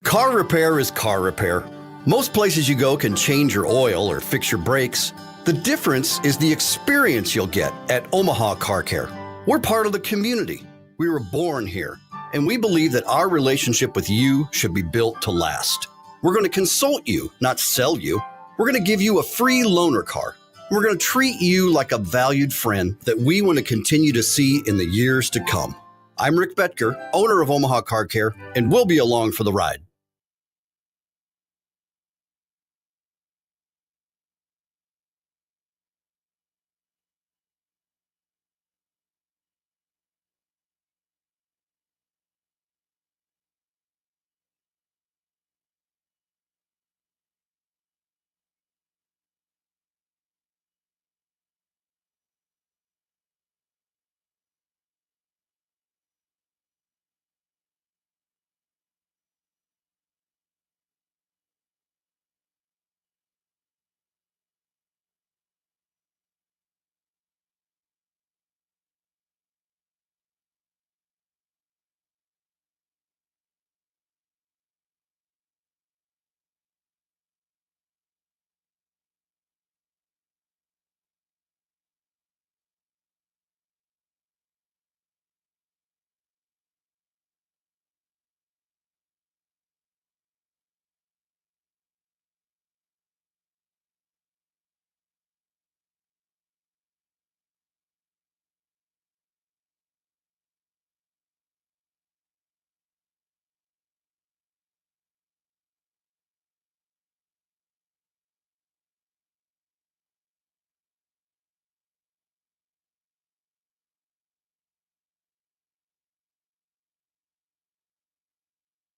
Car repair is car repair. Most places you go can change your oil or fix your brakes. The difference is the experience you'll get at Omaha Car Care. We're part of the community. We were born here, and we believe that our relationship with you should be built to last. We're going to consult you, not sell you. We're going to give you a free loaner car. We're going to treat you like a valued friend that we want to continue to see in the years to come. I'm Rick Betker, owner of Omaha Car Care, and we'll be along for the ride.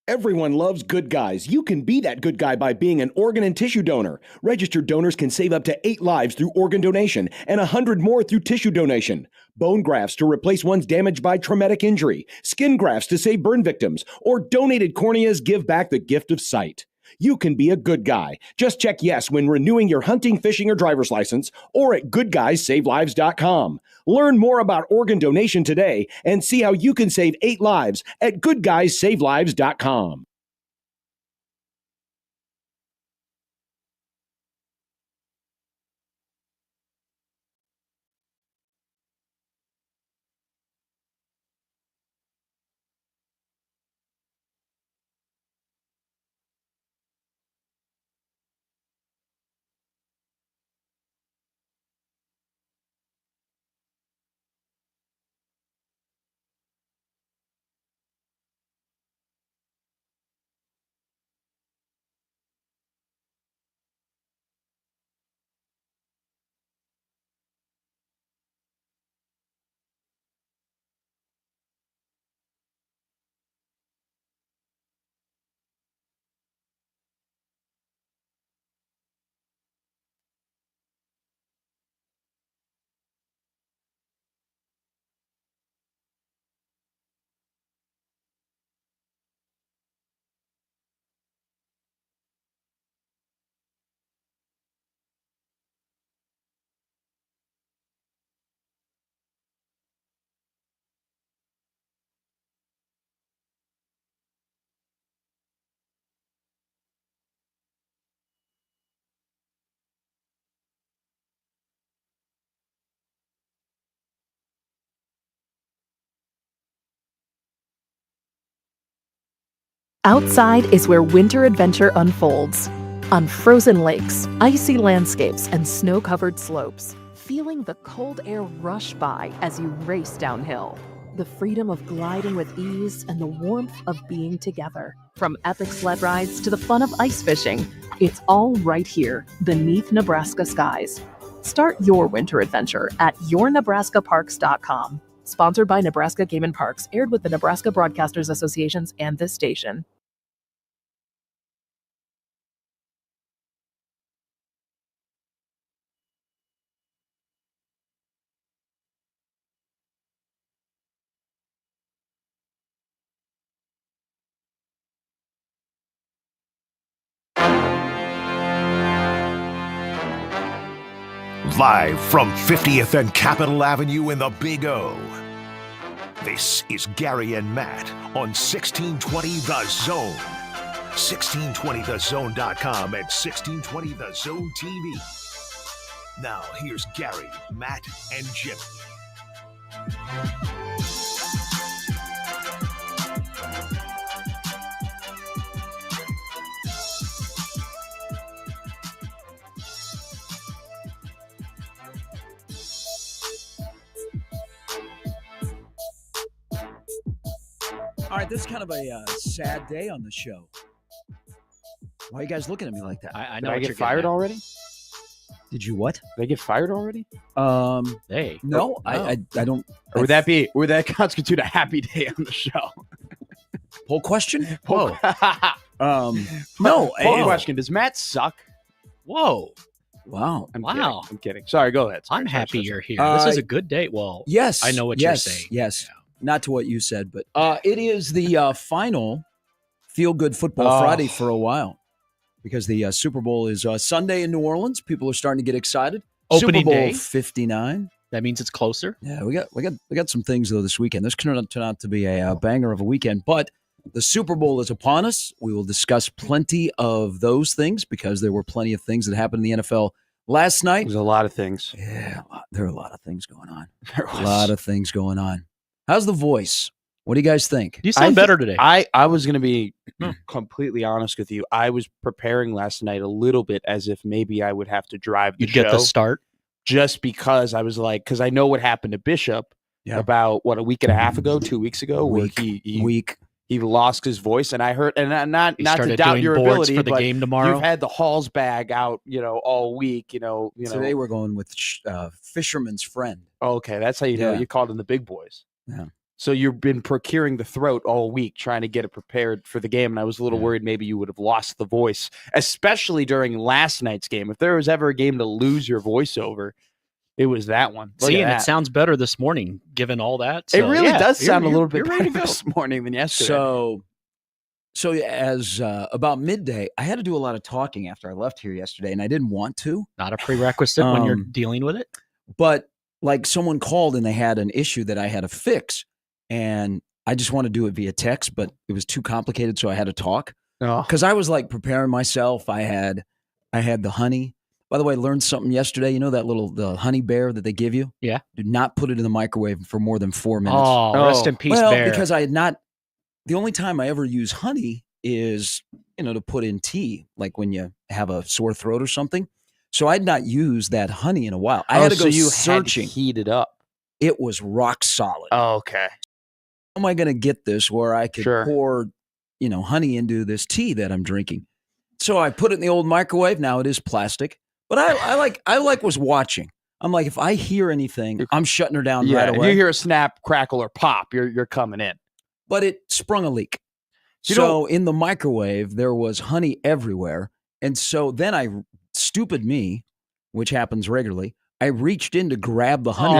Everyone loves good guys. You can be that good guy by being an organ and tissue donor. Registered donors can save up to 8 lives through organ donation and 100 more through tissue donation. Bone grafts to replace ones damaged by traumatic injury, skin grafts to save burn victims, or donated corneas give back the gift of sight. You can be a good guy. Just check yes when renewing your hunting, fishing, or driver's license, or at goodguysavelives.com. Learn more about organ donation today and see how you can save 8 lives at goodguysavelives.com. Outside is where winter adventure unfolds. On frozen lakes, icy landscapes, and snow-covered slopes, feeling the cold air rush by as you race downhill. The freedom of gliding with ease and the warmth of being together. From epic sled rides to the fun of ice fishing, it's all right here beneath Nebraska skies. Start your winter adventure at yournebraskaparks.com. Sponsored by Nebraska Game and Parks, aired with the Nebraska Broadcasters Associations and this station. Live from 50th and Capitol Avenue in the Big O. This is Gary and Matt on 1620 The Zone. 1620thezone.com and 1620 The Zone TV. Now, here's Gary, Matt, and Jimmy. All right, this is kind of a sad day on the show. Why are you guys looking at me like that? I know. Did I get fired already? Did you what? Did I get fired already? Hey. No, I don't. Or would that constitute a happy day on the show? Poll question? Whoa. No. Poll question. Does Matt suck? Whoa. Wow. I'm kidding. Sorry, go ahead. I'm happy you're here. Uh, This is a good day. Well, Yes. I know what you're saying. Yes. Yeah. Not to what you said, but it is the final Feel Good Football Friday for a while because the Super Bowl is Sunday in New Orleans. People are starting to get excited. Opening Super Bowl day. 59. That means it's closer. Yeah, we got some things though this weekend. This can turn out to be a banger of a weekend, but the Super Bowl is upon us. We will discuss plenty of those things because there were plenty of things that happened in the NFL last night. There's a lot of things. Yeah, there are a lot of things going on. A lot of things going on. How's the voice? What do you guys think? You sound better today. I was going to be completely honest with you. I was preparing last night a little bit as if maybe I would have to drive the You'd show. get the start. Just because I was like, because I know what happened to Bishop about, a week and a half ago, 2 weeks ago, where he lost his voice. And I heard, and not to doubt your ability, for the but game tomorrow. you've had the Halls bag out, all week, Today we're going with Fisherman's Friend. Okay, that's how you know you called in the big boys. Yeah. So you've been procuring the throat all week, trying to get it prepared for the game. And I was a little worried maybe you would have lost the voice, especially during last night's game. If there was ever a game to lose your voice over, it was that one. See, and it sounds better this morning, given all that. It So, really does sound a you're- little bit you're ready better to go. this morning than yesterday. So as about midday, I had to do a lot of talking after I left here yesterday, and I didn't want to. Not a prerequisite when you're dealing with it. But like someone called and they had an issue that I had to fix, and I just want to do it via text, but it was too complicated, so I had to talk. Because I was like preparing myself. I had the honey. By the way, I learned something yesterday. You know that the honey bear that they give you? Yeah. Do not put it in the microwave for more than 4 minutes. Oh, rest in peace, well, bear. because I had not. The only time I ever use honey is to put in tea, like when you have a sore throat or something. So I'd not used that honey in a while. I had to go searching. Had to heat it up. It was rock solid. Oh, okay. How am I going to get this where I could pour, honey into this tea that I'm drinking? So I put it in the old microwave. Now it is plastic, but I was watching. I'm like, if I hear anything, I'm shutting her down right away. If you hear a snap, crackle, or pop, you're coming in. But it sprung a leak. So in the microwave, there was honey everywhere. And so then stupid me, which happens regularly, I reached in to grab the honey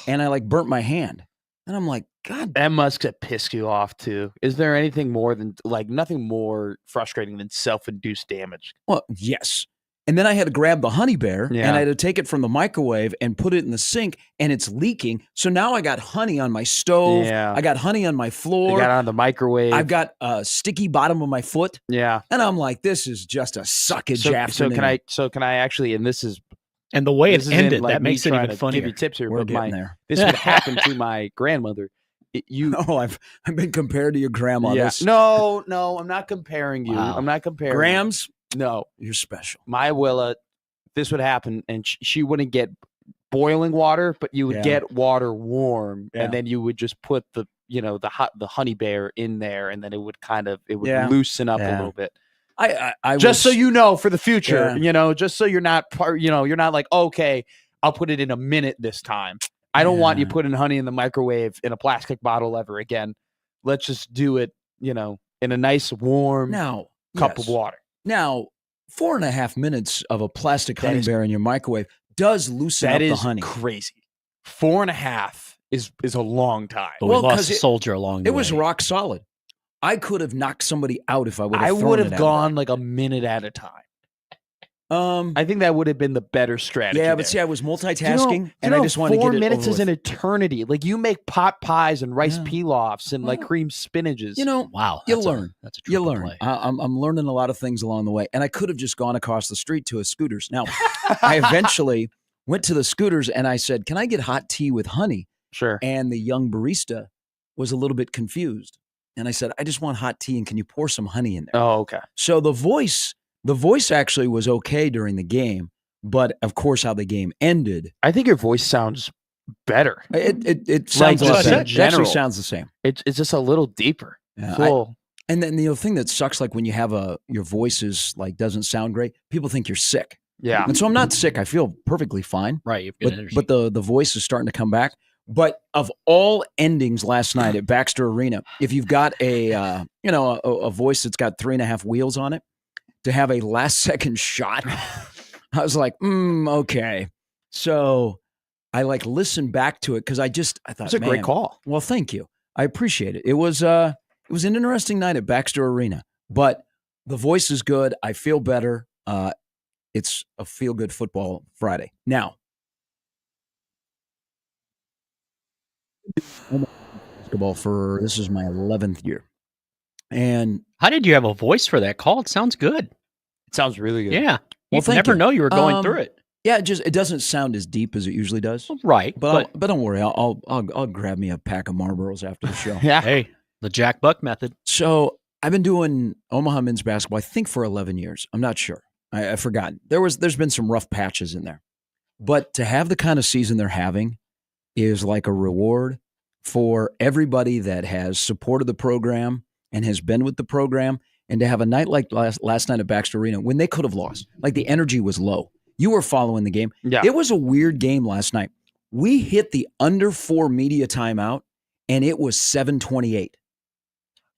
and I burnt my hand. And I'm like, God. That must have pissed you off too. Is there anything more than nothing more frustrating than self-induced damage? Well, yes. And then I had to grab the honey bear and I had to take it from the microwave and put it in the sink, and it's leaking. So now I got honey on my stove. Yeah. I got honey on my floor. You got it on the microwave. I've got a sticky bottom of my foot. Yeah. And I'm like, this is just a suckage afternoon. So can I actually, and this is, and the way it ended, that makes it even funnier. Give you tips here, We're but getting there. This would happen to my grandmother. I've been compared to your grandma. Yeah. No, I'm not comparing you. Wow. I'm not comparing. Grams? No. You're special. My Willa, this would happen, and she wouldn't get boiling water, but you would get water warm, and then you would just put the honey bear in there, and then it would loosen up a little bit. I just so you know for the future, just so you're not you're not like, okay, I'll put it in a minute this time. I don't want you putting honey in the microwave in a plastic bottle ever again. Let's just do it, in a nice warm cup of water. Now, 4.5 minutes of a plastic honey bear in your microwave does loosen up the honey. That is crazy. 4.5 is a long time. But we lost a soldier along the way. It was rock solid. I could have knocked somebody out if I would have I thrown would it have at gone like a minute at a time. I think that would have been the better strategy. Yeah, but there. see, I was multitasking, and I I just wanted to get 4 it minutes over is an with. eternity. Like you make pot pies and rice Yeah. pilafs and like Well, cream spinaches. You know, Wow. you That's learn. That's a You triple learn. play. I'm learning a lot of things along the way, and I could have just gone across the street to a Scooters. Now, I eventually went to the Scooters, and I said, "Can I get hot tea with honey?" Sure. And the young barista was a little bit confused, and I said, "I just want hot tea, and can you pour some honey in there?" Oh, okay. So the voice actually was okay during the game, but of course, how the game ended, I think your voice sounds better. it sounds Like the just same. in It actually general. sounds the same. It's just a little deeper. Yeah, It's a little- And then the thing that sucks, like when you have your voice is like doesn't sound great, people think you're sick. yeah. And so I'm not sick. I feel perfectly fine. Right. You've got But energy. but the voice is starting to come back. But of all endings last night at Baxter Arena, if you've got a voice that's got 3.5 wheels on it, to have a last second shot, I was like, okay. So I like listened back to it because I thought It's a great call. Well, thank you. I appreciate it. It was an interesting night at Baxter Arena, but the voice is good. I feel better. It's a feel-good football Friday. Now, basketball this is my 11th year. And how did you have a voice for that call? It sounds good. It sounds really good. Yeah. Well, You thank never you. know you were going through it. yeah, it doesn't sound as deep as it usually does. Right. But don't worry, I'll grab me a pack of Marlboros after the show. Yeah. Hey, the Jack Buck method. So I've been doing Omaha men's basketball, I think, for 11 years. I'm not sure. I've forgotten. There's been some rough patches in there. But to have the kind of season they're having is like a reward for everybody that has supported the program and has been with the program. And to have a night like last night at Baxter Arena when they could have lost, like the energy was low. You were following the game. Yeah. It was a weird game last night. We hit the under 4 media timeout, and it was 7:28.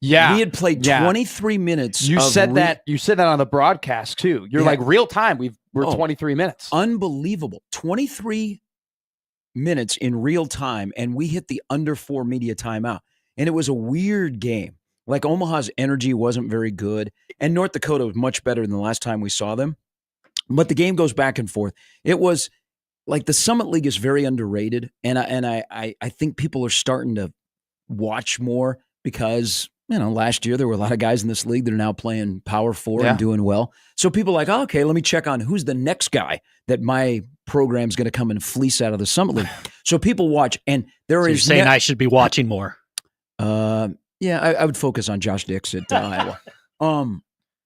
Yeah. We had played Yeah. 23 minutes. You of said that. You said that on the broadcast too. You're Yeah. like real time. We're Oh. 23 minutes. Unbelievable. 23 minutes in real time, and we hit the under 4 media timeout. And it was a weird game. Like Omaha's energy wasn't very good, and North Dakota was much better than the last time we saw them. But the game goes back and forth. It was like the Summit League is very underrated, and I think people are starting to watch more because last year there were a lot of guys in this league that are now playing Power 4 Yeah. and doing well. So people are like, oh, okay, let me check on who's the next guy that my program's going to come and fleece out of the Summit League. So people watch, and there So is you're saying I should be watching more. Yeah, I would focus on Josh Dix at Iowa.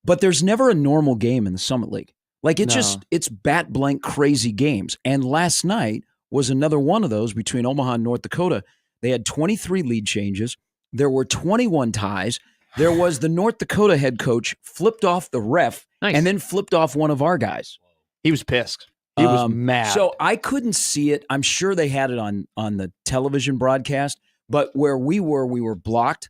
But there's never a normal game in the Summit League. Like it's bat blank crazy games. And last night was another one of those between Omaha and North Dakota. They had 23 lead changes. There were 21 ties. There was the North Dakota head coach flipped off the ref and then flipped off one of our guys. He was pissed. He was mad. So I couldn't see it. I'm sure they had it on the television broadcast, but where we were blocked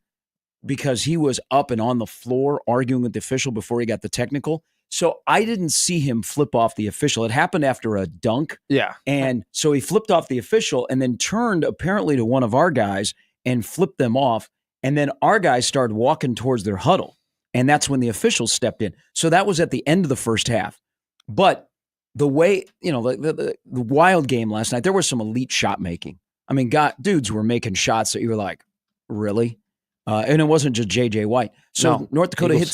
because he was up and on the floor arguing with the official before he got the technical. So I didn't see him flip off the official. It happened after a dunk. Yeah. And so he flipped off the official and then turned apparently to one of our guys and flipped them off. And then our guys started walking towards their huddle. And that's when the officials stepped in. So that was at the end of the first half. But the way, the wild game last night, there was some elite shot making. I mean, dudes were making shots that you were like, really? And it wasn't just J.J. White. So No, North Dakota hits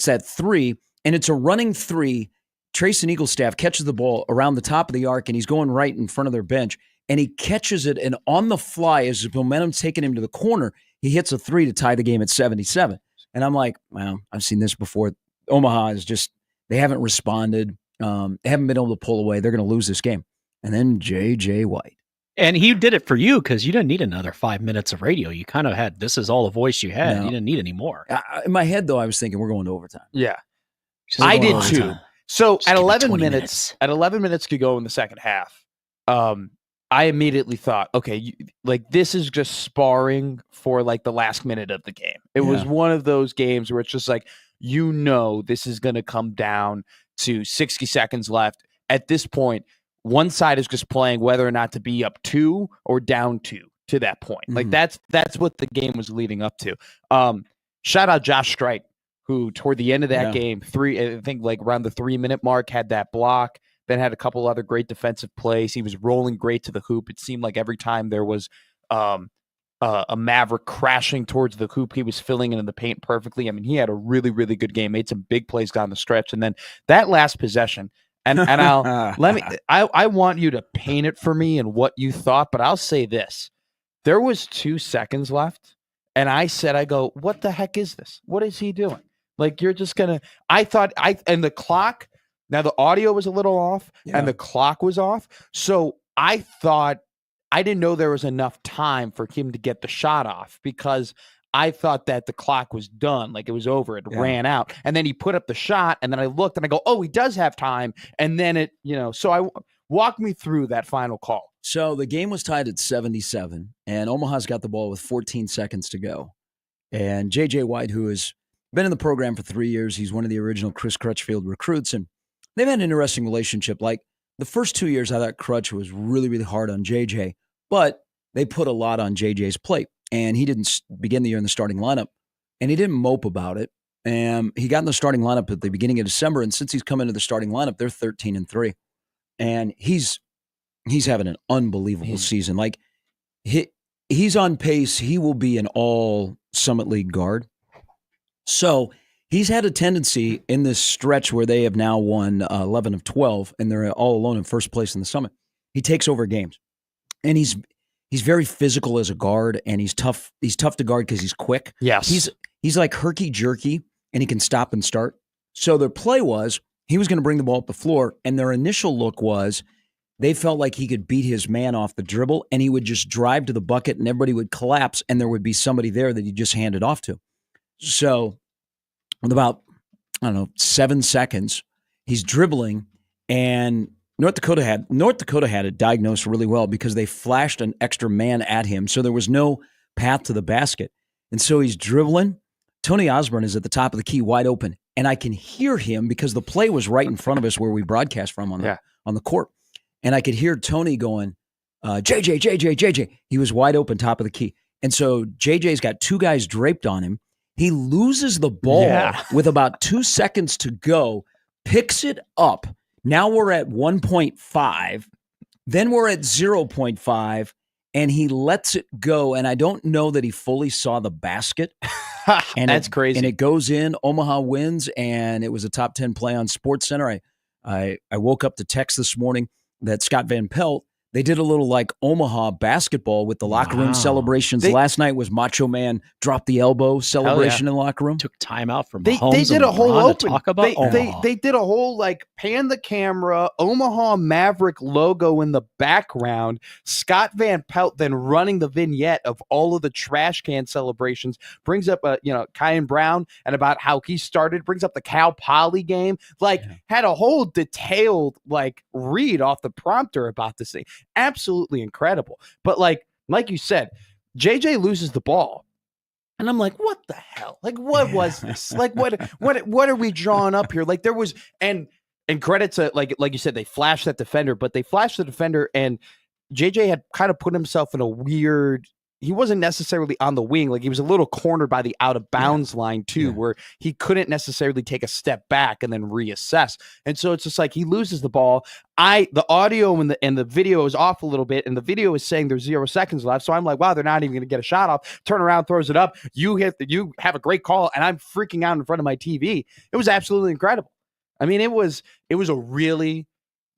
that three, and it's a running three. Trayson Eaglestaff catches the ball around the top of the arc, and he's going right in front of their bench, and he catches it, and on the fly, as his momentum's taking him to the corner, he hits a three to tie the game at 77. And I'm like, wow, I've seen this before. Omaha is just, they haven't responded. They haven't been able to pull away. They're going to lose this game. And then J.J. White. And he did it for you because you didn't need another 5 minutes of radio. You kind of had, this is all the voice you had. No. You didn't need any more. In my head, though, I was thinking we're going to overtime. Yeah. We're I going did to too. overtime. So Just at give me 11 20 minutes, at 11 minutes to go in the second half, I immediately thought, okay, this is just sparring for like the last minute of the game. It was one of those games where it's just like, this is going to come down to 60 seconds left. At this point, one side is just playing whether or not to be up 2 or down 2 to that point. Like that's what the game was leading up to. Shout out Josh Strike, who toward the end of that game, I think like around the 3-minute mark, had that block, then had a couple other great defensive plays. He was rolling great to the hoop. It seemed like every time there was a Maverick crashing towards the hoop, he was filling in the paint perfectly. I mean, he had a really, really good game, made some big plays down the stretch. And then that last possession, and I want you to paint it for me and what you thought, but I'll say this. There was 2 seconds left, and I go, what the heck is this? What is he doing? Like, you're just going to, and the clock, now the audio was a little off and the clock was off. So I thought, I didn't know there was enough time for him to get the shot off because I thought that the clock was done. Like it was over. It ran out. And then he put up the shot and then I looked and I go, oh, he does have time. And then so walk me through that final call. So the game was tied at 77 and Omaha's got the ball with 14 seconds to go. And J.J. White, who has been in the program for 3 years, he's one of the original Chris Crutchfield recruits. And they've had an interesting relationship. Like the first 2 years, I thought Crutch was really, really hard on J.J., but they put a lot on J.J.'s plate. And he didn't begin the year in the starting lineup. And he didn't mope about it. And he got in the starting lineup at the beginning of December. And since he's come into the starting lineup, they're 13-3. And he's having an unbelievable season. Like he's on pace. He will be an all Summit League guard. So he's had a tendency in this stretch where they have now won 11 of 12, and they're all alone in first place in the Summit. He takes over games, and he's very physical as a guard, and he's tough. He's tough to guard because he's quick. Yes, he's like herky jerky, and he can stop and start. So their play was he was going to bring the ball up the floor, and their initial look was they felt like he could beat his man off the dribble, and he would just drive to the bucket, and everybody would collapse, and there would be somebody there that he just handed off to. So with about, 7 seconds, he's dribbling, and North Dakota had it diagnosed really well because they flashed an extra man at him, so there was no path to the basket. And so he's dribbling. Tony Osborne is at the top of the key, wide open, and I can hear him because the play was right in front of us where we broadcast from on the court. And I could hear Tony going, JJ. He was wide open, top of the key. And so JJ's got 2 guys draped on him. He loses the ball with about 2 seconds to go, picks it up. Now we're at 1.5. Then we're at 0.5, and he lets it go. And I don't know that he fully saw the basket. And that's crazy. And it goes in. Omaha wins, and it was a top 10 play on SportsCenter. I woke up to text this morning that Scott Van Pelt, they did a little like Omaha basketball with the locker room celebrations. Last night was Macho Man drop the elbow celebration in the locker room. Took time out from Mahomes. They did a whole open. Talk about they did a whole like pan the camera, Omaha Maverick logo in the background. Scott Van Pelt then running the vignette of all of the trash can celebrations. Brings up Kyan Brown and about how he started. Brings up the Cal Poly game. Had a whole detailed read off the prompter about this thing. Absolutely incredible. But like you said, JJ loses the ball. And I'm like, what the hell? What was this? What are we drawing up here? There was and credit to like you said, they flashed that defender, but they flashed the defender and JJ had kind of put himself in a weird. He wasn't necessarily on the wing. He was a little cornered by the out of bounds line too, where he couldn't necessarily take a step back and then reassess. And so it's just he loses the ball. The audio and the video is off a little bit, and the video is saying there's 0 seconds left. So I'm like, wow, they're not even going to get a shot off. Turn around, throws it up. You have a great call, and I'm freaking out in front of my TV. It was absolutely incredible. I mean, it was a really.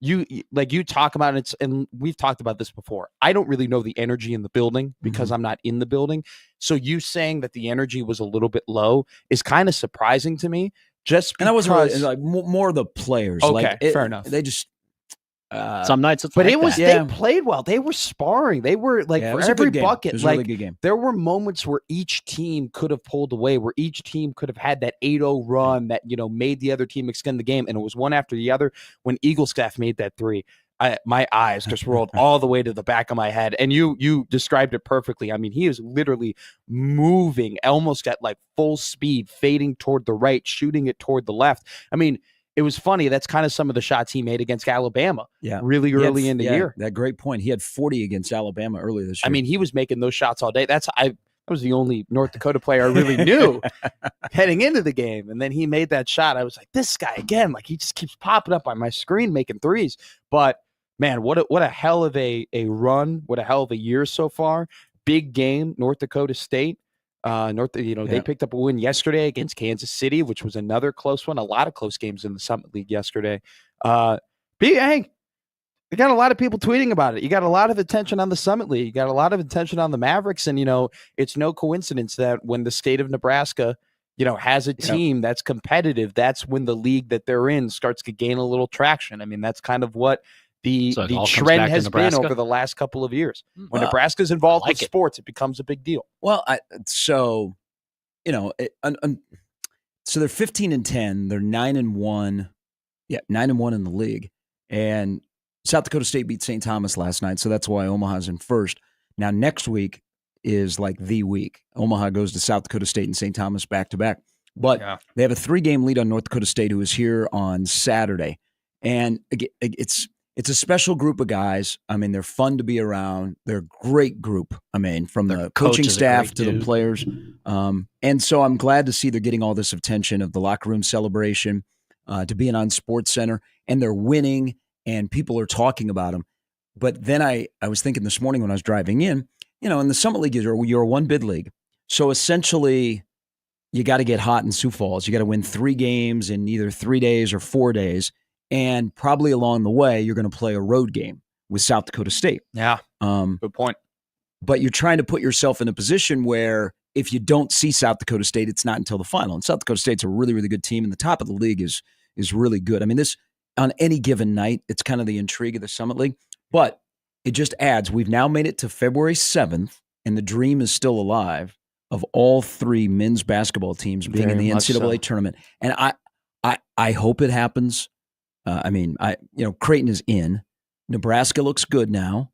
You talk about it, and we've talked about this before. I don't really know the energy in the building because I'm not in the building. So you saying that the energy was a little bit low is kind of surprising to me. Just because, and I wasn't really, more of the players. Okay, fair enough. They just some nights it's they played well. They were sparring. They were for every bucket. It was a really good game. There were moments where each team could have pulled away, where each team could have had that 8-0 run that made the other team extend the game, and it was one after the other. When Eagle Staff made that 3, my eyes just rolled all the way to the back of my head. And you described it perfectly. I mean, he is literally moving almost at full speed, fading toward the right, shooting it toward the left. I mean, it was funny. That's kind of some of the shots he made against Alabama really early in the year. That great point. He had 40 against Alabama earlier this year. I mean, he was making those shots all day. That was the only North Dakota player I really knew heading into the game. And then he made that shot. I was like, this guy again, like he just keeps popping up on my screen making threes. But man, what a hell of a run. What a hell of a year so far. Big game, North Dakota State. They picked up a win yesterday against Kansas City, which was another close one. A lot of close games in the Summit League yesterday. Hey, you got a lot of people tweeting about it. You got a lot of attention on the Summit League. You got a lot of attention on the Mavericks. And, it's no coincidence that when the state of Nebraska, has a team that's competitive, that's when the league that they're in starts to gain a little traction. I mean, that's kind of what the trend has been over the last couple of years. When Nebraska's involved with sports, it becomes a big deal. Well, so they're 15-10. They're 9-1. Yeah, 9-1 in the league. And South Dakota State beat St. Thomas last night, so that's why Omaha's in first. Now, next week is like the week. Omaha goes to South Dakota State and St. Thomas back-to-back. But they have a 3-game lead on North Dakota State, who is here on Saturday. And it's a special group of guys. I mean, they're fun to be around. They're a great group. I mean, from the coaching staff to the players. And so I'm glad to see they're getting all this attention of the locker room celebration, to being on Sports Center, and they're winning. And people are talking about them. But then I was thinking this morning when I was driving in, in the Summit League, you're a one-bid league. So essentially, you got to get hot in Sioux Falls. You got to win 3 games in either 3 days or 4 days. And probably along the way, you're going to play a road game with South Dakota State. Yeah, good point. But you're trying to put yourself in a position where if you don't see South Dakota State, it's not until the final. And South Dakota State's a really, really good team. And the top of the league is really good. I mean, this on any given night, it's kind of the intrigue of the Summit League. But it just adds, we've now made it to February 7th, and the dream is still alive of all 3 men's basketball teams being in the NCAA tournament. And I hope it happens. Creighton is in. Nebraska looks good now.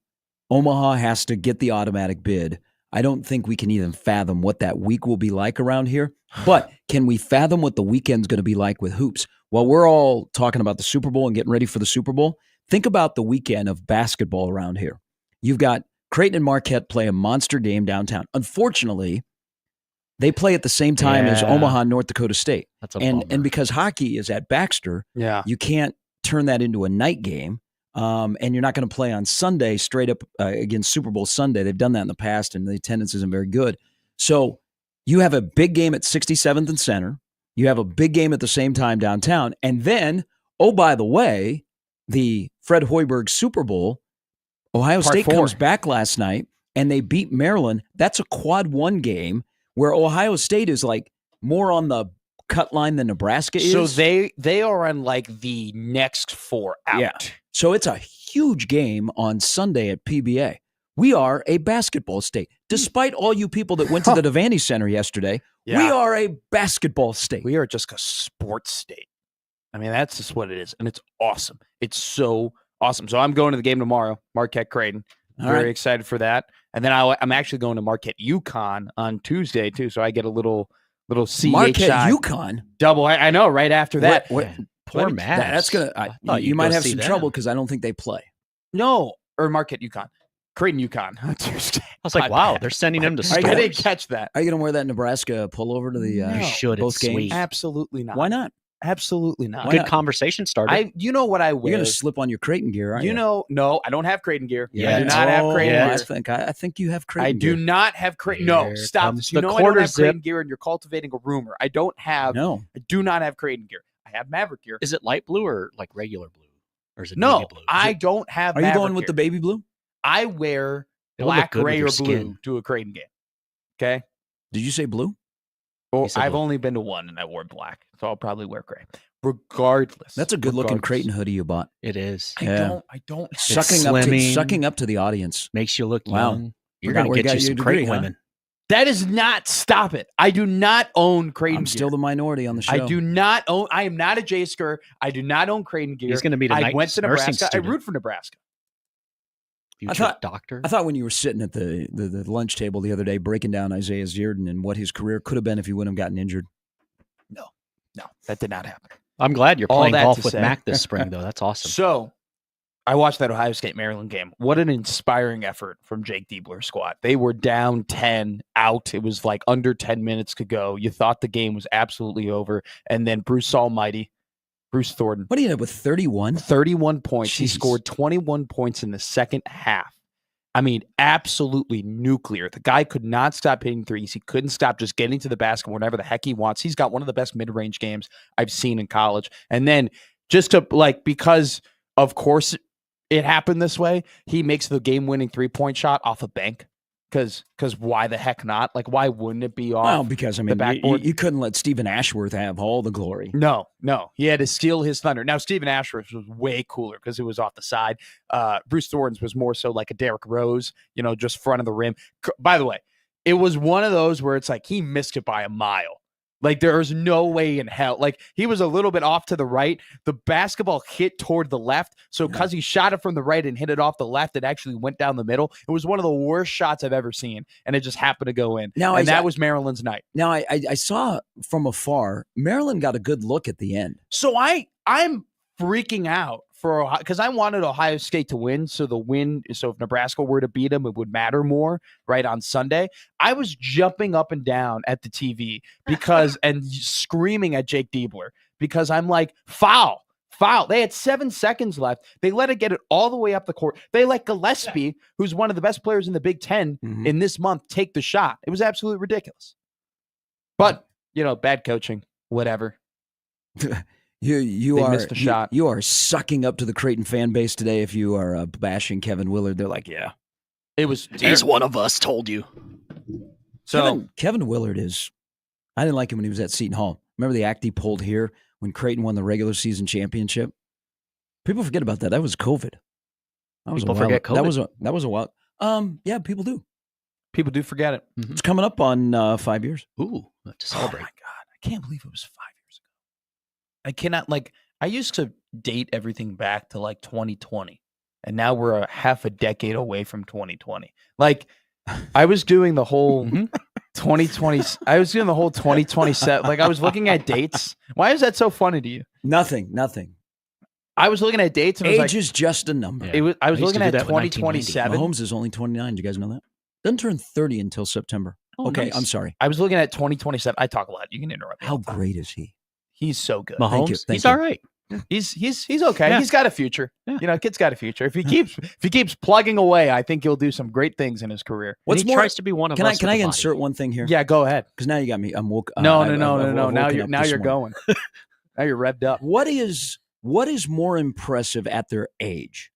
Omaha has to get the automatic bid. I don't think we can even fathom what that week will be like around here. But can we fathom what the weekend's going to be like with hoops? While we're all talking about the Super Bowl and getting ready for the Super Bowl, think about the weekend of basketball around here. You've got Creighton and Marquette play a monster game downtown. Unfortunately, they play at the same time as Omaha and North Dakota State. That's a bummer. And because hockey is at Baxter, you can't turn that into a night game. And you're not going to play on Sunday straight up against Super Bowl Sunday. They've done that in the past, and the attendance isn't very good. So you have a big game at 67th and Center. You have a big game at the same time downtown. And then, oh, by the way, the Fred Hoiberg Super Bowl, Ohio State comes back last night, and they beat Maryland. That's a quad 1 game where Ohio State is like more on the cut line than Nebraska is. So they are on like the next 4 out. Yeah. So it's a huge game on Sunday at PBA. We are a basketball state. Despite all you people that went to the Devaney Center yesterday, we are a basketball state. We are just a sports state. I mean, that's just what it is. And it's awesome. It's so awesome. So I'm going to the game tomorrow, Marquette Creighton. Very excited for that. And then I'm actually going to Marquette UConn on Tuesday, too. So I get a little CHI. Marquette UConn? Double. I know, right after that. Poor Matt. That's going to, you might have some trouble because I don't think they play. No, or Marquette UConn. Creighton UConn on Tuesday. I was like, wow, they're sending him to sports. I didn't catch that. Are you going to wear that Nebraska pullover to the both games? Absolutely not. Why not? Absolutely not. Good conversation starter. You know what I wear? You're going to slip on your Creighton gear, aren't you? No, I don't have Creighton gear. Yeah. I do not have Creighton gear. I think you have Creighton gear. I do not have Creighton. No, stop this. You know I don't have Creighton gear, and you're cultivating a rumor. I don't have. No. I do not have Creighton gear. I have Maverick gear. Is it light blue or like regular blue? Or is it no? navy blue? I don't have. Are you going with the baby blue? I wear black, gray, or blue to a Creighton game. Okay. Did you say blue? Well, I've only been to one, and I wore black, so I'll probably wear gray. Regardless, that's a good-looking Creighton hoodie you bought. It is. I don't. Sucking up to the audience makes you look wow. young. You're going to get you some Creighton women. That is not. Stop it. I do not own Creighton I'm gear. Still the minority on the show. I do not own. I am not a J-Sker. I do not own Creighton gear. He's going to be I went to Nebraska. I root for Nebraska. Doctor. I thought when you were sitting at the lunch table the other day breaking down Isaiah Zierden and what his career could have been if he wouldn't have gotten injured. No, that did not happen. I'm glad you're playing golf with Mac this spring, though. That's awesome. So, I watched that Ohio State Maryland game. What an inspiring effort from Jake Diebler's squad. They were down 10 out. It was like under 10 minutes to go. You thought the game was absolutely over. And then Bruce Almighty, Bruce Thornton. What do you have with 31? 31 points. Jeez. He scored 21 points in the second half. I mean, absolutely nuclear. The guy could not stop hitting threes. He couldn't stop just getting to the basket whenever the heck he wants. He's got one of the best mid-range games I've seen in college. And then just to because of course it happened this way, he makes the game-winning three-point shot off a bank. Because why the heck not? Like, why wouldn't it be off? Well, because, I mean, the backboard? You couldn't let Stephen Ashworth have all the glory. No. He had to steal his thunder. Now, Stephen Ashworth was way cooler because it was off the side. Bruce Thornton's was more so like a Derrick Rose, just front of the rim. By the way, it was one of those where it's like he missed it by a mile. Like, there's no way in hell. Like, he was a little bit off to the right. The basketball hit toward the left. So because he shot it from the right and hit it off the left, it actually went down the middle. It was one of the worst shots I've ever seen. And it just happened to go in. That was Maryland's night. Now, I saw from afar, Maryland got a good look at the end. So I'm freaking out because I wanted Ohio State to win. So if Nebraska were to beat them, it would matter more, right, on Sunday. I was jumping up and down at the TV and screaming at Jake Diebler because I'm like, foul. They had 7 seconds left. They let it get it all the way up the court. They let Gillespie, who's one of the best players in the Big Ten in this month, take the shot. It was absolutely ridiculous. But, bad coaching, whatever. You missed the shot. You are sucking up to the Creighton fan base today if you are bashing Kevin Willard. They're like, yeah. It was. He's one of us, told you. So Kevin Willard I didn't like him when he was at Seton Hall. Remember the act he pulled here when Creighton won the regular season championship? People forget about that. That was COVID. People forget COVID? That was a while. Yeah, people do. People do forget it. Mm-hmm. It's coming up on 5 years. Ooh, to celebrate. Oh, my God. I can't believe it was 5 years ago. I cannot, I used to date everything back to 2020, and now we're a half a decade away from 2020. I was doing the whole 2020. I was doing the whole 2027. I was looking at dates. Why is that so funny to you? Nothing. I was looking at dates. And age is just a number. Yeah. I was looking at 2027. Mahomes is only 29. Do you guys know that? Doesn't turn 30 until September. Oh, okay, nice. I'm sorry. I was looking at 2027. I talk a lot. You can interrupt me. How great is he? He's so good. Mahomes, Thank he's you. all right. He's okay. Yeah. He's got a future. Yeah. Kid's got a future. If he keeps plugging away, I think he'll do some great things in his career. He tries to be one of us. Can I insert one thing here? Yeah, go ahead. Because now you got me. I'm woke. No. Now you're going. Now you're revved up. What is more impressive at their age?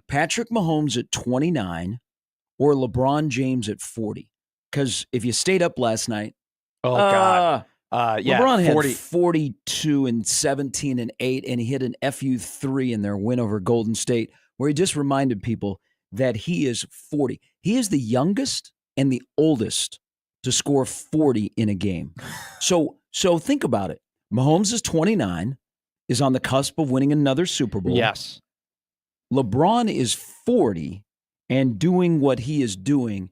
Patrick Mahomes at 29 or LeBron James at 40? Because if you stayed up last night, God. LeBron 40. had 42 and 17 and 8, and he hit an FU3 in their win over Golden State, where he just reminded people that he is 40. He is the youngest and the oldest to score 40 in a game. So think about it. Mahomes is 29, is on the cusp of winning another Super Bowl. Yes. LeBron is 40 and doing what he is doing.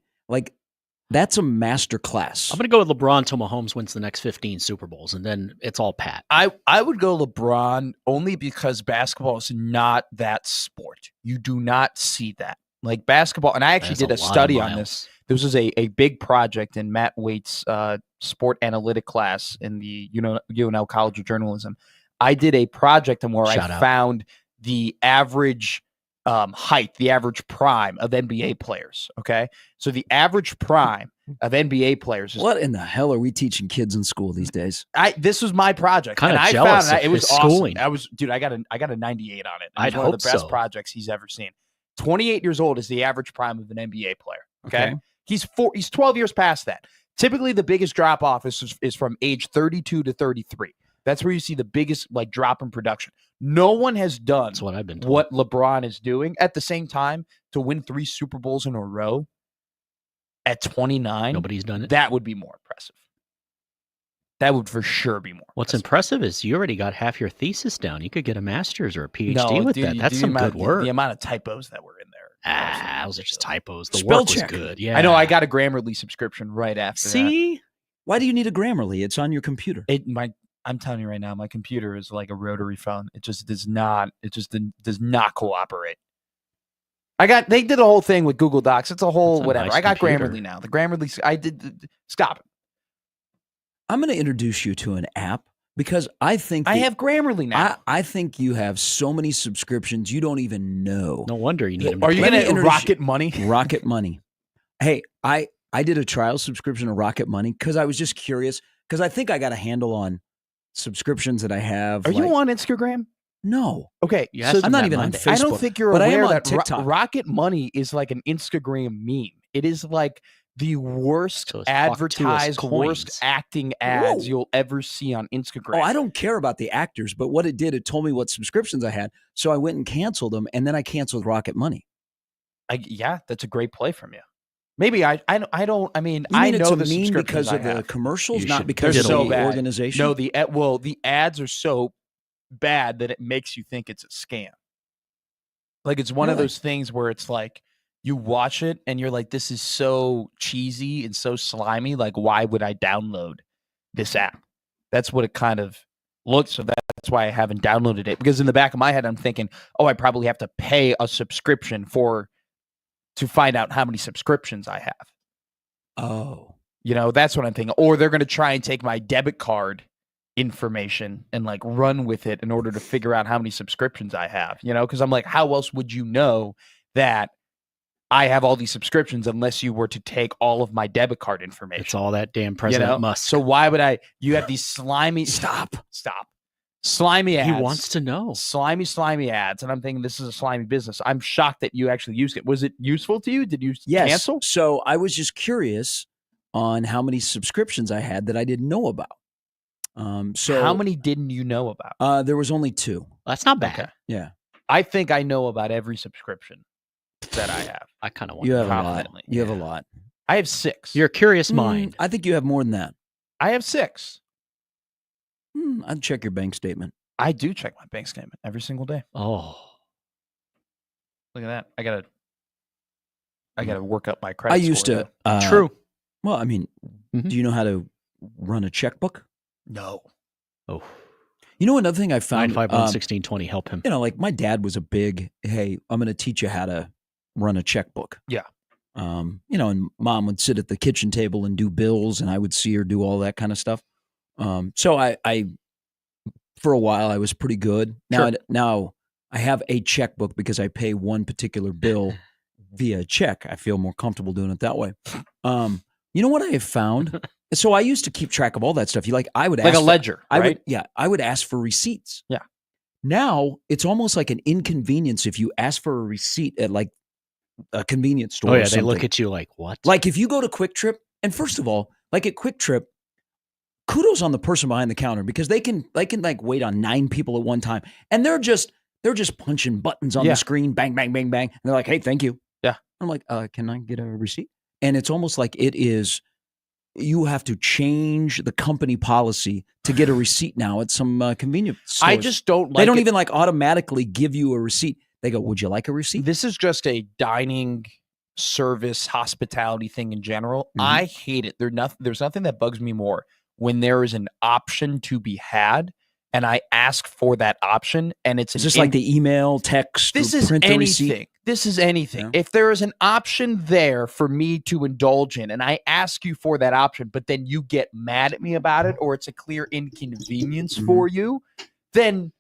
That's a master class. I'm going to go with LeBron till Mahomes wins the next 15 Super Bowls, and then it's all Pat. I would go LeBron only because basketball is not that sport. You do not see that. Basketball, and I actually did a study on this. This was a big project in Matt Waite's sport analytic class in the UNL College of Journalism. I did a project on where I found the average height, the average prime of NBA players. Okay. So the average prime of NBA players is what in the hell are we teaching kids in school these days? This was my project. Kind of I jealous. Found it was awesome. Schooling. I got a 98 on it. I'd one hope of the best so. projects he's ever seen. 28 years old is the average prime of an NBA player. Okay. He's 12 years past that. Typically the biggest drop off is from age 32 to 33. That's where you see the biggest drop in production. No one has done That's what I've been told. What LeBron is doing at the same time to win 3 Super Bowls in a row at 29. Nobody's done it. That would be more impressive. That would for sure be more. What's impressive is you already got half your thesis down. You could get a master's or a PhD with that. That's some good work. The amount of typos that were in there. Those are just typos. The Spell work check. was good. Yeah, I know. I got a Grammarly subscription right after that. See? Why do you need a Grammarly? It's on your computer. I'm telling you right now, my computer is like a rotary phone. It just does not. It just does not cooperate. They did a whole thing with Google Docs. It's a whole That's a whatever. nice I got computer. Grammarly now. The Grammarly, I did. Stop it. I'm going to introduce you to an app because I think I have Grammarly now. I think you have so many subscriptions you don't even know. No wonder you need them. Are you Let going me to introduce Rocket Money? Rocket Money. Hey, I did a trial subscription to Rocket Money because I was just curious because I think I got a handle on subscriptions that I have. Are you on Instagram? No. Okay, You asked I'm not that even on Monday. Facebook. I don't think you're but I am aware on that TikTok. Rocket Money is like an Instagram meme. It is like the worst So it's fuck to us advertised, worst coins. acting ads Whoa. you'll ever see on Instagram. Oh, I don't care about the actors, but what it did, it told me what subscriptions I had. So I went and canceled them, and then I canceled Rocket Money. Yeah, that's a great play from you. Maybe I don't. I mean, You I mean know it's the a meme subscriptions because I of the have. commercials, You not should because They're of so the bad. organization? No, the ads are so bad that it makes you think it's a scam. Like it's one of Really? those things where it's like you watch it and you're like, this is so cheesy and so slimy. Like, why would I download this app? That's what it kind of looks. So that's why I haven't downloaded it, because in the back of my head, I'm thinking, oh, I probably have to pay a subscription to find out how many subscriptions I have. Oh. You know, that's what I'm thinking. Or they're going to try and take my debit card information and like run with it in order to figure out how many subscriptions I have, you know, because I'm like, how else would you know that I have all these subscriptions unless you were to take all of my debit card information? It's all that damn President Musk. So why would you have these slimy stop slimy ads? He wants to know. Slimy ads, and I'm thinking this is a slimy business. I'm shocked that you actually used it. Was it useful to you? Did you cancel? So I was just curious on how many subscriptions I had that I didn't know about. So how many didn't you know about? There was only 2. That's not bad. Okay. Yeah. I think I know about every subscription that I have. I kind of want You to have a lot. confidently. You have a lot. I have 6. You're a curious mind. I think you have more than that. I have 6. I'd check your bank statement. I do check my bank statement every single day. Oh, Look at that. I gotta work up my credit. I used score, to. true. Well, I mean, Mhm. do you know how to run a checkbook? No. Oh, You know, another thing I found. 951-1620. Help him. You know, like my dad was a big, hey, I'm going to teach you how to run a checkbook. Yeah. You know, and mom would sit at the kitchen table and do bills, and I would see her do all that kind of stuff. So I for a while, I was pretty good. Now I have a checkbook because I pay one particular bill via check. I feel more comfortable doing it that way. You know what I have found? So I used to keep track of all that stuff. I would Like ask a ledger, right? I would ask for receipts. Yeah. Now it's almost like an inconvenience if you ask for a receipt at like a convenience store. Oh or yeah, they look something. at you like what? Like if you go to Quick Trip, and first of all, like at Quick Trip, kudos on the person behind the counter because they can like wait on 9 people at one time, and they're just punching buttons on Yeah. the screen, bang, bang, bang, bang, and they're like, "Hey, thank you." Yeah. I'm like, "Can I get a receipt?" And it's almost like it is. You have to change the company policy to get a receipt now at some convenience stores. I just don't like They don't it. even like automatically give you a receipt. They go, "Would you like a receipt?" This is just a dining service hospitality thing in general. Mhm. I hate it. There's nothing that bugs me more when there is an option to be had and I ask for that option and it's Is this like the email, text, this or is print the receipt? anything. This is anything. Yeah. If there is an option there for me to indulge in and I ask you for that option, but then you get mad at me about it or it's a clear inconvenience Mhm. for you, then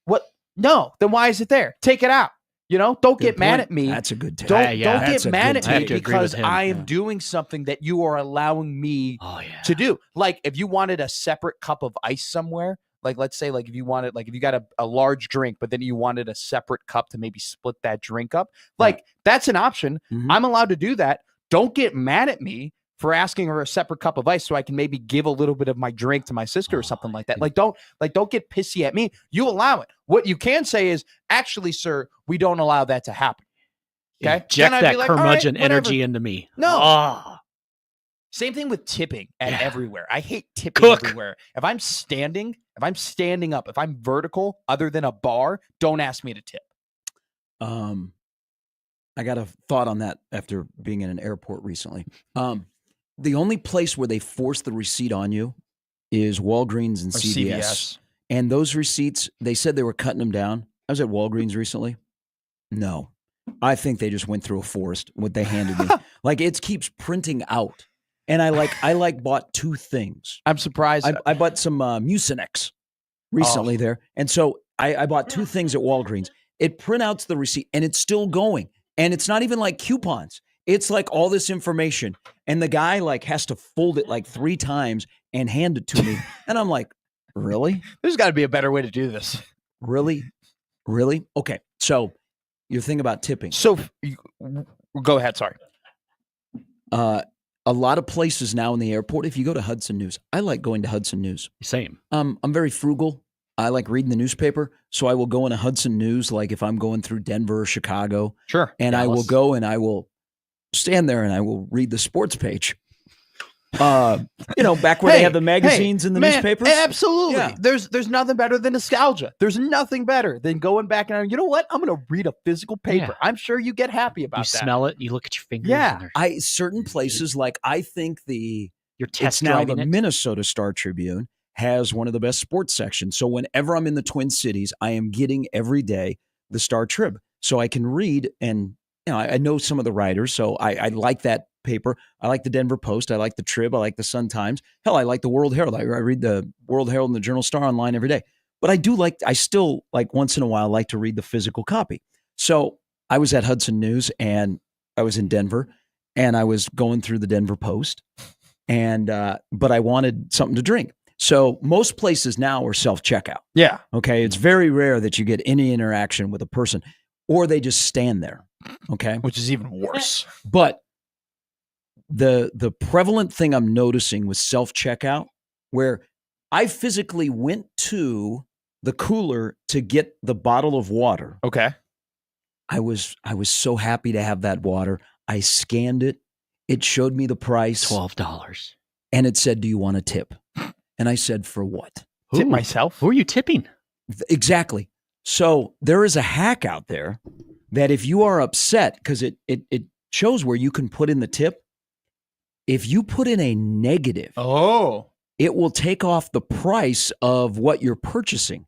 what? No, then why is it there? Take it out. You know, don't Good get mad point. at me. That's a good take. Don't That's get a mad good at I me have to take. agree with because him. I am Yeah. doing something that you are allowing me Oh yeah. to do. Like if you wanted a separate cup of ice somewhere, like let's say like if you wanted like if you got a large drink, but then you wanted a separate cup to maybe split that drink up, like that's an option. Mhm. I'm allowed to do that. Don't get mad at me for asking her a separate cup of ice so I can maybe give a little bit of my drink to my sister or something like that. Like don't get pissy at me. You allow it. What you can say is, actually, sir, we don't allow that to happen. Okay? Inject Then I'd that be like, all right, curmudgeon whatever. energy into me. No. Ah. Same thing with tipping at Yeah. everywhere. I hate tipping Cook. everywhere. If I'm standing up, if I'm vertical other than a bar, don't ask me to tip. I got a thought on that after being in an airport recently. The only place where they force the receipt on you is Walgreens and Or CVS. And those receipts, they said they were cutting them down. I was at Walgreens recently. No. I think they just went through a forest, what they handed me. Like, it keeps printing out. And I bought 2 things. I'm surprised. I bought some Mucinex recently there. And so I bought 2 things at Walgreens. It printouts the receipt and it's still going. And it's not even like coupons. It's like all this information. And the guy like has to fold it like 3 times and hand it to me. And I'm like, really? There's got to be a better way to do this. Really? Okay. So your thing about tipping. So go ahead. Sorry. A lot of places now in the airport, if you go to Hudson News, I like going to Hudson News. Same. I'm very frugal. I like reading the newspaper. So I will go into Hudson News, like if I'm going through Denver or Chicago. Sure. And Dallas. I will go and I will stand there and I will read the sports page. Back where they have the magazines and the newspapers. Absolutely. Yeah. There's nothing better than nostalgia. There's nothing better than going back and you know what? I'm going to read a physical paper. Yeah. I'm sure you get happy about You that. smell it. You look at your fingers. Yeah. And Certain places, like I think you're it's test now the driving it. Minnesota Star Tribune has one of the best sports sections. So whenever I'm in the Twin Cities, I am getting every day the Star Trib. So I can read and I know some of the writers. So I like that paper. I like the Denver Post. I like the Trib. I like the Sun Times. Hell, I like the World Herald. I read the World Herald and the Journal Star online every day. But I still like once in a while like to read the physical copy. So I was at Hudson News and I was in Denver and I was going through the Denver Post and but I wanted something to drink. So most places now are self-checkout. Yeah. Okay. It's very rare that you get any interaction with a person or they just stand there. Okay. Which is even worse. But the prevalent thing I'm noticing with self-checkout, where I physically went to the cooler to get the bottle of water. Okay. I was so happy to have that water. I scanned it. It showed me the price. $12. And it said, "Do you want a tip?" And I said, "For what?" Tip myself. Who are you tipping? Exactly. So there is a hack out there that if you are upset, because it shows where you can put in the tip. If you put in a negative, it will take off the price of what you're purchasing.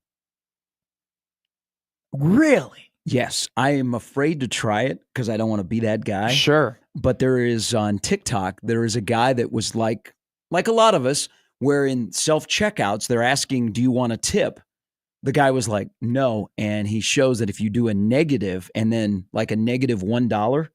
Really? Yes. I am afraid to try it because I don't want to be that guy. Sure. But there is on TikTok, there is a guy that was like a lot of us, where in self-checkouts, they're asking, "Do you want a tip?" The guy was like, "No." And he shows that if you do a negative and then like a negative $1,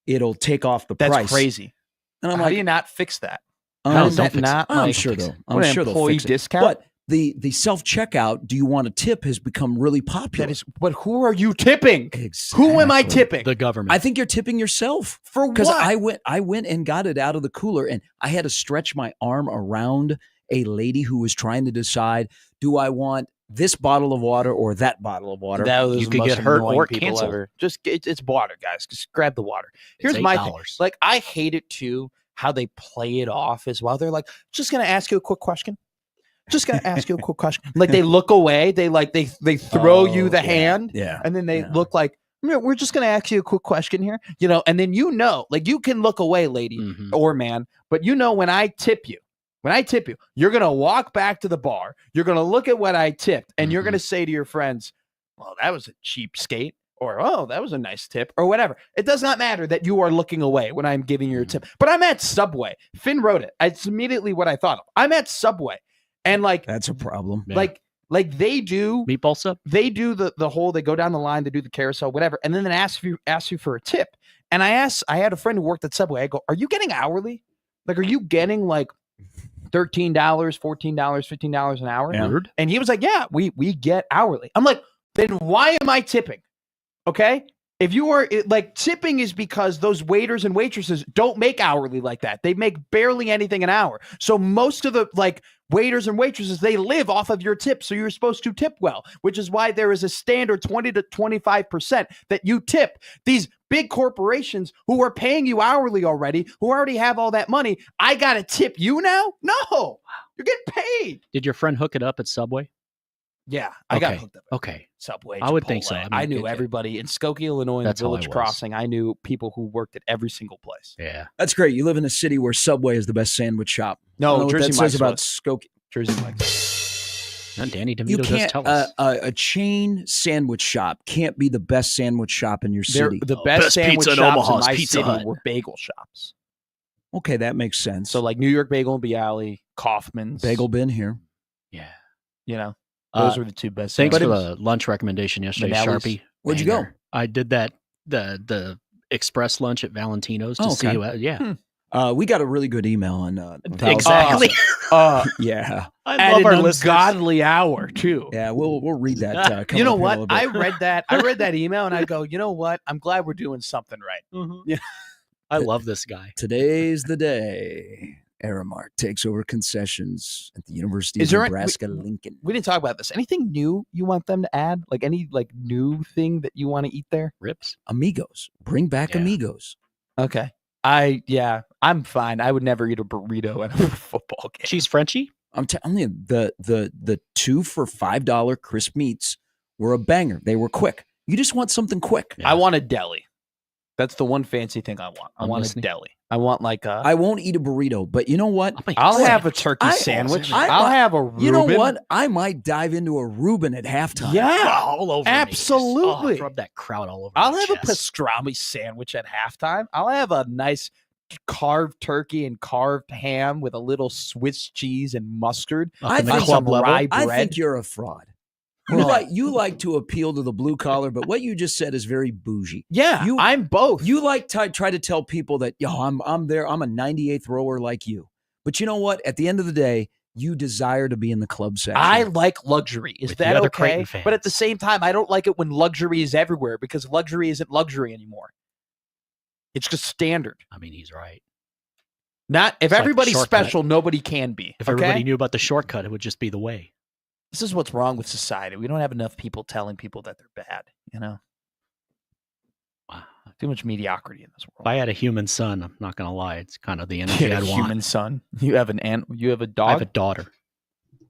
it'll take off the price. That's crazy. And I'm How like, do you not fix that? Oh, How does don't that fix it. not? I'm like, sure they'll. I'm what, an sure they'll employee fix it. discount? But the self-checkout, "Do you want a tip?" has become really popular. That is. But who are you tipping? Exactly. Who am I tipping? The government. I think you're tipping yourself. For Because what? I went and got it out of the cooler, and I had to stretch my arm around a lady who was trying to decide, do I want this bottle of water or that bottle of water? That was You the could most get hurt annoying or people canceled. ever. Just it's water, guys. Just grab the water. Here's It's my thing. $8. Like I hate it too. How they play it off as well. They're like, "Just gonna ask you a quick question. Just gonna ask you a quick question." Like they look away. They they throw you the hand. Yeah. And then they Yeah. look like, "We're just going to ask you a quick question here." And then like you can look away, lady or man, but when I tip you, you're going to walk back to the bar. You're going to look at what I tipped and you're going to say to your friends, "Well, that was a cheap skate," or "Oh, that was a nice tip," or whatever. It does not matter that you are looking away when I'm giving you a tip. But I'm at Subway. Finn wrote it. It's immediately what I thought of. I'm at Subway and like, That's a problem. Yeah. like they do Meatball sub? they do the whole, they go down the line, they do the carousel, whatever, and then they ask you for a tip. And I had a friend who worked at Subway. I go, "Are you getting hourly? Like, are you getting like $13, $14, $15 an hour?" Yeah. Rude. And he was like, "Yeah, we get hourly." I'm like, "Then why am I tipping?" Okay. If you are like, tipping is because those waiters and waitresses don't make hourly like that. They make barely anything an hour. So most of the like waiters and waitresses, they live off of your tip. So you're supposed to tip well, which is why there is a standard 20 to 25% that you tip. These big corporations who are paying you hourly already, who already have all that money, I got to tip you now? No, you're getting paid. Did your friend hook it up at Subway? Yeah, I got hooked up. Okay. Subway, I would think so. Chipotle. I I mean, knew it- everybody in Skokie, Illinois, and That's how I Village was. Crossing. I knew people who worked at every single place. Yeah. That's great. You live in a city where Subway is the best sandwich shop. I No, don't know what Jersey that says Mike's about was. Skokie. Jersey Mike's. Now, Danny You DeVito does can't. tell us. A chain sandwich shop can't be the best sandwich shop in your city. The best sandwich pizza in shops Omaha in is my Pizza city Hut. were bagel shops. Okay, that makes sense. So like New York Bagel and Bialy, Kaufman's. Bagel bin here. Yeah. You know, those were the two best. Thanks for sandwiches. the lunch recommendation yesterday, Manelli's. Sharpie. Where'd you go? Banger. I did that the express lunch at Valentino's to Oh, see okay. who. Yeah. We got a really good email on Exactly. Yeah, I At love an our listeners. ungodly hour too. yeah. We'll read that. You know coming up what? in a little I bit. read that. I read that email and I go, you know what? I'm glad we're doing something right. Yeah. I love this guy. Today's the day. Aramark takes over concessions at the University Is of there Nebraska, Lincoln. We didn't talk about this. Anything new you want them to add? Like any new thing that you want to eat there? Rips. Amigos. Bring back Yeah. Amigos. Okay. I'm fine. I would never eat a burrito at a football game. Cheese Frenchie. I'm telling you, the 2 for $5 crisp meats were a banger. They were quick. You just want something quick. Yeah. I want a deli. That's the one fancy thing I want. I I'm want listening. a deli. I want like a. I won't eat a burrito, but you know what? I'll have a turkey sandwich. I'll have a Reuben. You know what? I might dive into a Reuben at halftime. Yeah, all over. absolutely. Me. Just, rub that crowd all over. I'll my have chest. a pastrami sandwich at halftime. I'll have a nice carved turkey and carved ham with a little Swiss cheese and mustard. Up in the think club some level. rye I bread. think you're a fraud. Well- You like to appeal to the blue collar, but what you just said is very bougie. Yeah, You- I'm both. You like to try to tell people that, I'm there. I'm a 98th rower like you. But you know what? At the end of the day, you desire to be in the club section. I like luxury. Is With the that other okay? Creighton fans. But at the same time, I don't like it when luxury is everywhere because luxury isn't luxury anymore. It's just standard. I mean, he's right. Not if It's like everybody's shortcut. special, nobody can be. If okay? everybody knew about the shortcut, it would just be the way. This is what's wrong with society. We don't have enough people telling people that they're bad. You know, Wow. too much mediocrity in this If world. I had a human son, I'm not going to lie. It's kind of the energy Yeah, I'd human want. son. You have you have a dog. I have a daughter.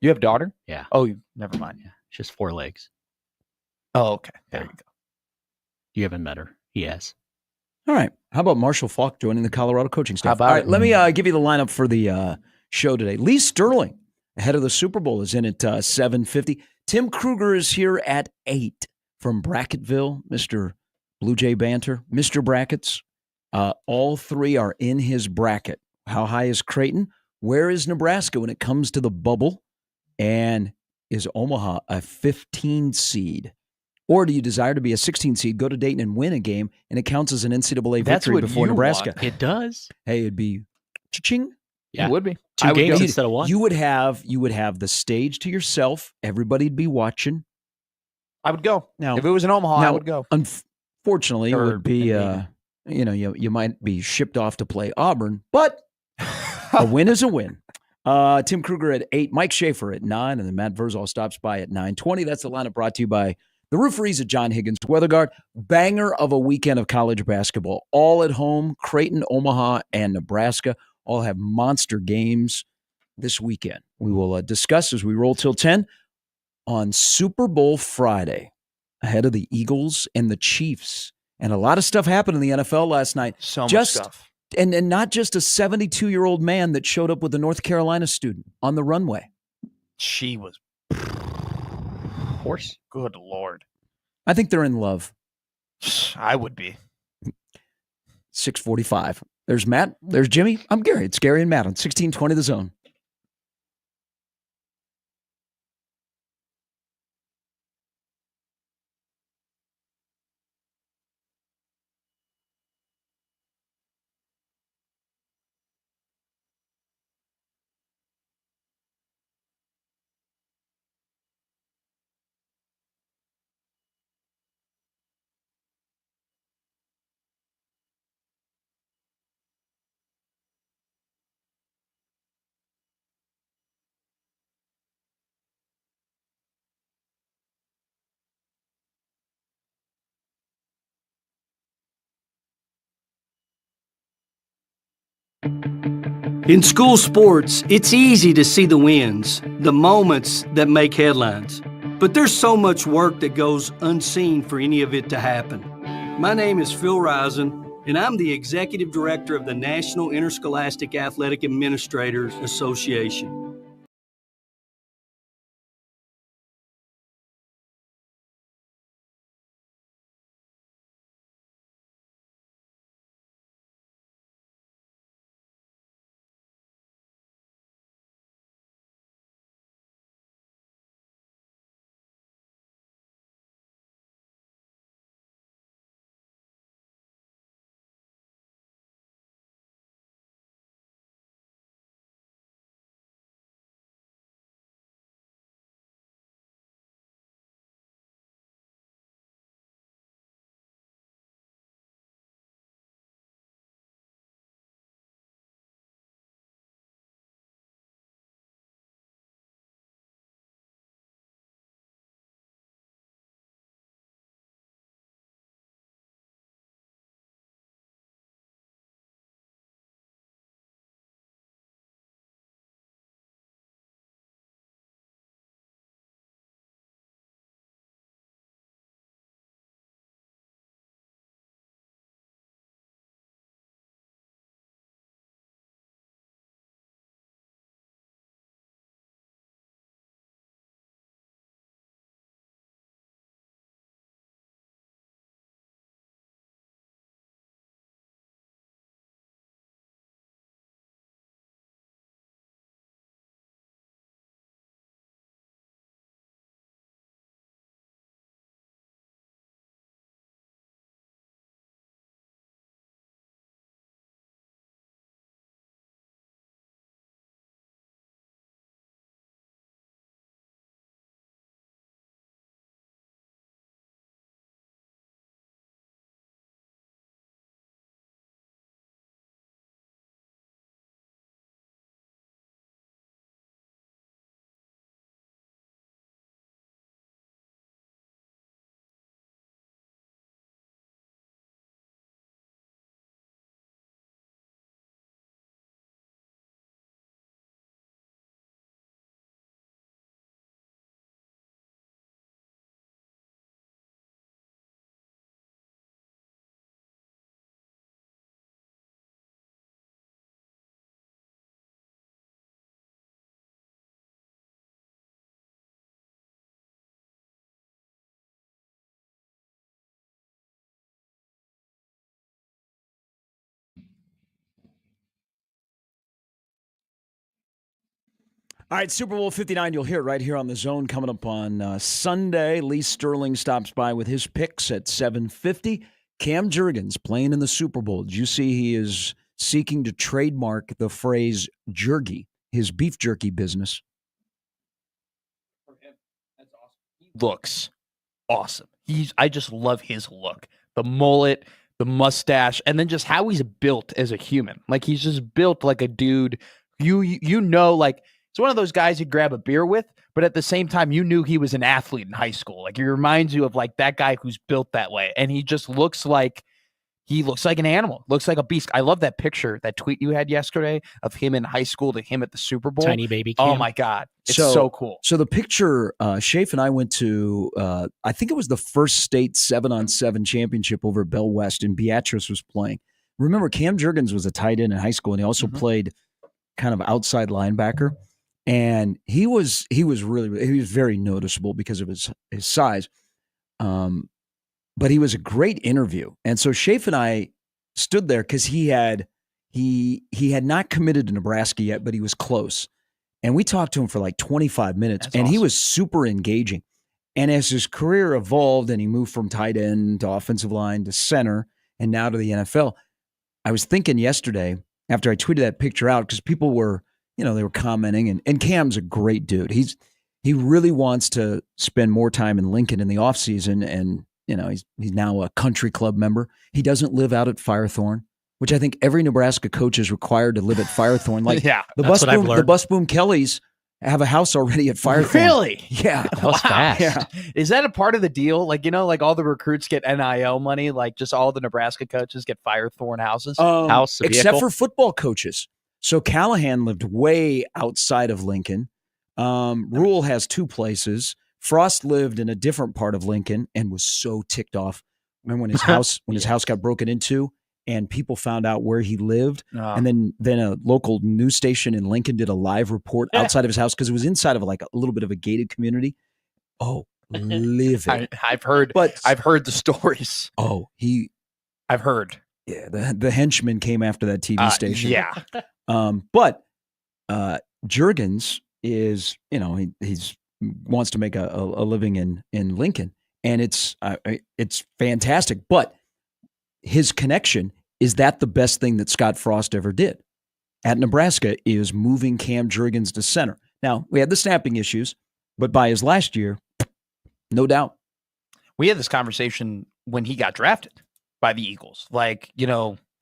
You have a daughter. Yeah. Oh, never mind. Yeah. She's 4 legs. Oh, okay. There Yeah. you go. You haven't met her. He has. All right. How about Marshall Falk joining the Colorado coaching staff? How about All right, it? let me give you the lineup for the show today. Lee Sterling, ahead of the Super Bowl, is in at 7:50. Tim Kruger is here at 8 from Bracketville, Mr. Blue Jay Banter, Mr. Brackets. All three are in his bracket. How high is Creighton? Where is Nebraska when it comes to the bubble? And is Omaha a 15 seed? Or do you desire to be a 16 seed, go to Dayton and win a game, and it counts as an NCAA That's victory what before you Nebraska? want. It does. Hey, it'd be cha-ching. Yeah. It would be 2 I would games go- instead of 1. You would have the stage to yourself. Everybody'd be watching. I would go. Now, If it was in Omaha, I now, would go. Unfortunately, it Or would be you might be shipped off to play Auburn, but a win is a win. Tim Kruger at 8, Mike Schaefer at 9, and then Matt Verzal stops by at 9:20. That's the lineup brought to you by the Rooferys at John Higgins Weather Guard. Banger of a weekend of college basketball. All at home. Creighton, Omaha, and Nebraska all have monster games this weekend. We will discuss as we roll till 10 on Super Bowl Friday, ahead of the Eagles and the Chiefs. And a lot of stuff happened in the NFL last night. So much Just- stuff. And not just a 72-year-old man that showed up with a North Carolina student on the runway. She was. Horse. Good Lord. I think they're in love. I would be. 6:45. There's Matt. There's Jimmy. I'm Gary. It's Gary and Matt on 1620 The Zone. In school sports, it's easy to see the wins, the moments that make headlines. But there's so much work that goes unseen for any of it to happen. My name is Phil Risen, and I'm the Executive Director of the National Interscholastic Athletic Administrators Association. All right, Super Bowl 59, you'll hear it right here on The Zone coming up on Sunday. Lee Sterling stops by with his picks at 7:50. Cam Jurgens playing in the Super Bowl. Did you see he is seeking to trademark the phrase jerky, his beef jerky business? For him, that's awesome. He looks awesome. I just love his look. The mullet, the mustache, and then just how he's built as a human. Like he's just built like a dude. You know, like it's one of those guys you grab a beer with, but at the same time, you knew he was an athlete in high school. Like he reminds you of like that guy who's built that way, and he just looks like an animal, looks like a beast. I love that picture, that tweet you had yesterday of him in high school to him at the Super Bowl. Tiny baby Cam. Oh my God, it's so cool. So the picture, Shafe and I went to, I think it was the first state 7-on-7 championship over at Bell West, and Beatrice was playing. Remember, Cam Jurgens was a tight end in high school, and he also played kind of outside linebacker. And he was very noticeable because of his size. But he was a great interview. And so Shafe and I stood there because he had not committed to Nebraska yet, but he was close. And we talked to him for like 25 minutes. That's and awesome. He was super engaging. And as his career evolved and he moved from tight end to offensive line to center and now to the NFL, I was thinking yesterday after I tweeted that picture out, because people were, they were commenting, and Cam's a great dude. He really wants to spend more time in Lincoln in the offseason, and he's now a country club member. He doesn't live out at Firethorn, which I think every Nebraska coach is required to live at Firethorn. Like the Bus Boom Kellys have a house already at Firethorn. Really? Yeah. That was fast. Yeah. Is that a part of the deal? Like, like all the recruits get NIL money, like just all the Nebraska coaches get Firethorn houses? House, except for football coaches. So Callahan lived way outside of Lincoln. Rule has two places. Frost lived in a different part of Lincoln and was so ticked off. Remember when his house got broken into and people found out where he lived, and then a local news station in Lincoln did a live report outside of his house because it was inside of a little bit of a gated community. Oh, livid! I've heard the stories. Oh, I've heard. Yeah, the henchman came after that TV station. Yeah. But Jurgens is, he's wants to make a living in Lincoln, and it's fantastic. But his connection, is that the best thing that Scott Frost ever did at Nebraska, is moving Cam Jurgens to center. Now, we had the snapping issues, but by his last year, no doubt. We had this conversation when he got drafted by the Eagles. Like,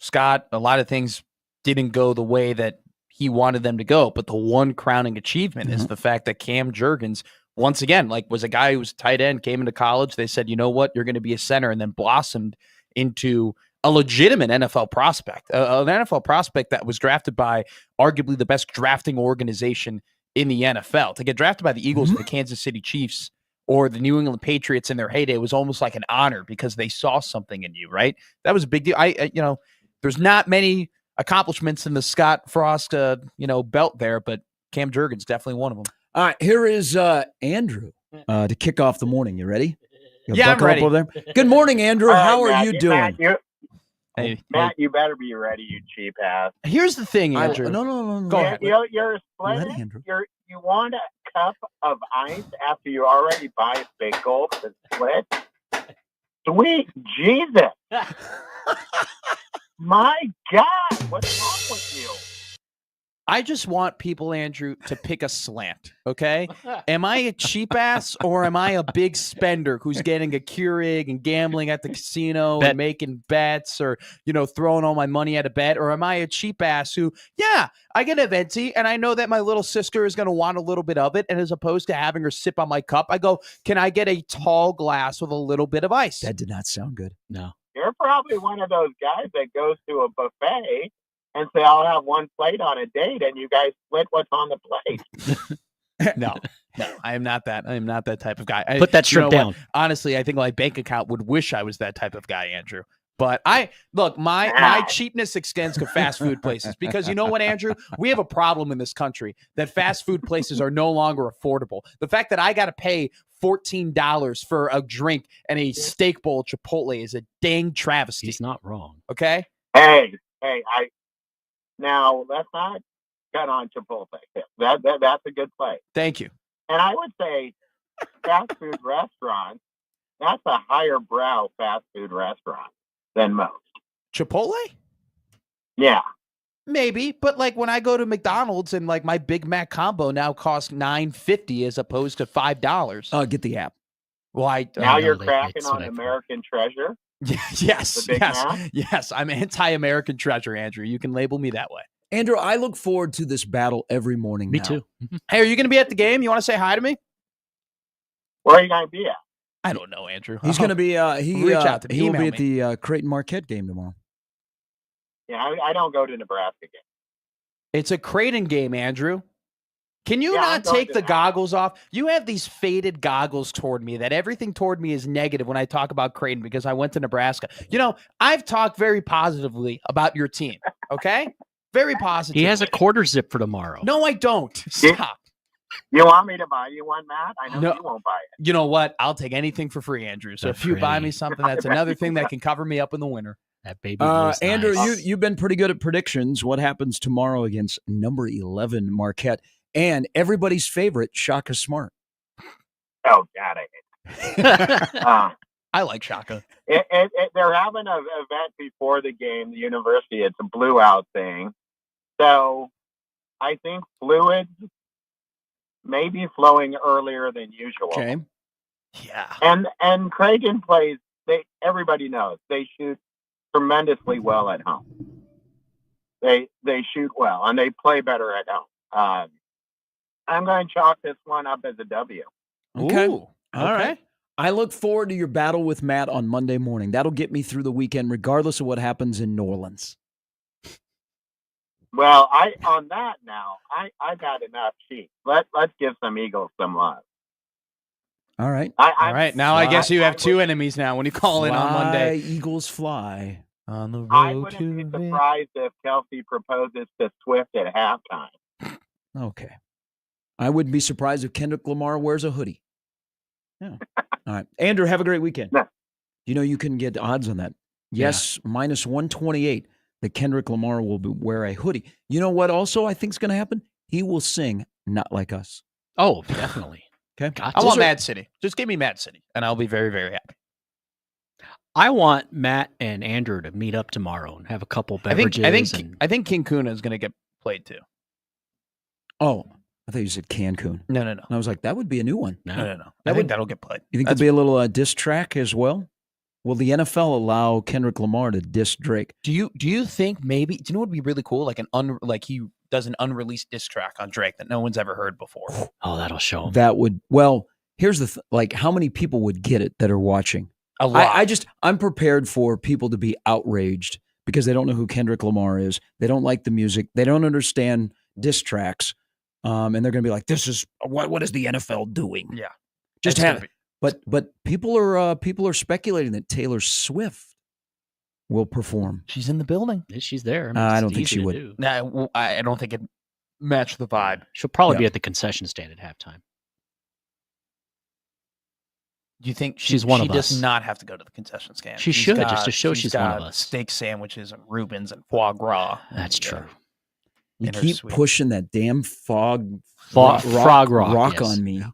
Scott, a lot of things didn't go the way that he wanted them to go, but the one crowning achievement is the fact that Cam Jurgens, once again, was a guy who was tight end, came into college. They said, you know what, you're going to be a center, and then blossomed into a legitimate NFL prospect, an NFL prospect that was drafted by arguably the best drafting organization in the NFL. To get drafted by the Eagles or the Kansas City Chiefs or the New England Patriots in their heyday was almost like an honor because they saw something in you, right? That was a big deal. There's not many accomplishments in the Scott Frost, belt there, but Cam Jurgens definitely one of them. All right, here is Andrew to kick off the morning. You ready? I'm ready. Over there? Good morning, Andrew. How are you doing? Matt, you better be ready, you cheap ass. Here's the thing, Andrew. No. Go ahead. You're splitting. You want a cup of ice after you already buy a big gulp and split? Sweet Jesus. My God, what's wrong with you? I just want people, Andrew, to pick a slant, okay? Am I a cheap ass or am I a big spender who's getting a Keurig and gambling at the casino and making bets or, throwing all my money at a bet? Or am I a cheap ass who, I get a venti and I know that my little sister is going to want a little bit of it, and as opposed to having her sip on my cup, I go, can I get a tall glass with a little bit of ice? That did not sound good. No. You're probably one of those guys that goes to a buffet and say, I'll have one plate on a date, and you guys split what's on the plate. No, I am not that. I am not that type of guy. Put that shrimp down. Honestly, I think my bank account would wish I was that type of guy, Andrew. But my cheapness extends to fast food places because you know what, Andrew? We have a problem in this country that fast food places are no longer affordable. The fact that I got to pay $14 for a drink and a steak bowl at Chipotle is a dang travesty. He's not wrong. Okay? Hey, now let's not bet on Chipotle. That's a good play. Thank you. And I would say fast food restaurants, that's a higher brow fast food restaurant than most. Chipotle? Yeah. Maybe, but like when I go to McDonald's and like my Big Mac combo now costs $9.50 as opposed to $5. Get the app. Well, now you're cracking on American Treasure. Yes. I'm anti-American Treasure, Andrew. You can label me that way. Andrew, I look forward to this battle every morning. Me now. too. Hey, are you going to be at the game? You want to say hi to me? Where are you going to be at? I don't know, Andrew. He's going to be. Reach out to me. He will Email be at the Creighton Marquette game tomorrow. Yeah, I don't go to Nebraska game. It's a Creighton game, Andrew. Can you not take the goggles off? You have these faded goggles toward me that everything toward me is negative when I talk about Creighton because I went to Nebraska. You know, I've talked very positively about your team, okay? Very positive. He has a quarter zip for tomorrow. No, I don't. Stop. You want me to buy you one, Matt? I know you won't buy it. You know what? I'll take anything for free, Andrew. So if you buy me something, that's another thing that can cover me up in the winter. That baby Andrew, nice. you've been pretty good at predictions. What happens tomorrow against number 11 Marquette and everybody's favorite Shaka Smart? Oh, God, I hate it. I like Shaka. They're having an event before the game, the university. It's a blue out thing. So I think fluids may be flowing earlier than usual. Okay. Yeah. And Creighton plays, everybody knows, they shoot tremendously well at home. They shoot well, and they play better at home. I'm going to chalk this one up as a W. Okay. Ooh, All right. I look forward to your battle with Matt on Monday morning. That'll get me through the weekend, regardless of what happens in New Orleans. Well, I've had enough sheep. Let's give some Eagles some love. All right. All right. Now I guess you have two enemies now when you call in on Monday. Eagles fly. On the road I wouldn't be surprised if Kelsey proposes to Swift at halftime. Okay. I wouldn't be surprised if Kendrick Lamar wears a hoodie. Yeah. All right. Andrew, have a great weekend. Yeah. You know you can get odds on that. Yes, minus 128 that Kendrick Lamar will wear a hoodie. You know what also I think is going to happen? He will sing Not Like Us. Oh, definitely. Okay. Gotcha. I want Mad City. Just give me Mad City, and I'll be very, very happy. I want Matt and Andrew to meet up tomorrow and have a couple beverages. I think King Kuna is going to get played too. Oh, I thought you said Cancun. No. And I was like, that would be a new one. No. I think that'll get played. You think there'll be a little diss track as well? Will the NFL allow Kendrick Lamar to diss Drake? Do you think maybe? Do you know what would be really cool? Like he does an unreleased diss track on Drake that no one's ever heard before. Oh, that'll show him. That would. Well, here's the how many people would get it that are watching? A lot. I'm prepared for people to be outraged because they don't know who Kendrick Lamar is. They don't like the music. They don't understand diss tracks. And they're going to be like, "This is what is the NFL doing?" Yeah, just have. But people are speculating that Taylor Swift will perform. She's in the building. She's there. I don't think she would. No, I don't think it matched the vibe. She'll probably be at the concession stand at halftime. Do you think she's one of us? She does not have to go to the concession stand. She should, just to show she's one of us. Steak sandwiches and Reubens and foie gras. That's true. You keep pushing that damn frog rock on me.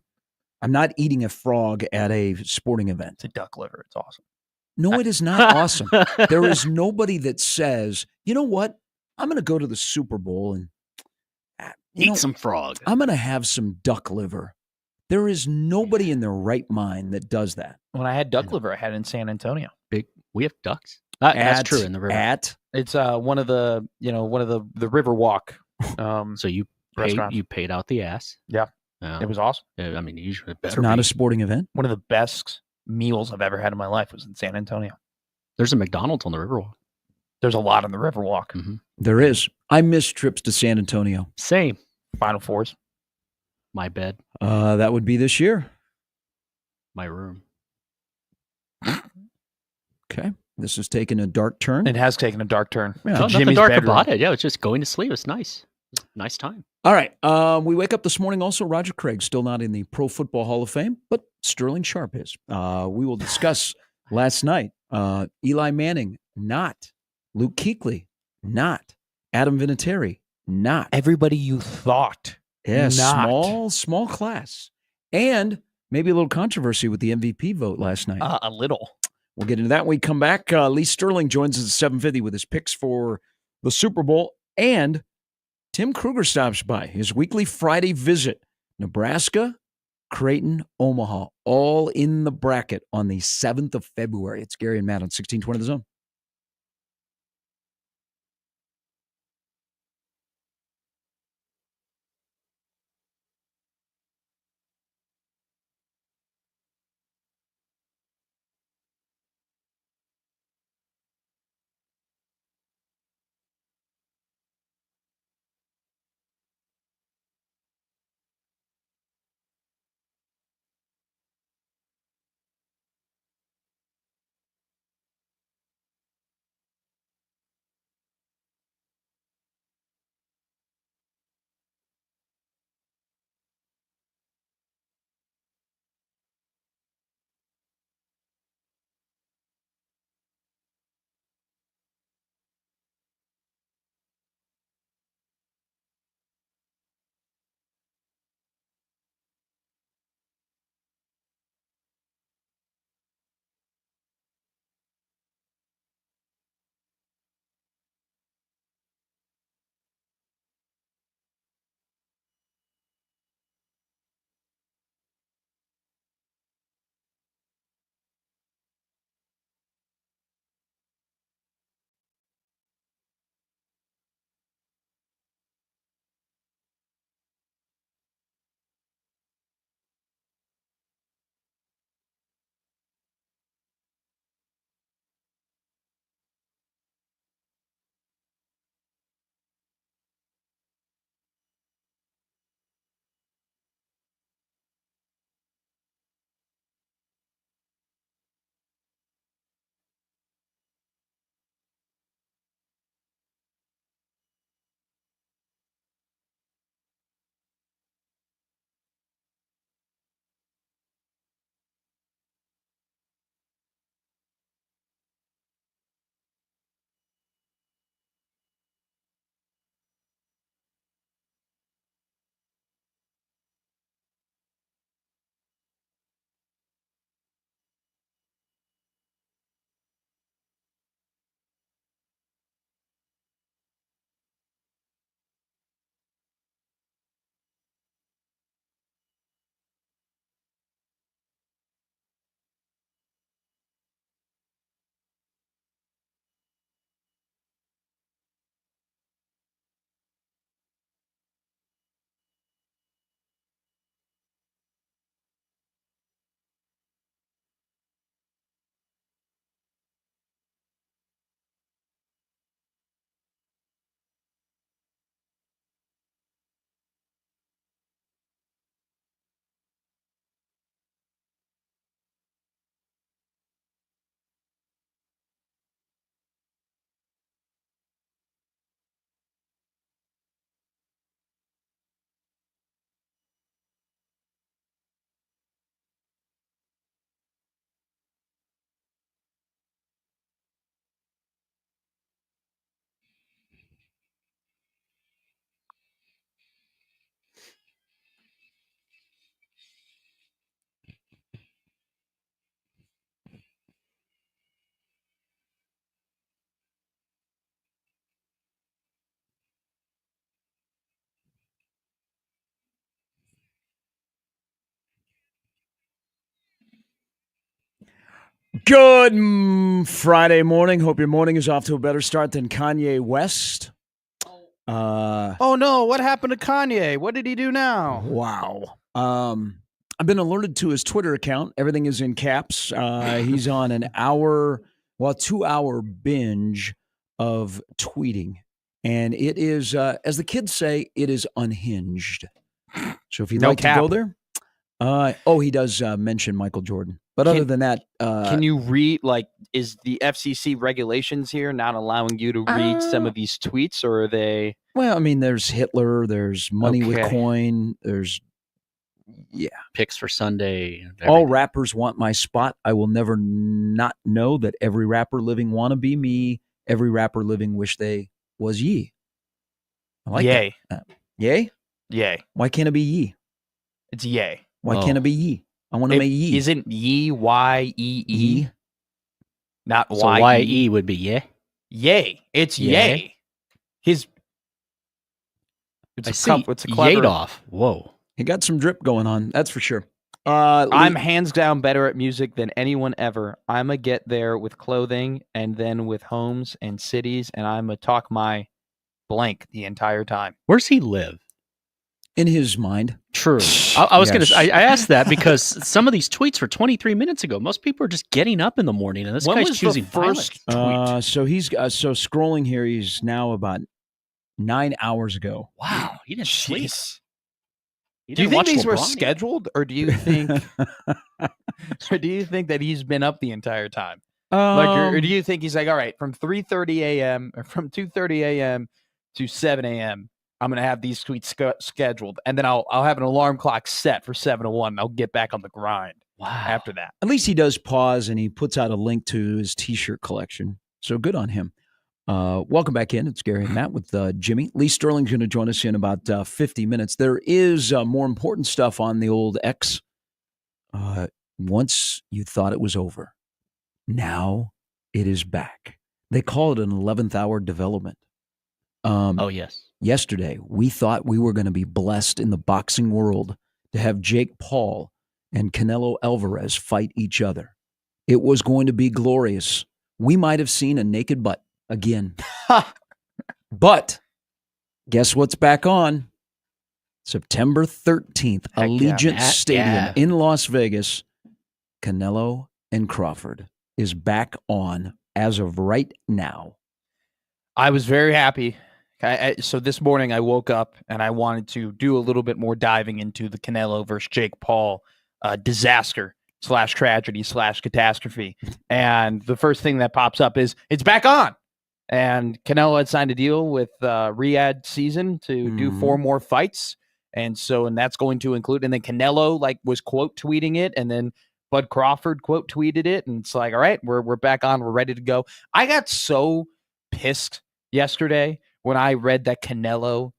I'm not eating a frog at a sporting event. It's a duck liver. It's awesome. No, it is not awesome. There is nobody that says, you know what? I'm going to go to the Super Bowl and eat some frog. I'm going to have some duck liver. There is nobody in their right mind that does that. When I had duck liver, I had it in San Antonio. We have ducks. That's true in the river. It's one of the river walk. So you paid out the ass. Yeah. It was awesome. I mean, usually it's not a sporting event. One of the best meals I've ever had in my life was in San Antonio. There's a McDonald's on the Riverwalk. There's a lot on the Riverwalk. Mm-hmm. There is. I miss trips to San Antonio. Same. Final Fours. My bed. That would be this year. My room. Okay. This has taken a dark turn. It has taken a dark turn. Yeah. Nothing dark about it. Yeah, it's just going to sleep. It's nice. Nice time. All right. We wake up this morning also. Roger Craig still not in the Pro Football Hall of Fame, but Sterling Sharp is. We will discuss last night. Eli Manning, not. Luke Kuechly, not. Adam Vinatieri, not. Everybody you thought. Yeah, not. small class. And maybe a little controversy with the MVP vote last night. A little. We'll get into that when we come back. Lee Sterling joins us at 7:50 with his picks for the Super Bowl. And Tim Kruger stops by his weekly Friday visit. Nebraska, Creighton, Omaha, all in the bracket on the 7th of February. It's Gary and Matt on 1620 The Zone. Good Friday morning. Hope your morning is off to a better start than Kanye West. Oh no, what happened to Kanye? What did he do now? Wow. I've been alerted to his Twitter account. Everything is in caps. He's on an 2-hour binge of tweeting. And it is, as the kids say, it is unhinged. So if you'd like to go there. He does mention Michael Jordan. But other than that, can you read, is the FCC regulations here not allowing you to read some of these tweets, or are they? Well, I mean, there's Hitler, there's Money with Coin, there's, picks for Sunday. All rappers want my spot. I will never not know that every rapper living wanna be me. Every rapper living wish they was ye. I like yay. that. Yay? Yay. Why can't it be ye? It's yay. Why can't it be ye? I want to make ye. Isn't ye Y-E-E? Not So Y-E. Y-E would be yeah. Yay. It's yay. It's I a see. it's a clever. Yadoff. Whoa. He got some drip going on. That's for sure. I'm hands down better at music than anyone ever. I'm a get there with clothing and then with homes and cities, and I'm a talk my blank the entire time. Where's he live? In his mind. True. I was going to. I asked that because some of these tweets were 23 minutes ago. Most people are just getting up in the morning, and this When guy's was choosing the first tweet? So he's so scrolling here. He's now about 9 hours ago. Wow, he didn't sleep. Do you think these were scheduled, or do you think, that he's been up the entire time? Or do you think he's like, all right, from 3:30 a.m. or from 2:30 a.m. to 7 a.m. I'm gonna have these tweets scheduled, and then I'll have an alarm clock set for 7:01. And I'll get back on the grind. Wow. After that, At least he does pause and he puts out a link to his T-shirt collection. So good on him. Welcome back in. It's Gary and Matt with Jimmy. Lee Sterling's going to join us in about 50 minutes. There is more important stuff on the old X. Once you thought it was over, now it is back. They call it an 11th hour development. Oh, yes. Yesterday, we thought we were going to be blessed in the boxing world to have Jake Paul and Canelo Alvarez fight each other. It was going to be glorious. We might have seen a naked butt again. But guess what's back on? September 13th, Allegiant Stadium in Las Vegas. Canelo and Crawford is back on as of right now. I was very happy. So this morning I woke up and I wanted to do a little bit more diving into the Canelo versus Jake Paul disaster / tragedy / catastrophe. And the first thing that pops up is it's back on. And Canelo had signed a deal with Riyadh Season to do 4 more fights. And that's going to include, and then Canelo was quote tweeting it, and then Bud Crawford quote tweeted it. And it's like, all right, we're back on. We're ready to go. I got so pissed yesterday when I read that Canelo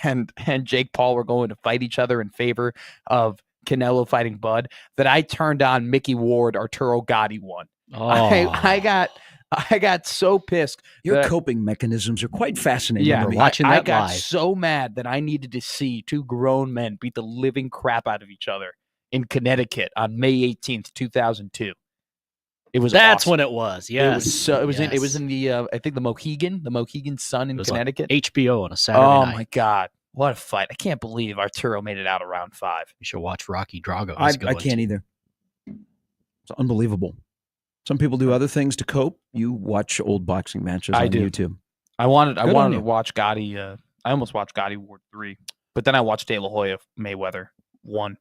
and Jake Paul were going to fight each other in favor of Canelo fighting Bud that I turned on Mickey Ward, Arturo Gatti one. Oh. I got so pissed. Your coping mechanisms are quite fascinating. Yeah, watching that I got live. so mad that I needed to see 2 grown men beat the living crap out of each other in Connecticut on May 18th, 2002. It was That's awesome. when it was. Yes. It was in the I think the Mohegan Sun in Connecticut. HBO on a Saturday night. Oh my God. What a fight. I can't believe Arturo made it out of round 5. You should watch Rocky Drago. I can't either. It's unbelievable. Some people do other things to cope. You watch old boxing matches on YouTube. I wanted to watch Gotti. I almost watched Gotti Ward 3, but then I watched De La Hoya Mayweather 1,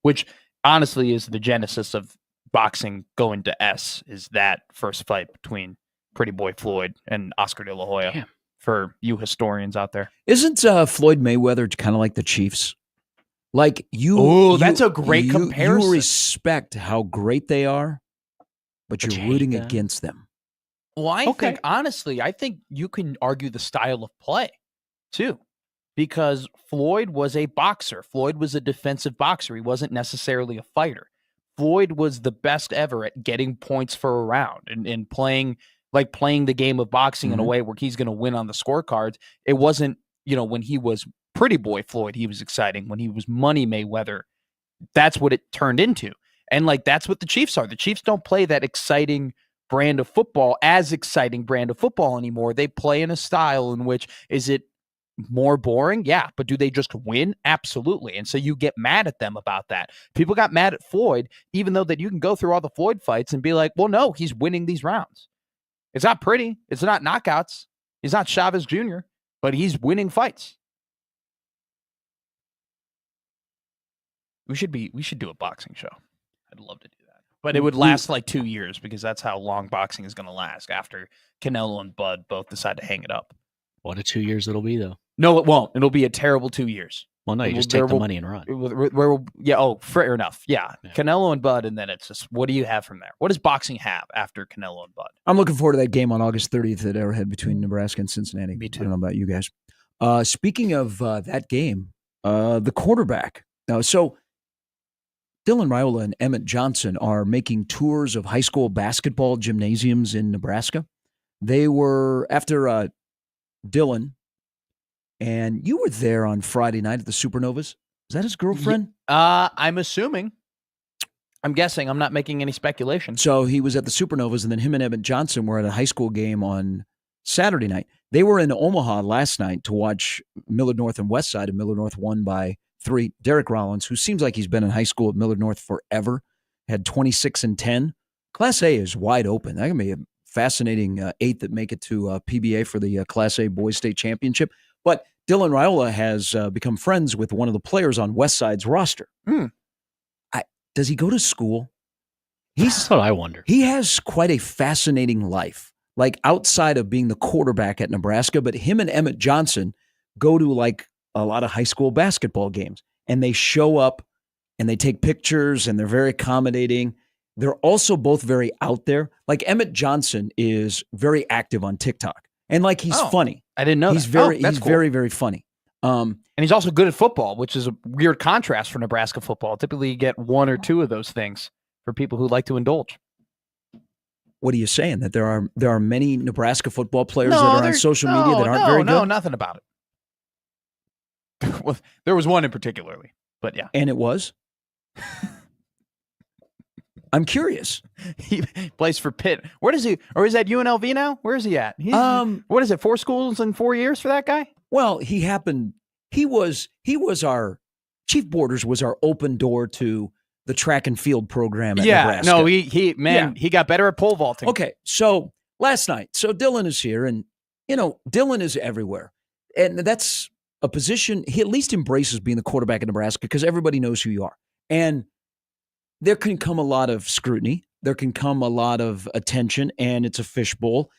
which honestly is the genesis of boxing going to S, is that first fight between Pretty Boy Floyd and Oscar De La Hoya. Damn. For you historians out there. Isn't Floyd Mayweather kind of like the Chiefs? Like that's a great comparison. You respect how great they are, but you're rooting against them. Well, I think you can argue the style of play too, because Floyd was a boxer. Floyd was a defensive boxer. He wasn't necessarily a fighter. Floyd was the best ever at getting points for a round and playing the game of boxing in a way where he's going to win on the scorecards. It wasn't, when he was Pretty Boy Floyd, he was exciting. When he was Money Mayweather, that's what it turned into. And that's what the Chiefs are. The Chiefs don't play that exciting brand of football anymore. They play in a style in which, is it more boring? Yeah. But do they just win? Absolutely. And so you get mad at them about that. People got mad at Floyd, even though that you can go through all the Floyd fights and be like, well, no, he's winning these rounds. It's not pretty. It's not knockouts. He's not Chavez Jr., but he's winning fights. We should do a boxing show. I'd love to do that. But it would last 2 years, because that's how long boxing is going to last after Canelo and Bud both decide to hang it up. What a 2 years it'll be, though. No, it won't. It'll be a terrible 2 years. Well, no, you just take the money and run. Fair enough. Yeah. Canelo and Bud, and then it's just, what do you have from there? What does boxing have after Canelo and Bud? I'm looking forward to that game on August 30th at Arrowhead between Nebraska and Cincinnati. Me too. I don't know about you guys. Speaking of that game, the quarterback. So Dylan Raiola and Emmett Johnson are making tours of high school basketball gymnasiums in Nebraska. They were after Dylan, and you were there on Friday night at the Supernovas. Is that his girlfriend? I'm assuming. I'm guessing. I'm not making any speculation. So he was at the Supernovas, and then him and Emmett Johnson were at a high school game on Saturday night. They were in Omaha last night to watch Millard North and West Side, and Millard North won by 3. Derek Rollins, who seems like he's been in high school at Millard North forever, had 26-10. Class A is wide open. That can be a fascinating 8 that make it to PBA for the Class A Boys State Championship. But Dylan Raiola has become friends with one of the players on West Side's roster. Does he go to school? That's what I wonder. He has quite a fascinating life, like outside of being the quarterback at Nebraska. But him and Emmett Johnson go to like a lot of high school basketball games, and they show up and they take pictures, and they're very accommodating. They're also both very out there. Like Emmett Johnson is very active on TikTok, and like he's funny. I didn't know he's that. He's cool. very, very funny. And he's also good at football, which is a weird contrast for Nebraska football. Typically, you get 1 or 2 of those things for people who like to indulge. What are you saying? That there are many Nebraska football players that are on social media that aren't very good? No, nothing about it. Well, there was one in particularly, but yeah. And it was? I'm curious. He plays for Pitt. Where does he, or is that UNLV now? Where is he at? What is it, 4 schools in 4 years for that guy? Well, he was our Chief Borders was our open door to the track and field program at Nebraska. No, he got better at pole vaulting. Okay, so last night, Dylan is here, and Dylan is everywhere, and that's a position he at least embraces being the quarterback of Nebraska because everybody knows who you are, and there can come a lot of scrutiny, there can come a lot of attention, and it's a fishbowl.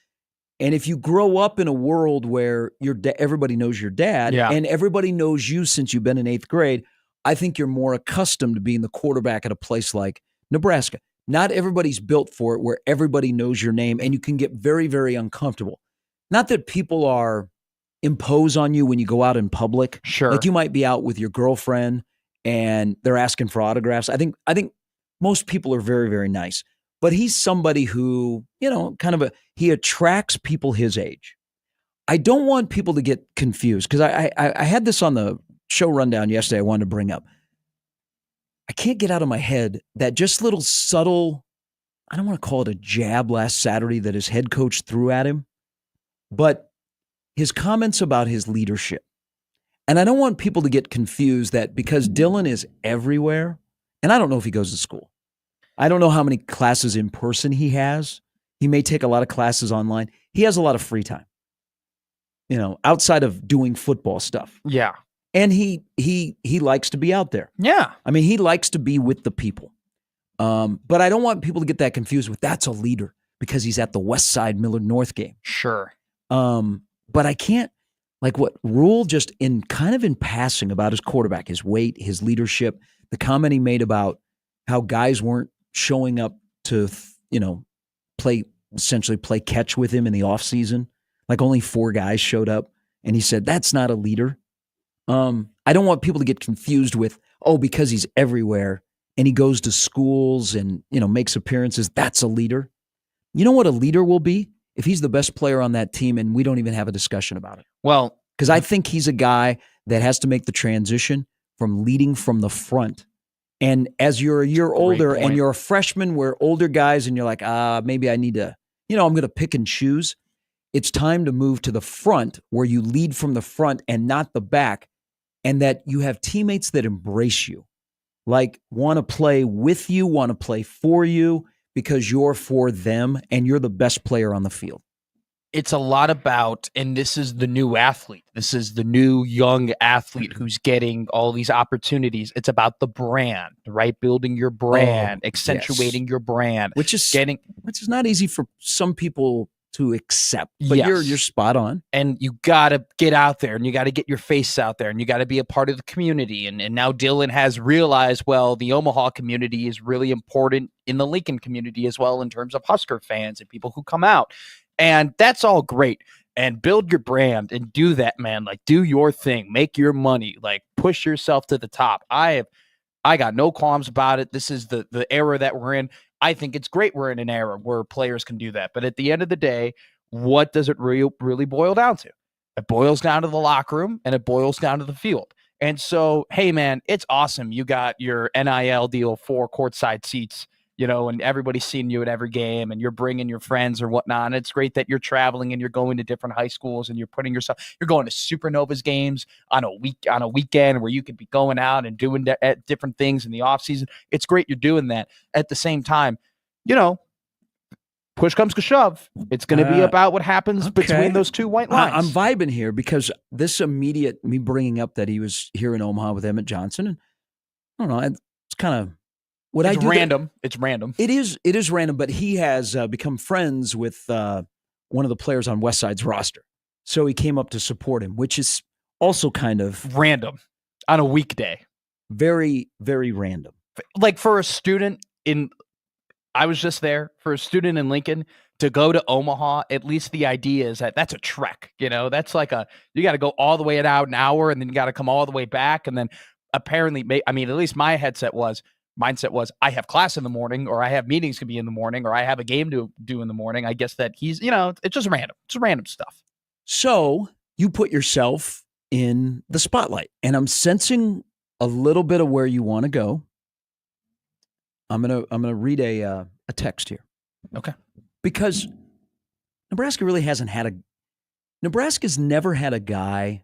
And if you grow up in a world where everybody knows your dad and everybody knows you since you've been in 8th grade, I think you're more accustomed to being the quarterback at a place like Nebraska. Not everybody's built for it where everybody knows your name and you can get very, very uncomfortable. Not that people impose on you when you go out in public. Sure. Like you might be out with your girlfriend and they're asking for autographs. I think most people are very, very nice. But he's somebody who, he attracts people his age. I don't want people to get confused because I had this on the show rundown yesterday I wanted to bring up. I can't get out of my head that just little subtle, I don't want to call it a jab last Saturday that his head coach threw at him, but his comments about his leadership. And I don't want people to get confused that because Dylan is everywhere, and I don't know if he goes to school. I don't know how many classes in person he has. He may take a lot of classes online. He has a lot of free time, outside of doing football stuff. Yeah. And he likes to be out there. Yeah. I mean, he likes to be with the people. But I don't want people to get that confused with that's a leader because he's at the West Side Millard North game. Sure. But I can't, like what Rule just in passing about his quarterback, his weight, his leadership, the comment he made about how guys weren't showing up to, play catch with him in the offseason. Like only 4 guys showed up. And he said, that's not a leader. I don't want people to get confused with, because he's everywhere and he goes to schools and, makes appearances, that's a leader. You know what a leader will be? If he's the best player on that team and we don't even have a discussion about it. Well, because I think he's a guy that has to make the transition from leading from the front. And as you're a year older and you're a freshman, we're older guys and you're like, maybe I need to, I'm going to pick and choose. It's time to move to the front where you lead from the front and not the back, and that you have teammates that embrace you, like want to play with you, want to play for you because you're for them and you're the best player on the field. It's a lot about, and this is the new athlete. This is the new young athlete who's getting all these opportunities. It's about the brand, right? Building your brand, accentuating your brand, which is not easy for some people to accept. But you're spot on. And you got to get out there and you got to get your face out there and you got to be a part of the community. And now Dylan has realized, well, the Omaha community is really important in the Lincoln community as well in terms of Husker fans and people who come out. And that's all great. and build your brand and do that, man. Like, do your thing, make your money, like push yourself to the top. I got no qualms about it. This is the era that we're in. I think it's great we're in an era where players can do that. But at the end of the day, what does it really boil down to? It boils down to the locker room and it boils down to the field. And so, hey, man, it's awesome. You got your NIL deal for courtside seats, and everybody's seeing you at every game and you're bringing your friends or whatnot. And it's great that you're traveling and you're going to different high schools and you're going to Supernovas games on a weekend where you could be going out and doing different things in the off season. It's great you're doing that. At the same time, push comes to shove. It's going to be about what happens between those two white lines. I'm vibing here because this immediate me bringing up that he was here in Omaha with Emmett Johnson, and I don't know, it's kind of what I do. Random. It's random. It is random, but he has become friends with one of the players on Westside's roster, so he came up to support him, which is also kind of random on a weekday. Very, very random. Like for a student I was just there, for a student in Lincoln to go to Omaha, at least the idea is that's a trek, that's like you got to go all the way out an hour and then you got to come all the way back. And then apparently, at least my mindset was I have class in the morning, or I have meetings to be in the morning, or I have a game to do in the morning. I guess that he's, it's just random. It's random stuff. So you put yourself in the spotlight, and I'm sensing a little bit of where you want to go. I'm gonna read a text here. Okay. Because Nebraska really hasn't had Nebraska's never had a guy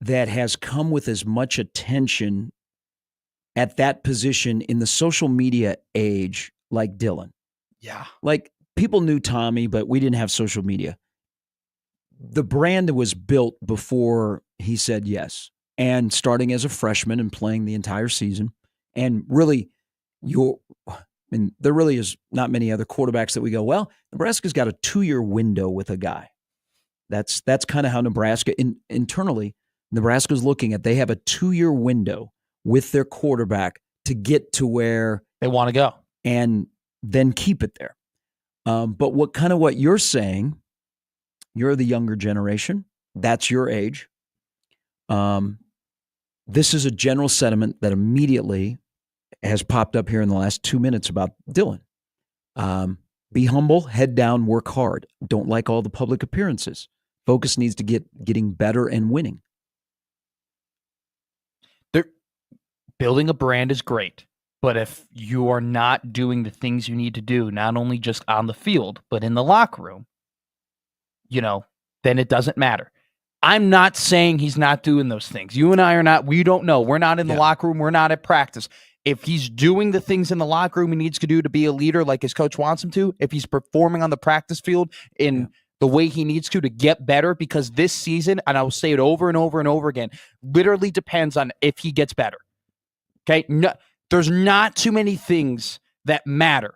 that has come with as much attention at that position in the social media age like Dylan. Yeah. Like, people knew Tommy, but we didn't have social media. The brand was built before he said yes. And starting as a freshman and playing the entire season, and really there really is not many other quarterbacks that we go, well, Nebraska's got a 2-year window with a guy. That's kind of how Nebraska, internally, Nebraska's looking at, they have a 2-year window with their quarterback to get to where they want to go and then keep it there. But what you're saying, you're the younger generation. That's your age. This is a general sentiment that immediately has popped up here in the last 2 minutes about Dylan. Be humble, head down, work hard. Don't like all the public appearances. Focus needs to getting better and winning. Building a brand is great, but if you are not doing the things you need to do, not only just on the field, but in the locker room, then it doesn't matter. I'm not saying he's not doing those things. You and I are not, we don't know. We're not in the locker room. We're not at practice. If he's doing the things in the locker room he needs to do to be a leader like his coach wants him to, if he's performing on the practice field in the way he needs to get better, because this season, and I will say it over and over and over again, literally depends on if he gets better. Okay? No, there's not too many things that matter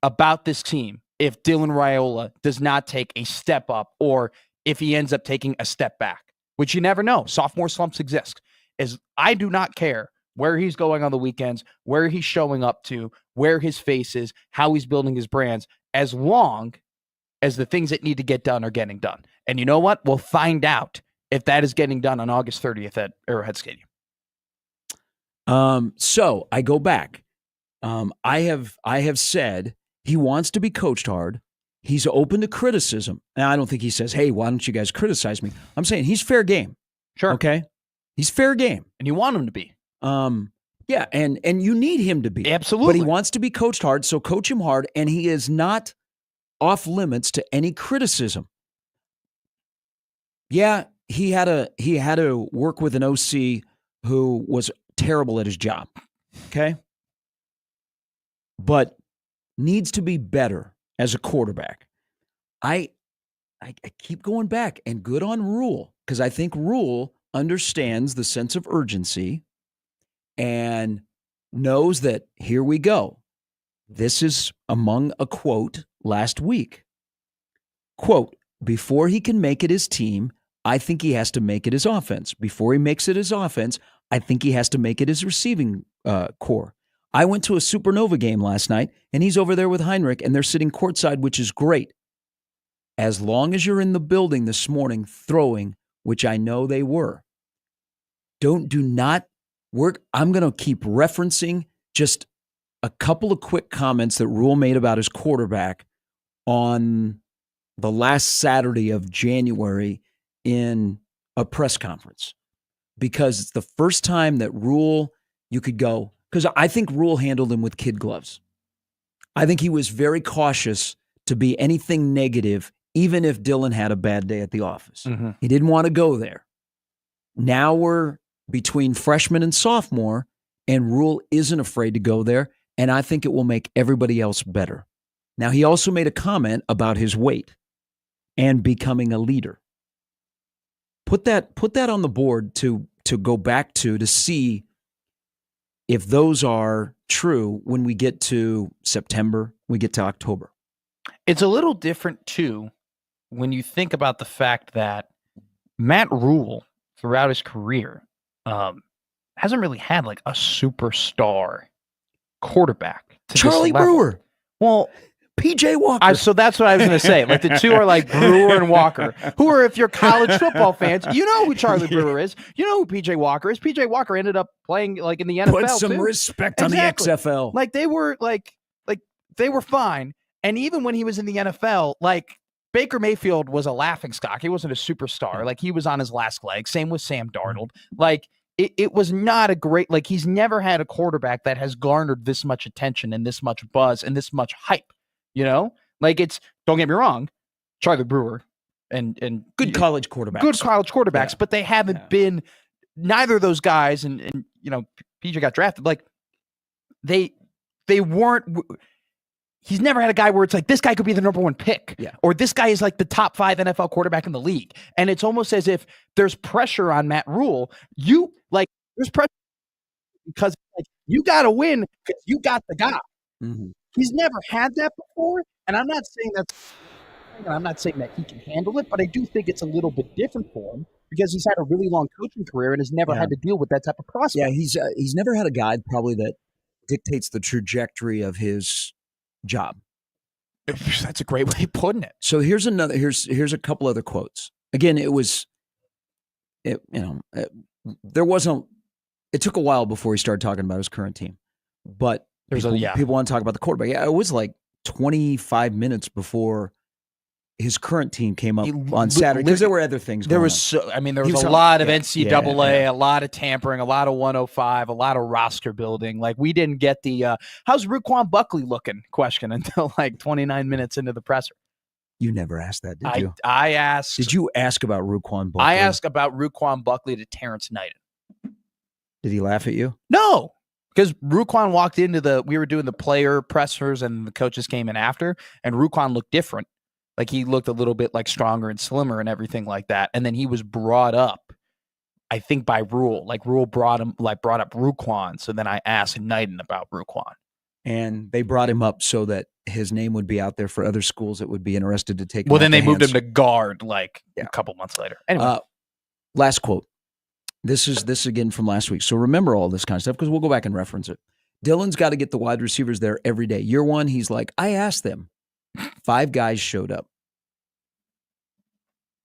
about this team if Dylan Raiola does not take a step up, or if he ends up taking a step back, which you never know. Sophomore slumps exist. I do not care where he's going on the weekends, where he's showing up to, where his face is, how he's building his brands, as long as the things that need to get done are getting done. And you know what? We'll find out if that is getting done on August 30th at Arrowhead Stadium. So I go back. I have said he wants to be coached hard. He's open to criticism. Now, I don't think he says, hey, why don't you guys criticize me? I'm saying he's fair game. Sure. Okay? He's fair game. And you want him to be. Yeah, and you need him to be. Absolutely. But he wants to be coached hard, so coach him hard, and he is not off limits to any criticism. Yeah, he had to work with an OC who was terrible at his job. Okay? But needs to be better as a quarterback. I keep going back, and good on Rule, because I think Rule understands the sense of urgency and knows that here we go. This is among a quote last week. Quote, before he can make it his team, I think he has to make it his offense. Before he makes it his offense, I think he has to make it his receiving core. I went to a Supernova game last night, and he's over there with Heinrich, and they're sitting courtside, which is great. as long as you're in the building this morning throwing, which I know they were, do not work. I'm going to keep referencing just a couple of quick comments that Rule made about his quarterback on the last Saturday of January in a press conference, because it's the first time that Rule, you could go, because I think Rule handled him with kid gloves. I think he was very cautious to be anything negative, even if Dylan had a bad day at the office. Mm-hmm. He didn't want to go there. Now we're between freshman and sophomore, and Rule isn't afraid to go there, and I think it will make everybody else better. Now, he also made a comment about his weight and becoming a leader. Put that on the board to go back to see if those are true when we get to September, we get to October. It's a little different, too, when you think about the fact that Matt Rule, throughout his career, hasn't really had like a superstar quarterback. Charlie Brewer. Well, PJ Walker. So that's what I was going to say. Like the two are like Brewer and Walker, who are, if you're college football fans, you know who Charlie Brewer is. You know who PJ Walker is. PJ Walker ended up playing like in the NFL. Put some respect on the XFL. Like they were like they were fine. And even when he was in the NFL, like Baker Mayfield was a laughingstock. He wasn't a superstar. Like he was on his last leg. Same with Sam Darnold. Like it was not a great, like he's never had a quarterback that has garnered this much attention and this much buzz and this much hype. You know, like don't get me wrong, Charlie Brewer and good college quarterbacks, but they haven't been, neither of those guys. And you know, PJ got drafted. Like they weren't, he's never had a guy where it's like, this guy could be the number one pick, or this guy is like the top 5 NFL quarterback in the league. And it's almost as if there's pressure on Matt Rule. There's pressure because like, you got to win because you got the guy. Mm-hmm. He's never had that before, and I'm not saying that he can handle it, but I do think it's a little bit different for him because he's had a really long coaching career and has never had to deal with that type of process. Yeah, he's never had a guy probably that dictates the trajectory of his job. That's a great way of putting it. So here's a couple other quotes. Again, it took a while before he started talking about his current team, but people want to talk about the quarterback. Yeah, it was like 25 minutes before his current team came up on Saturday because there were other things going on. There was a lot of NCAA, a lot of tampering, a lot of 105, a lot of roster building. Like we didn't get the how's Ruquan Buckley looking question until like 29 minutes into the presser. You never asked that, did you? I asked. Did you ask about Ruquan Buckley? I asked about Ruquan Buckley to Terrence Knighton. Did he laugh at you? No. Because Ruquan walked into we were doing the player pressers and the coaches came in after, and Ruquan looked different. Like he looked a little bit like stronger and slimmer and everything like that. And then he was brought up, I think by Rule. Like Rule brought up Ruquan. So then I asked Knighton about Ruquan. And they brought him up so that his name would be out there for other schools that would be interested to take him. Well, then they moved him to guard a couple months later. Anyway. Last quote. This is again from last week. So remember all this kind of stuff because we'll go back and reference it. Dylan's got to get the wide receivers there every day. Year one, he's like, I asked them. 5 guys showed up.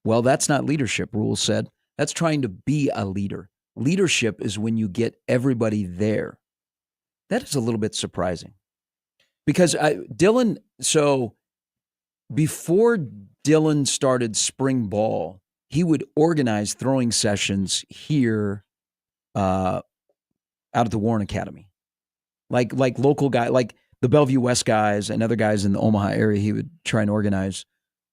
Well, that's not leadership, Rule said. That's trying to be a leader. Leadership is when you get everybody there. That is a little bit surprising. Because Dylan, so before Dylan started spring ball, he would organize throwing sessions here out at the Warren Academy. Like local guy, like the Bellevue West guys and other guys in the Omaha area, he would try and organize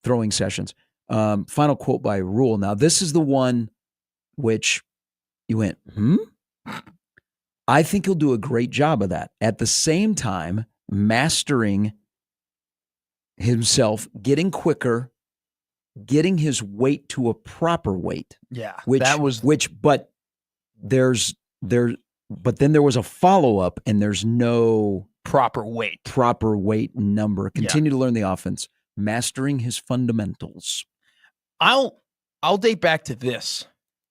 throwing sessions. Final quote by Rule. Now, this is the one which you went, I think he'll do a great job of that. At the same time, mastering himself, getting quicker, getting his weight to a proper weight. Yeah. But then there was a follow-up and there's no proper weight number. Continue to learn the offense, mastering his fundamentals. I'll date back to this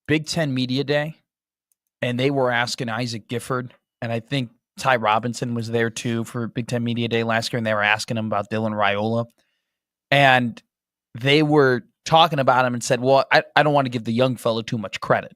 Big Ten Media Day, and they were asking Isaac Gifford, and I think Ty Robinson was there too for Big Ten Media Day last year, and they were asking him about Dylan Raiola. And they were talking about him and said, well, I don't want to give the young fellow too much credit.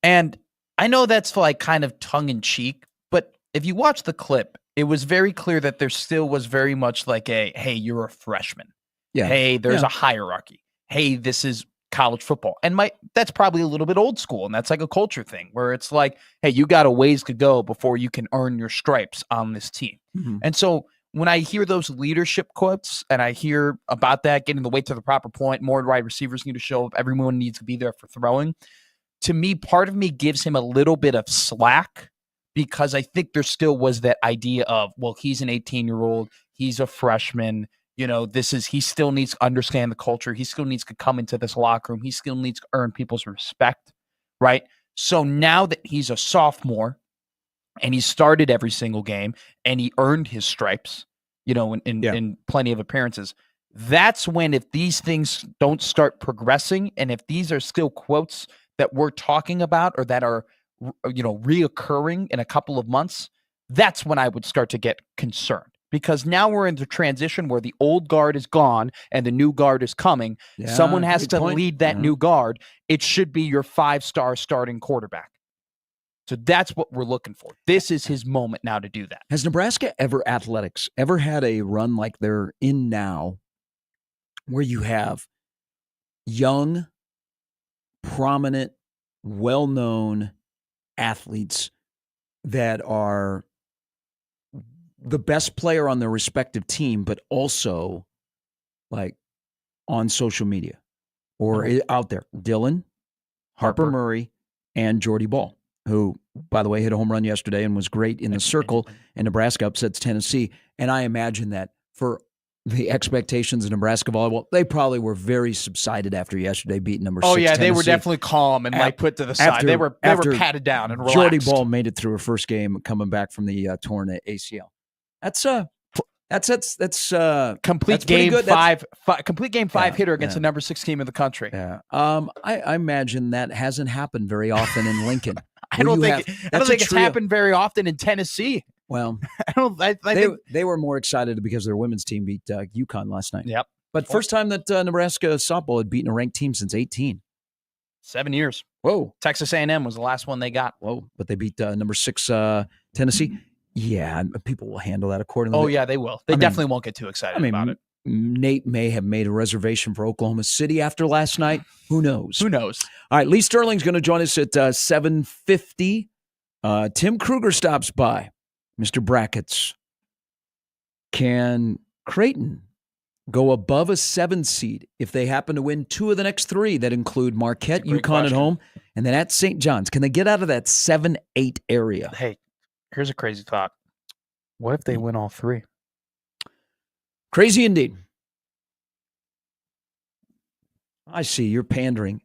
And I know that's like kind of tongue in cheek, but if you watch the clip, it was very clear that there still was very much like hey, you're a freshman. Yeah. Hey, there's a hierarchy. Hey, this is college football. And that's probably a little bit old school. And that's like a culture thing where it's like, hey, you got a ways to go before you can earn your stripes on this team. Mm-hmm. And so when I hear those leadership quotes and I hear about that, getting the weight to the proper point, more wide receivers need to show up, everyone needs to be there for throwing. To me, part of me gives him a little bit of slack because I think there still was that idea of, well, he's an 18-year-old, he's a freshman, he still needs to understand the culture. He still needs to come into this locker room. He still needs to earn people's respect, right? So now that he's a sophomore and he started every single game and he earned his stripes, in plenty of appearances, that's when if these things don't start progressing and if these are still quotes that we're talking about or that are, reoccurring in a couple of months, that's when I would start to get concerned. Because now we're in the transition where the old guard is gone and the new guard is coming. Yeah, someone has to lead that new guard. It should be your 5-star starting quarterback. So that's what we're looking for. This is his moment now to do that. Has Nebraska athletics ever had a run like they're in now where you have young, prominent, well-known athletes that are the best player on their respective team, but also like on social media or out there? Dylan, Harper Murray, and Jordy Ball, who, by the way, hit a home run yesterday and was great in the circle, and Nebraska upsets Tennessee. And I imagine that for the expectations of Nebraska volleyball, they probably were very subsided after yesterday beating number 6 Tennessee. They were definitely calm and put to the side. They were patted down and relaxed. Jordy Ball made it through her first game coming back from the torn ACL. That's complete game five hitter against the number 6 team in the country. Yeah. I imagine that hasn't happened very often in Lincoln. I don't think it's happened very often in Tennessee. Well, I think they were more excited because their women's team beat UConn last night. Yep. But first time that Nebraska softball had beaten a ranked team since 18. 7 years. Whoa. Texas A&M was the last one they got. Whoa. But they beat number 6 Tennessee. Yeah, people will handle that accordingly. Oh, yeah, they will. They definitely won't get too excited about it. Nate may have made a reservation for Oklahoma City after last night. Who knows? Who knows? All right, Lee Sterling's going to join us at 7:50. Tim Kruger stops by. Mr. Brackets. Can Creighton go above a 7 seed if they happen to win 2 of the next 3 that include Marquette, UConn at home, and then at St. John's? Can they get out of that 7-8 area? Hey, here's a crazy thought. What if they win all 3? Crazy indeed. I see. You're pandering.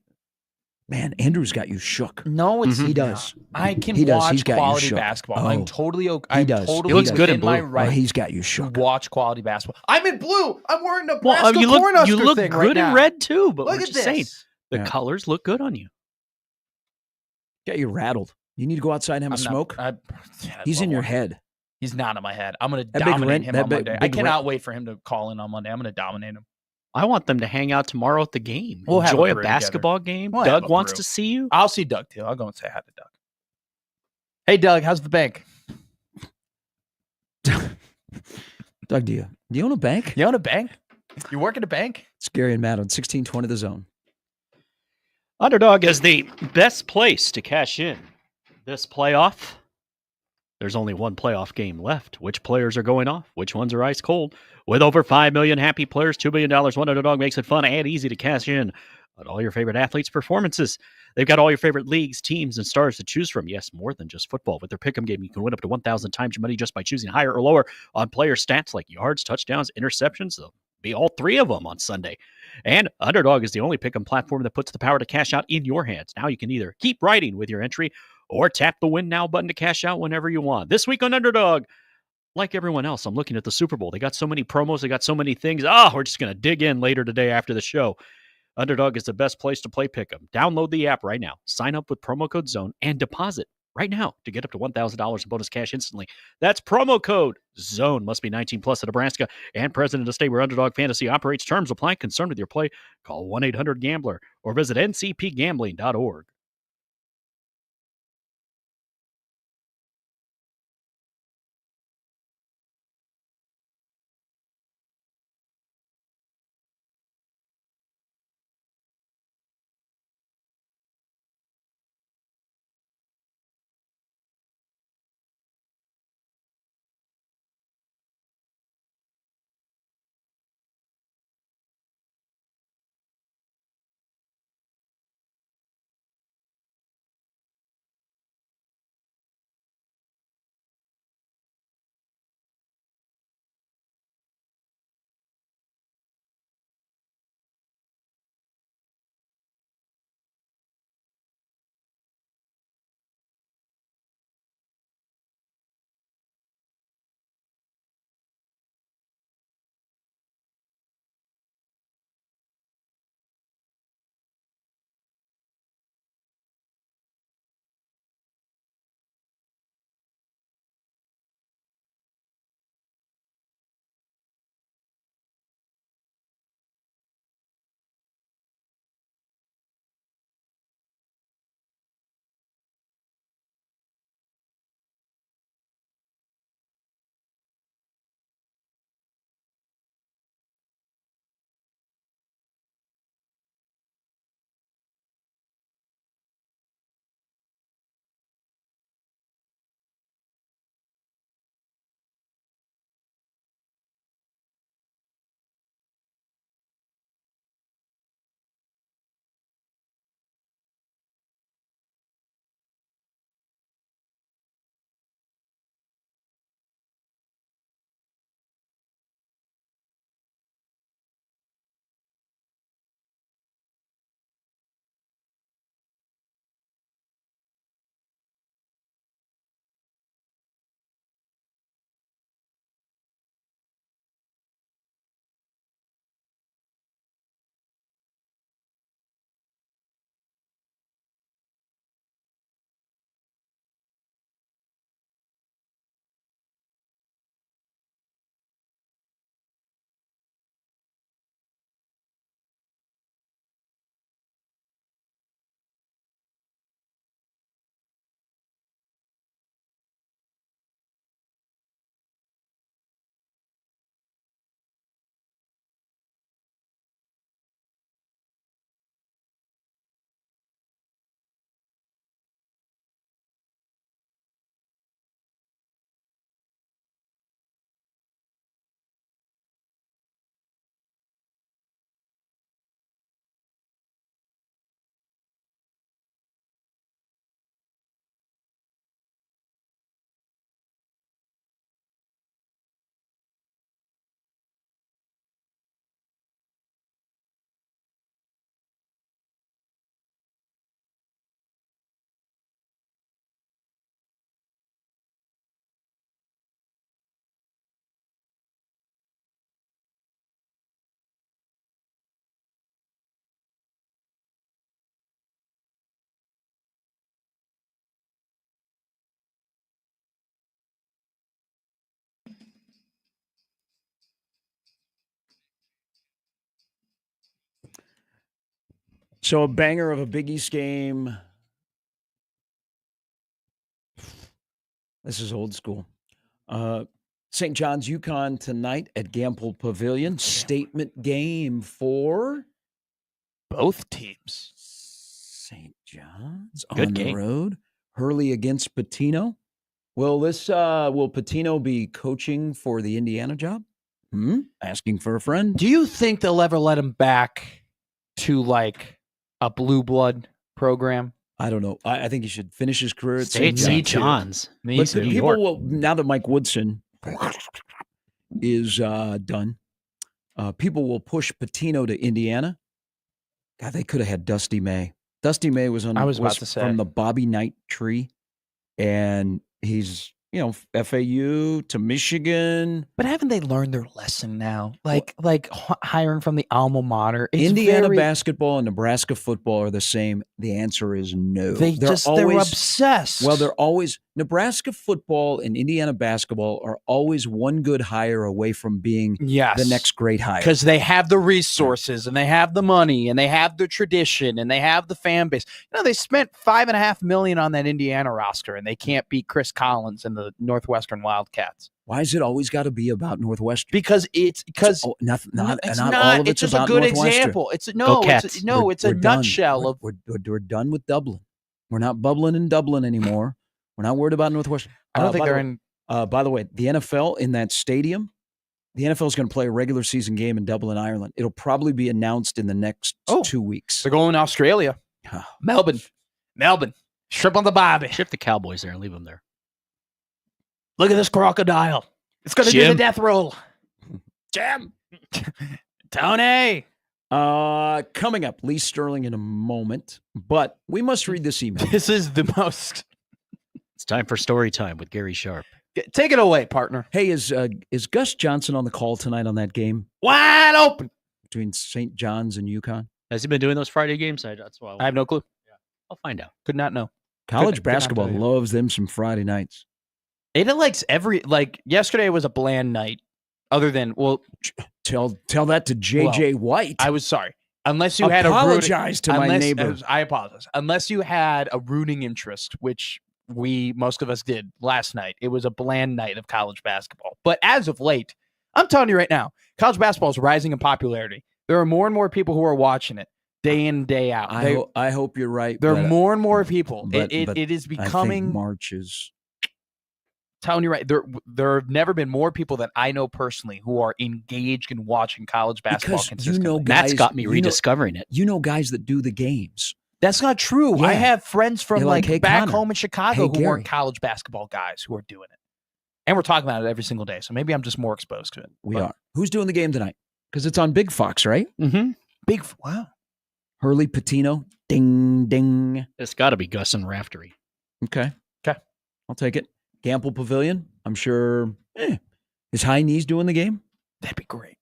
Man, Andrew's got you shook. No, he does. I can He does. watch He's got you quality shook. basketball. Oh. I'm totally okay. He I'm does. totally He looks good in blue. my right he's got you shook. to watch quality basketball. I'm in blue. I'm wearing Nebraska you look thing good right now. in red too. But Look we're at just this. saying the colors look good on you. Got you rattled. You need to go outside and have a smoke. He's in your head. He's not in my head. I'm going to That big dominate rent- him that on big- Monday. I big cannot rent- wait for him to call in on Monday. I'm going to dominate him. I want them to hang out tomorrow at the game. We'll have Enjoy a a brew basketball game. We'll have Doug a wants brew. to see you. I'll see Doug too. I'll go and say hi to Doug. Hey, Doug, how's the bank? Doug, do you own a bank? You own a bank? You work at a bank? It's Gary and Matt on 1620 The Zone. Underdog is the best place to cash in this playoff. There's only one playoff game left. Which players are going off? Which ones are ice cold? With over 5 million happy players, $2 billion, one Underdog makes it fun and easy to cash in on all your favorite athletes' performances. They've got all your favorite leagues, teams, and stars to choose from. Yes, more than just football. With their pick'em game, you can win up to 1,000 times your money just by choosing higher or lower on player stats like yards, touchdowns, interceptions. They'll be all 3 of them on Sunday. And Underdog is the only pick'em platform that puts the power to cash out in your hands. Now you can either keep writing with your entry or tap the Win Now button to cash out whenever you want. This week on Underdog, like everyone else, I'm looking at the Super Bowl. They got so many promos. They got so many things. We're just going to dig in later today after the show. Underdog is the best place to play Pick'em. Download the app right now. Sign up with promo code ZONE and deposit right now to get up to $1,000 in bonus cash instantly. That's promo code zone. Must be 19 plus at Nebraska and present in a state where Underdog Fantasy operates. Terms apply. Concerned with your play? Call 1-800-GAMBLER or visit ncpgambling.org. So a banger of a Big East game. This is old school. St. John's UConn tonight at Gamble Pavilion. Statement game for both teams. St. John's Good on the game. road. Hurley against Pitino. Will Pitino be coaching for the Indiana job? Asking for a friend. Do you think they'll ever let him back to like a blue blood program? I don't know. I think he should finish his career at St. John's. But the people will, now that Mike Woodson is done, people will push Pitino to Indiana. God, they could have had Dusty May. Dusty May was I was about to say. from the Bobby Knight tree, and he's FAU to Michigan. But haven't they learned their lesson now? Like hiring from the alma mater. Indiana basketball and Nebraska football are the same. The answer is no. They're obsessed. Well, Nebraska football and Indiana basketball are always one good hire away from being the next great hire. Because they have the resources and they have the money and they have the tradition and they have the fan base. They spent $5.5 million on that Indiana roster and they can't beat Chris Collins and the Northwestern Wildcats. Why is it always got to be about Northwestern? Because not all of it's just about a good example. It's a nutshell of we're done with Dublin. We're not bubbling in Dublin anymore. We're not worried about Northwestern. I don't think they're in. By the way, the NFL in that stadium, the NFL is going to play a regular season game in Dublin, Ireland. It'll probably be announced in the next 2 weeks. They're going to Australia. Melbourne. Strip on the barbie. Ship the Cowboys there and leave them there. Look at this crocodile. It's going to do the death roll. Jim. Tony. Coming up, Lee Sterling in a moment, but we must read this email. This is the most. It's time for story time with Gary Sharp. Take it away, partner. Hey, is Gus Johnson on the call tonight on that game? Wide open. Between St. John's and UConn? Has he been doing those Friday games? That's why I have no clue. Yeah, I'll find out. Could not know. College basketball loves them some Friday nights. It likes yesterday was a bland night. Other than tell that to JJ White. I was sorry. Unless you apologize to my neighbor. I apologize. Unless you had a rooting interest, which most of us did last night. It was a bland night of college basketball. But as of late, I'm telling you right now, college basketball is rising in popularity. There are more and more people who are watching it day in, day out. I hope you're right. There are more and more people. It is becoming. I think March is. Telling you right, there have never been more people that I know personally who are engaged in watching college basketball consistently. That's got me rediscovering it. You know guys that do the games. That's not true. Yeah. I have friends from back Connor. home in Chicago who weren't college basketball guys who are doing it. And we're talking about it every single day. So maybe I'm just more exposed to it. We are. Who's doing the game tonight? Because it's on Big Fox, right? Mm-hmm. Wow. Hurley Patino. Ding, ding. It's got to be Gus and Raftery. Okay. I'll take it. Gamble Pavilion. I'm sure. Is High Knees doing the game? That'd be great.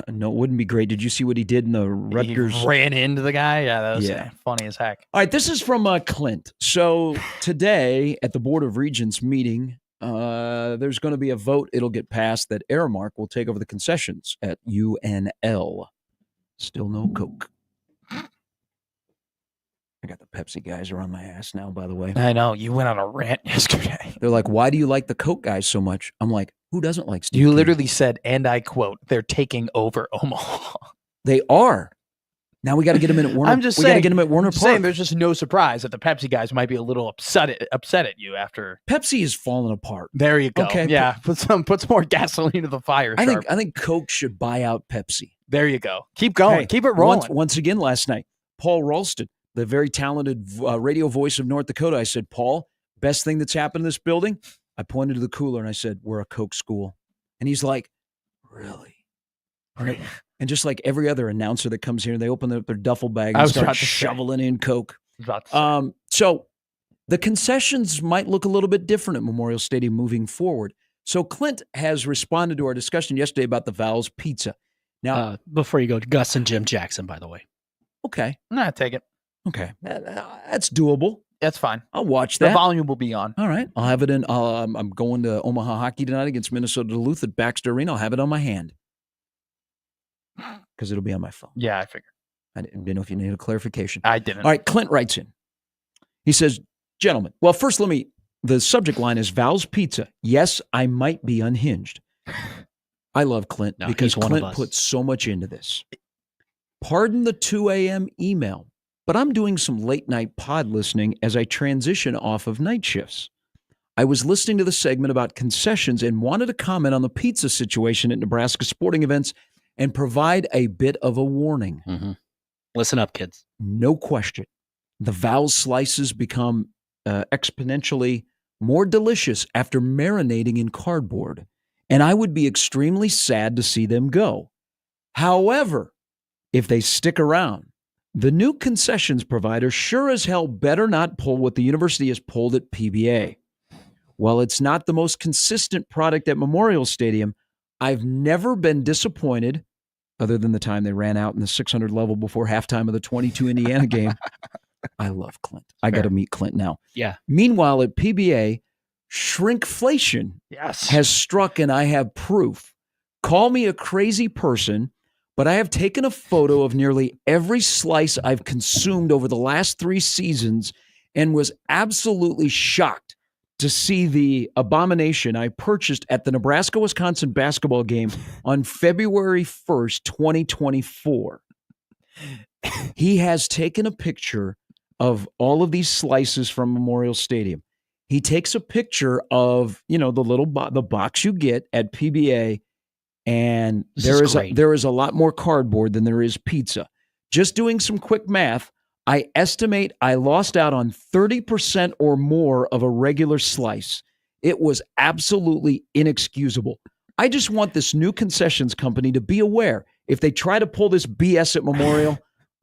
No, it wouldn't be great. Did you see what he did in the Rutgers? He ran into the guy. Yeah, that was funny as heck. All right, this is from Clint. So today at the Board of Regents meeting, there's going to be a vote. It'll get passed that Aramark will take over the concessions at UNL. Still no Coke. I got the Pepsi guys are on my ass now, by the way. I know. You went on a rant yesterday. They're like, why do you like the Coke guys so much? I'm like, who doesn't like Steve You King? literally said, and I quote, they're taking over Omaha. They are. Now we got to get them in at Warner. I'm just saying. We got to get them at Warner Park. Saying there's just no surprise that the Pepsi guys might be a little upset at you after. Pepsi is falling apart. There you go. Okay. Yeah. Put some more gasoline to the fire. I think Coke should buy out Pepsi. There you go. Keep going. Hey, keep it rolling. Once again last night, Paul Ralston, the very talented radio voice of North Dakota, I said, Paul, best thing that's happened in this building? I pointed to the cooler and I said, we're a Coke school. And he's like, really? And just like every other announcer that comes here, they open up their duffel bag and start shoveling in Coke. So the concessions might look a little bit different at Memorial Stadium moving forward. So Clint has responded to our discussion yesterday about the Val's Pizza. Now, before you go, Gus and Jim Jackson, by the way. Okay. Nah, take it. Okay. That's doable. That's fine. I'll watch that. The volume will be on. All right. I'll have it in. I'm going to Omaha hockey tonight against Minnesota Duluth at Baxter Arena. I'll have it on my hand because it'll be on my phone. Yeah, I figured. I didn't know if you needed a clarification. I didn't. All right. Clint writes in. He says, gentlemen, well, first the subject line is Val's Pizza. Yes, I might be unhinged. I love Clint because Clint put so much into this. Pardon the 2 a.m. email, but I'm doing some late night pod listening as I transition off of night shifts. I was listening to the segment about concessions and wanted to comment on the pizza situation at Nebraska sporting events and provide a bit of a warning. Mm-hmm. Listen up, kids. No question. The Val's slices become exponentially more delicious after marinating in cardboard, and I would be extremely sad to see them go. However, if they stick around, the new concessions provider sure as hell better not pull what the university has pulled at PBA. While it's not the most consistent product at Memorial Stadium, I've never been disappointed, other than the time they ran out in the 600 level before halftime of the 22 Indiana game. I love Clint. I got to meet Clint now. Yeah. Meanwhile, at PBA, shrinkflation has struck, and I have proof. Call me a crazy person, but I have taken a photo of nearly every slice I've consumed over the last 3 seasons and was absolutely shocked to see the abomination I purchased at the Nebraska-Wisconsin basketball game on February 1st, 2024. He has taken a picture of all of these slices from Memorial Stadium. He takes a picture of, the little the box you get at PBA, and there is a lot more cardboard than there is pizza. Just doing some quick math, I estimate I lost out on 30% or more of a regular slice. It was absolutely inexcusable. I just want this new concessions company to be aware. If they try to pull this BS at Memorial,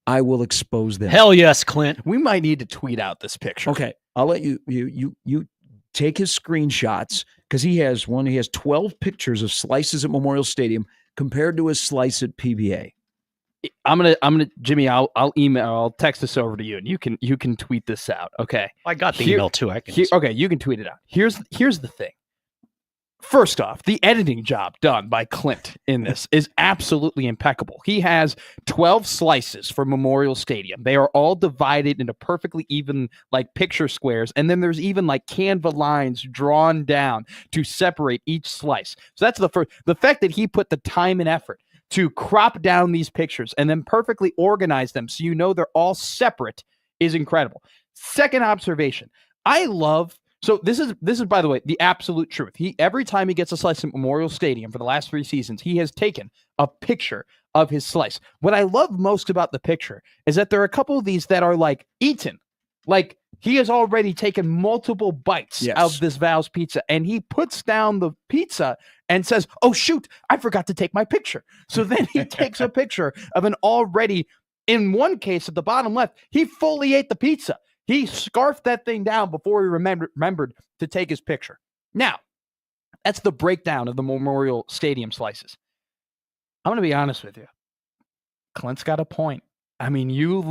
I will expose them. Hell yes, Clint. We might need to tweet out this picture. Okay, I'll let you take his screenshots, because he has 12 pictures of slices at Memorial Stadium compared to his slice at PBA. I'm gonna Jimmy, I'll text this over to you, and you can tweet this out. Okay. I got the email too. Okay, you can tweet it out. Here's the thing. First off, the editing job done by Clint in this is absolutely impeccable. He has 12 slices for Memorial Stadium. They are all divided into perfectly even picture squares, and then there's even Canva lines drawn down to separate each slice. So that's the first. The fact that he put the time and effort to crop down these pictures and then perfectly organize them so they're all separate is incredible. Second observation, so this is, by the way, the absolute truth. Every time he gets a slice at Memorial Stadium for the last 3 seasons, he has taken a picture of his slice. What I love most about the picture is that there are a couple of these that are eaten. He has already taken multiple bites of this Val's pizza, and he puts down the pizza and says, "Oh shoot, I forgot to take my picture." So then he takes a picture of an already, in one case at the bottom left, he fully ate the pizza. He scarfed that thing down before he remembered to take his picture. Now, that's the breakdown of the Memorial Stadium slices. I'm going to be honest with you. Clint's got a point. I mean, you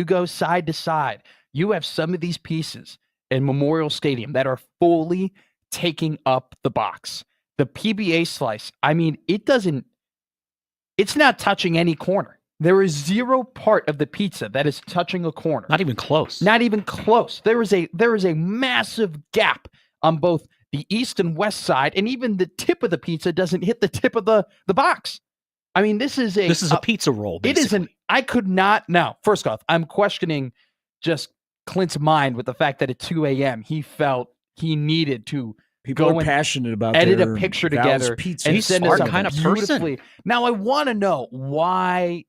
go side to side. You have some of these pieces in Memorial Stadium that are fully taking up the box. The PBA slice, I mean, it's not touching any corner. There is 0 part of the pizza that is touching a corner. Not even close. Not even close. There is a massive gap on both the east and west side, and even the tip of the pizza doesn't hit the tip of the box. I mean, this is a pizza roll, basically. It isn't. I could not. Now, first off, I'm questioning just Clint's mind with the fact that at 2 a.m. he felt he needed to People are passionate about edit their a picture Val's together pizza. and He's send smart us kind of beautifully. person. Now, I want to know why.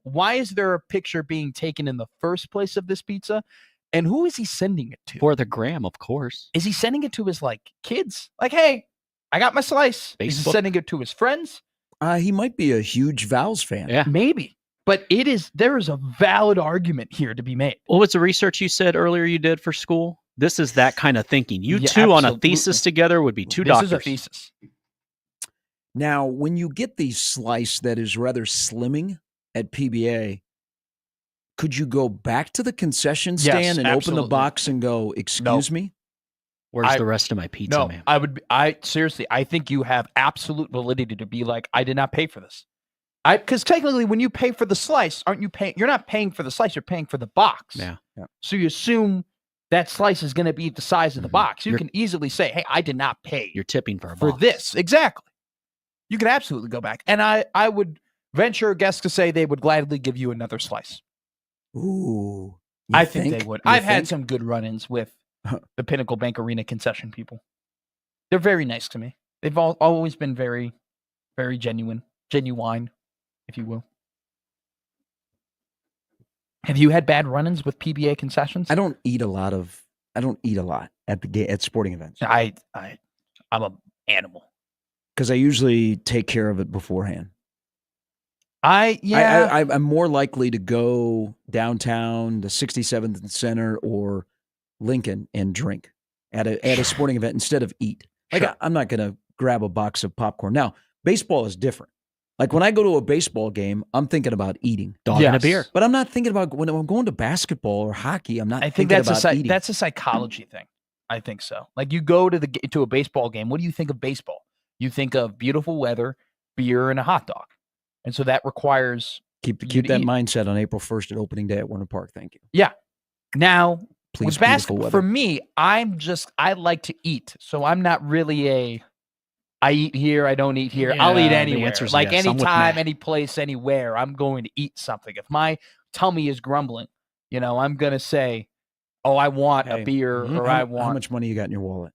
Why is there a picture being taken in the first place of this pizza? And who is he sending it to? For the gram, of course. Is he sending it to his kids? Hey, I got my slice. Facebook. Is he sending it to his friends? He might be a huge Val's fan. Yeah. Maybe. But there is a valid argument here to be made. What was the research you said earlier you did for school? This is that kind of thinking. You two on a thesis together would be two doctors. This is a thesis. Now, when you get the slice that is rather slimming at PBA, could you go back to the concession stand and open the box and go, "Excuse me? Where's the rest of my pizza, man?" Seriously, I think you have absolute validity to be I did not pay for this. Because technically when you pay for the slice, you're not paying for the slice, you're paying for the box. Yeah. So you assume that slice is going to be the size of the box. You can easily say, "Hey, I did not pay." You're tipping for this. Exactly. You can absolutely go back. And I would venture a guess to say they would gladly give you another slice. Ooh. I think they would. I've had some good run-ins with the Pinnacle Bank Arena concession people. They're very nice to me. They've always been very, very genuine, if you will. Have you had bad run-ins with PBA concessions? I don't eat a lot at sporting events. I'm an animal. Because I usually take care of it beforehand. I'm more likely to go downtown, the 67th Center or Lincoln, and drink. at a sporting event instead of eat. Like I'm not going to grab a box of popcorn. Now, baseball is different. Like when I go to a baseball game, I'm thinking about eating. Dog and a beer. But I'm not thinking about when I'm going to basketball or hockey. I'm not. I think thinking about eating. that's a psychology thing. I think so. Like you go to a baseball game. What do you think of baseball? You think of beautiful weather, beer, and a hot dog, and so that requires keep that mindset on April 1st at opening day at Warner Park. Thank you. Yeah. Now, please, with basketball, for me, I like to eat, so I'm not really I eat here, I don't eat here. I'll eat anywhere. Like yes. Anytime, any place, anywhere, I'm going to eat something. If my tummy is grumbling, I'm going to say, oh, I want a beer or I want. How much money you got in your wallet?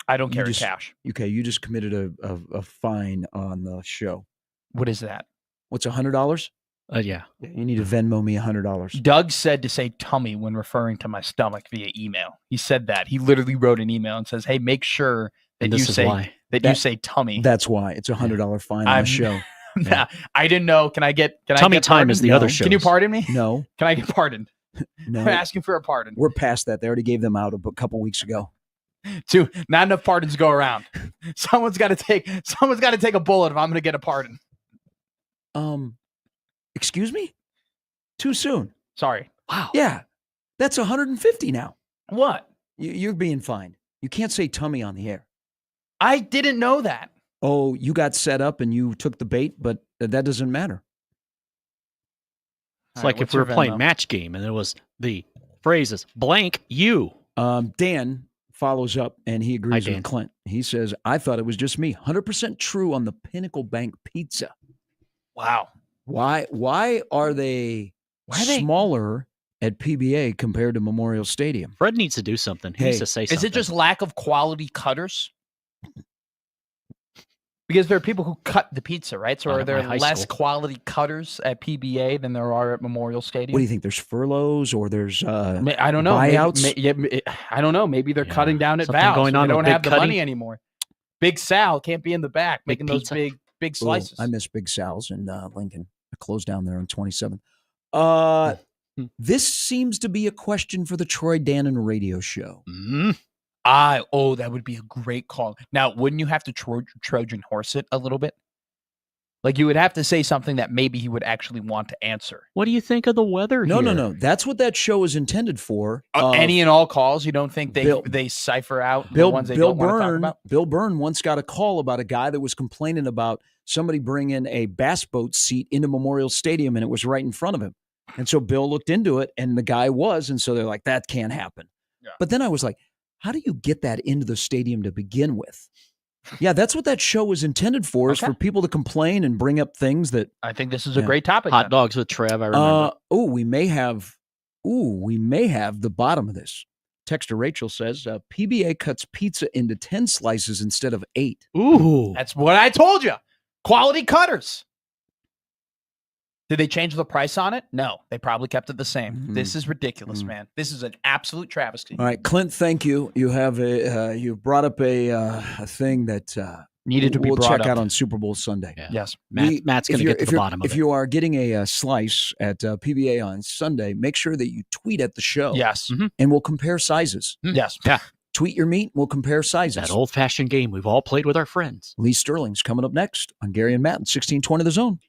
I don't carry cash. Okay, you just committed a fine on the show. What is that? What's $100? Yeah. You need to Venmo me $100. Doug said to say tummy when referring to my stomach via email. He said that. He literally wrote an email and says, hey, make sure that you say tummy. That's why. It's $100 fine on the show. Nah, I didn't know. Can I get Tummy time is the other show. Can you pardon me? No. Can I get pardoned? No. I'm asking for a pardon. We're past that. They already gave them out a couple weeks ago. Not enough pardons go around. Someone's got to take a bullet if I'm going to get a pardon. Excuse me? Too soon. Sorry. Wow. Yeah. That's 150 now. What? You're being fined. You can't say tummy on the air. I didn't know that. Oh, you got set up and you took the bait, but that doesn't matter. It's like if we were playing match game and it was the phrases blank you. Dan follows up and he agrees with Clint. He says, I thought it was just me. 100% true on the Pinnacle Bank pizza. Wow. Why are they smaller at PBA compared to Memorial Stadium? Fred needs to do something. He needs to say something. Is it just lack of quality cutters? Because there are people who cut the pizza, right? So are there less quality cutters at PBA than there are at Memorial Stadium? What do you think? There's furloughs or there's I don't know. Buyouts? I don't know. Maybe they're cutting down at Val's. Going on, they don't have the money anymore. Big Sal can't be in the back making those big slices. I miss Big Sal's in Lincoln. I closed down there on 27th. This seems to be a question for the Troy Dannon radio show. Mm-hmm. That would be a great call. Now, wouldn't you have to Trojan horse it a little bit? Like you would have to say something that maybe he would actually want to answer. What do you think of the weather here? No. That's what that show is intended for. Any and all calls, you don't think they cipher out the ones they don't want to talk about? Bill Byrne once got a call about a guy that was complaining about somebody bringing a bass boat seat into Memorial Stadium, and it was right in front of him. And so Bill looked into it, and the guy was, and so they're like, that can't happen. Yeah. But then I was like, how do you get that into the stadium to begin with? Yeah, that's what that show was intended for, is for people to complain and bring up things that... I think this is a great topic. Hot dogs with Trev, I remember. We may have the bottom of this. Texter Rachel says, PBA cuts pizza into 10 slices instead of 8. Ooh. That's what I told you. Quality cutters. Did they change the price on it? No, they probably kept it the same. Mm-hmm. This is ridiculous, man. This is an absolute travesty. All right, Clint, thank you. You have you brought up a thing that needed to be brought up. We'll check out on Super Bowl Sunday. Yeah. Yes, Matt's going to get to the bottom of it. If you are getting a slice at PBA on Sunday, make sure that you tweet at the show. Yes, and we'll compare sizes. Mm-hmm. Yes, yeah. Tweet your meat. We'll compare sizes. That old-fashioned game we've all played with our friends. Lee Sterling's coming up next on Gary and Matt in 1620 The Zone.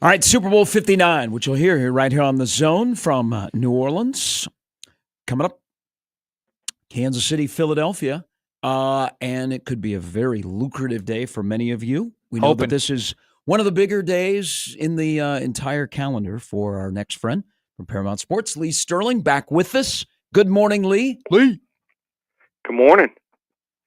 All right, Super Bowl 59, which you'll hear here right here on The Zone from New Orleans. Coming up, Kansas City, Philadelphia. And it could be a very lucrative day for many of you. We know that this is one of the bigger days in the entire calendar for our next friend from Paramount Sports, Lee Sterling, back with us. Good morning, Lee. Good morning.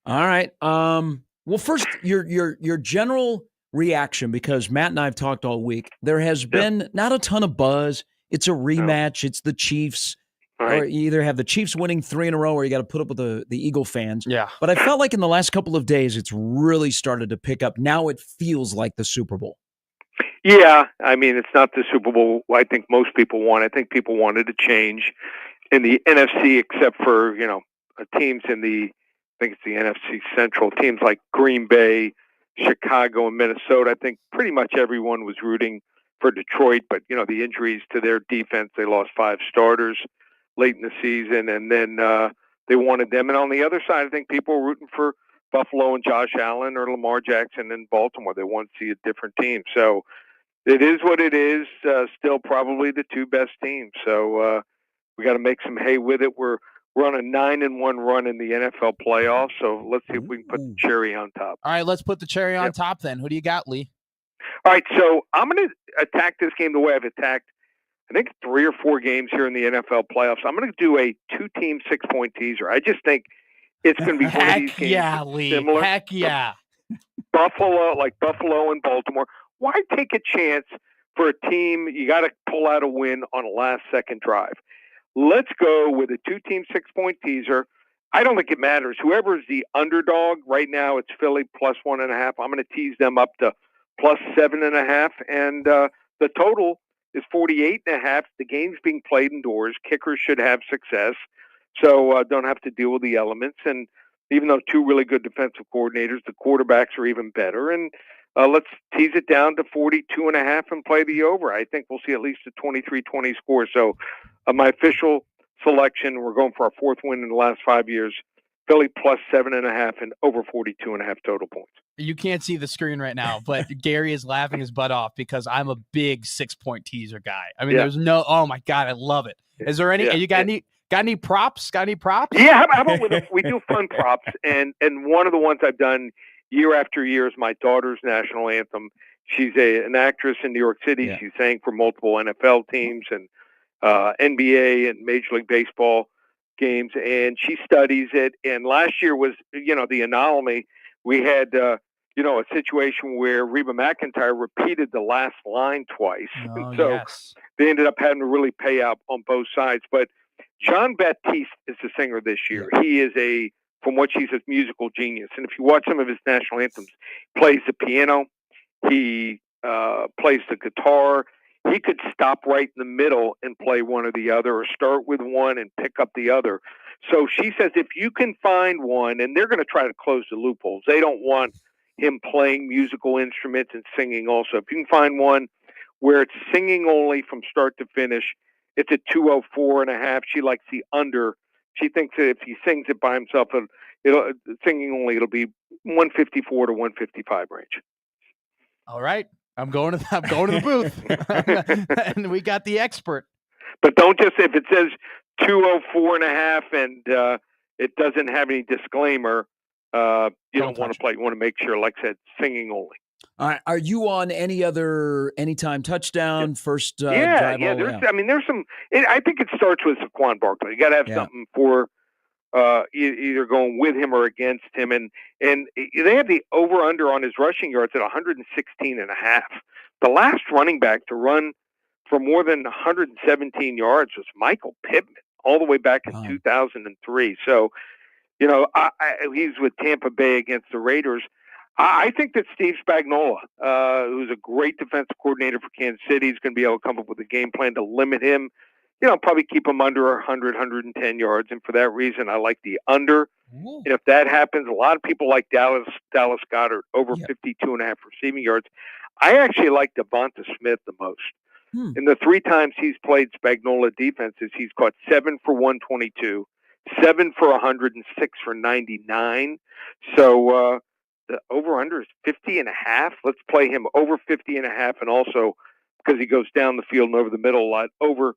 All right. Well, first, your general reaction, because Matt and I have talked all week. There has been not a ton of buzz. It's a rematch. It's the Chiefs. Right. Or you either have the Chiefs winning 3 in a row or you got to put up with the Eagle fans. Yeah. But I felt like in the last couple of days, it's really started to pick up. Now it feels like the Super Bowl. Yeah, I mean, it's not the Super Bowl I think most people want. I think people wanted a change in the NFC, except for, teams in I think it's the NFC Central, teams like Green Bay, Chicago, and Minnesota. I think pretty much everyone was rooting for Detroit, but, the injuries to their defense, they lost 5 starters late in the season, and then they wanted them. And on the other side, I think people were rooting for Buffalo and Josh Allen or Lamar Jackson in Baltimore. They want to see a different team. So it is what it is. Still probably the 2 best teams. So we got to make some hay with it. We're on a 9-1 run in the NFL playoffs. So let's see if we can put the cherry on top. All right, let's put the cherry on top then. Who do you got, Lee? All right, so I'm going to attack this game the way I've attacked, I think, 3 or 4 games here in the NFL playoffs. I'm going to do a 2-team 6-point teaser. I just think it's going to be one of these games Lee. similar. Heck yeah. Buffalo and Baltimore. Why take a chance for a team you got to pull out a win on a last-second drive? Let's go with a 2-team 6-point teaser. I don't think it matters. Whoever is the underdog right now, it's Philly plus 1.5. I'm going to tease them up to plus 7.5, and the total is 48.5. The game's being played indoors. Kickers should have success, so don't have to deal with the elements. And even though 2 really good defensive coordinators, the quarterbacks are even better. And let's tease it down to 42.5 and play the over. I think we'll see at least a 23-20 score. So my official selection, we're going for our 4th win in the last 5 years, Philly plus 7.5 and over 42.5 total points. You can't see the screen right now, but Gary is laughing his butt off because I'm a big 6-point teaser guy. I mean, there's no, oh my God, I love it. Is there any, you got any props? Got any props? Yeah, how about we do fun props, and one of the ones I've done year after year is my daughter's national anthem. She's an actress in New York City. Yeah. She sang for multiple NFL teams and NBA and Major League Baseball games, and she studies it. And last year was, the anomaly. We had, a situation where Reba McEntire repeated the last line twice. Oh, so yes. They ended up having to really pay out on both sides. But John Baptiste is the singer this year. Yeah. He is from what she's a musical genius. And if you watch some of his national anthems, he plays the piano, he plays the guitar. He could stop right in the middle and play one or the other, or start with one and pick up the other. So she says if you can find one, and they're going to try to close the loopholes. They don't want him playing musical instruments and singing also. If you can find one where it's singing only from start to finish, it's at 204.5. She likes the under. She thinks that if he sings it by himself, it'll singing only, it'll be 154 to 155 range. All right. I'm going to the booth. And we got the expert. But don't just, if it says 204.5 and it doesn't have any disclaimer, you don't want to play. You want to make sure, like I said, singing only. All right. Are you on any other anytime touchdown, first drive? There's some. I think it starts with Saquon Barkley. You got to have something for either going with him or against him. And they have the over-under on his rushing yards at 116.5. The last running back to run for more than 117 yards was Michael Pittman, all the way back in 2003. So, he's with Tampa Bay against the Raiders. I think that Steve Spagnuolo, who's a great defensive coordinator for Kansas City, is going to be able to come up with a game plan to limit him. Probably keep him under 100, 110 yards. And for that reason, I like the under. Ooh. And if that happens, a lot of people like Dallas Goedert over 52.5 receiving yards. I actually like Devonta Smith the most. In the 3 times he's played Spagnuolo defenses, he's caught 7 for 122, 7 for 100, and 6 for 99. So the over-under is 50.5. Let's play him over 50.5 and also because he goes down the field and over the middle a lot. Over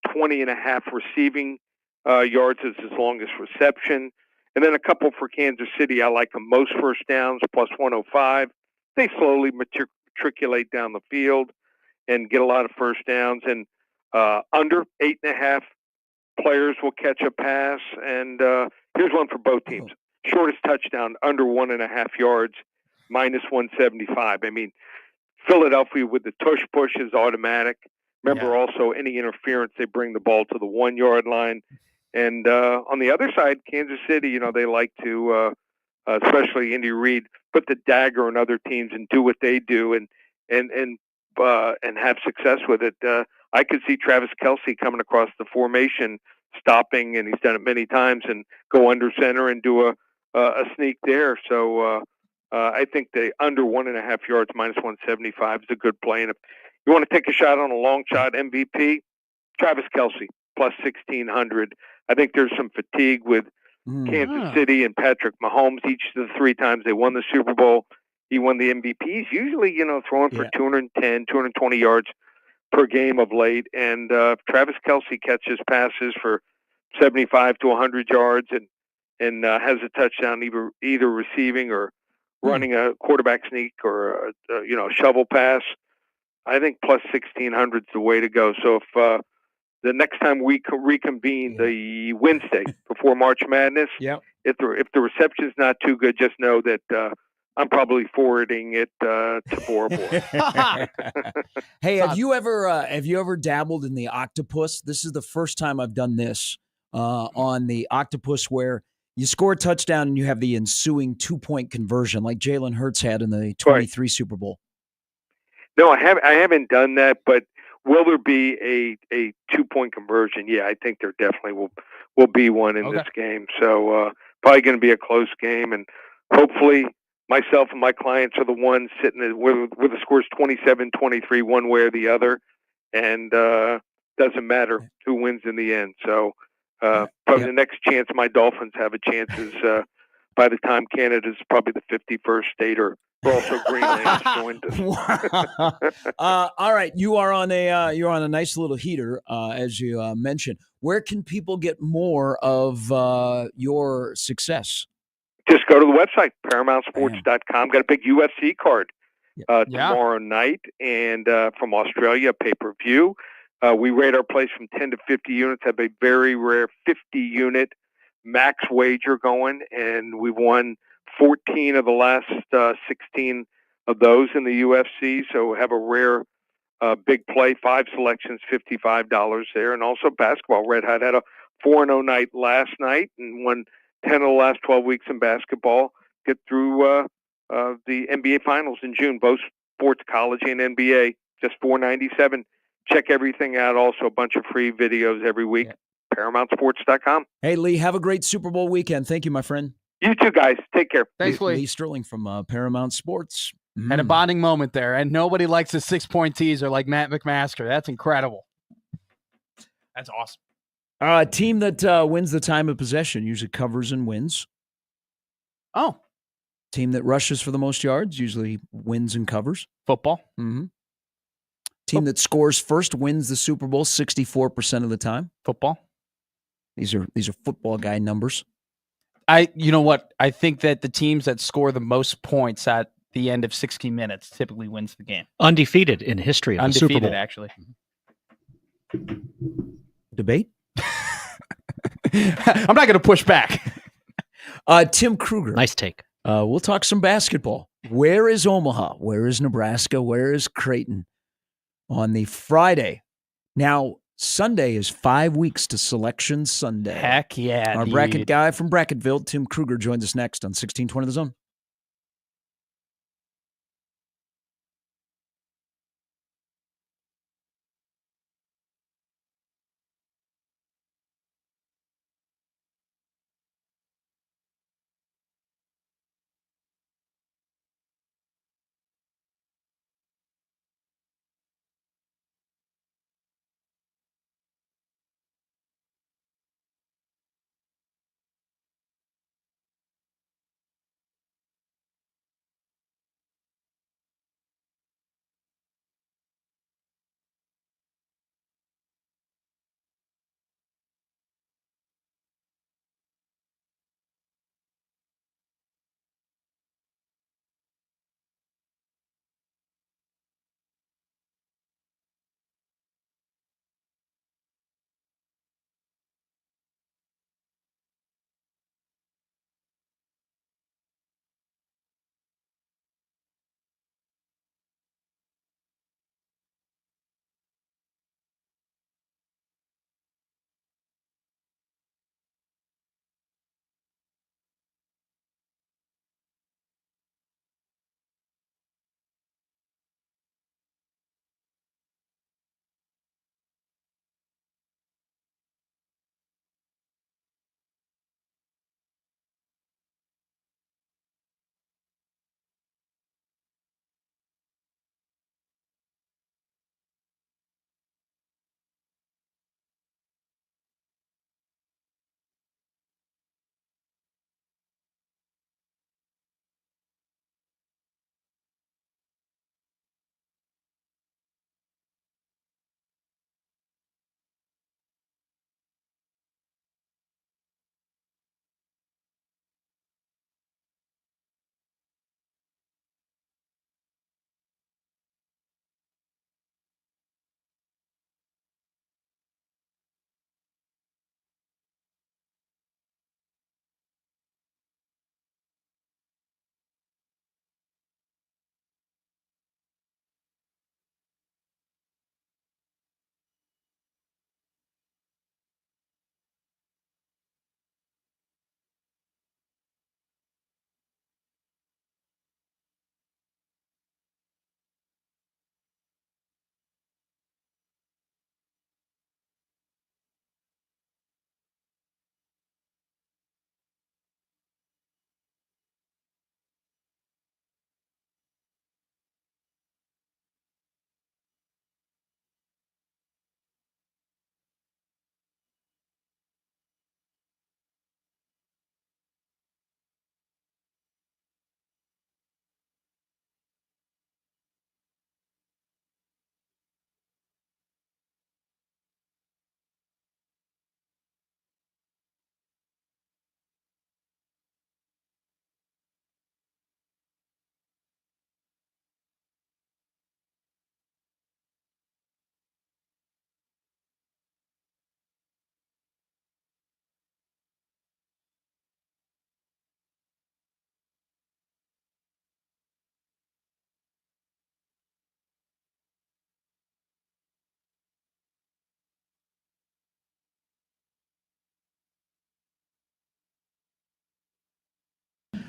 20.5 receiving yards is his longest reception. And then a couple for Kansas City. I like them most first downs, plus 105. They slowly matriculate down the field and get a lot of first downs. And under 8.5 players will catch a pass. And here's one for both teams. Shortest touchdown, under 1.5 yards, minus 175. I mean, Philadelphia with the tush push is automatic. Remember also any interference, they bring the ball to the 1 yard line. And on the other side, Kansas City, they like to, especially Andy Reid, put the dagger on other teams and do what they do and have success with it. I could see Travis Kelce coming across the formation, stopping, and he's done it many times, and go under center and do a sneak there. So I think the under 1.5 yards, minus 175 is a good play. And if you want to take a shot on a long shot MVP, Travis Kelce, plus 1,600. I think there's some fatigue with Kansas City and Patrick Mahomes. Each of the 3 times they won the Super Bowl, he won the MVP. He's usually, throwing for 210, 220 yards per game of late. And Travis Kelce catches passes for 75 to 100 yards and has a touchdown either receiving or running a quarterback sneak or a shovel pass. I think plus 1,600 is the way to go. So if the next time we reconvene the Wednesday before March Madness, if the reception's not too good, just know that I'm probably forwarding it to Bora Bora. Hey, have you ever dabbled in the octopus? This is the first time I've done this on the octopus, where you score a touchdown and you have the ensuing 2-point conversion, like Jalen Hurts had in the 23 Super Bowl. No, I haven't done that, but will there be a 2-point conversion? Yeah, I think there definitely will be one in this game. So probably going to be a close game, and hopefully myself and my clients are the ones sitting where the score's 27-23 one way or the other, and doesn't matter who wins in the end. So probably the next chance my Dolphins have a chance is by the time Canada's probably the 51st state, or also Greenland joined us. All right, you're on a nice little heater, as you mentioned. Where can people get more of your success? Just go to the website, ParamountSports.com. Got a big UFC card tomorrow night, and from Australia, pay-per-view. We rate our place from 10 to 50 units, have a very rare 50-unit max wager going, and we've won 14 of the last 16 of those in the UFC. So have a rare big play, 5 selections, $55 there. And also basketball. Red Hot had a 4-0 night last night and won 10 of the last 12 weeks in basketball. Get through the NBA Finals in June, both sports, college and NBA, just $4.97. Check everything out. Also a bunch of free videos every week. ParamountSports.com. Hey, Lee, have a great Super Bowl weekend. Thank you, my friend. You too, guys. Take care. Thanks, Lee. Lee Sterling from Paramount Sports. Had a bonding moment there, and nobody likes a 6-point teaser like Matt McMaster. That's incredible. That's awesome. A team that wins the time of possession usually covers and wins. Oh. Team that rushes for the most yards usually wins and covers. Football. Mm-hmm. Team that scores first wins the Super Bowl 64% of the time. Football. These are football guy numbers. You know what? I think that the teams that score the most points at the end of 60 minutes typically wins the game. Undefeated in history of the Super Bowl. Actually. Debate? I'm not going to push back. Tim Kruger. Nice take. We'll talk some basketball. Where is Omaha? Where is Nebraska? Where is Creighton on the Friday? Now, Sunday is 5 weeks to Selection Sunday. Heck yeah, Our bracket guy from Bracketville, Tim Kruger, joins us next on 1620 The Zone.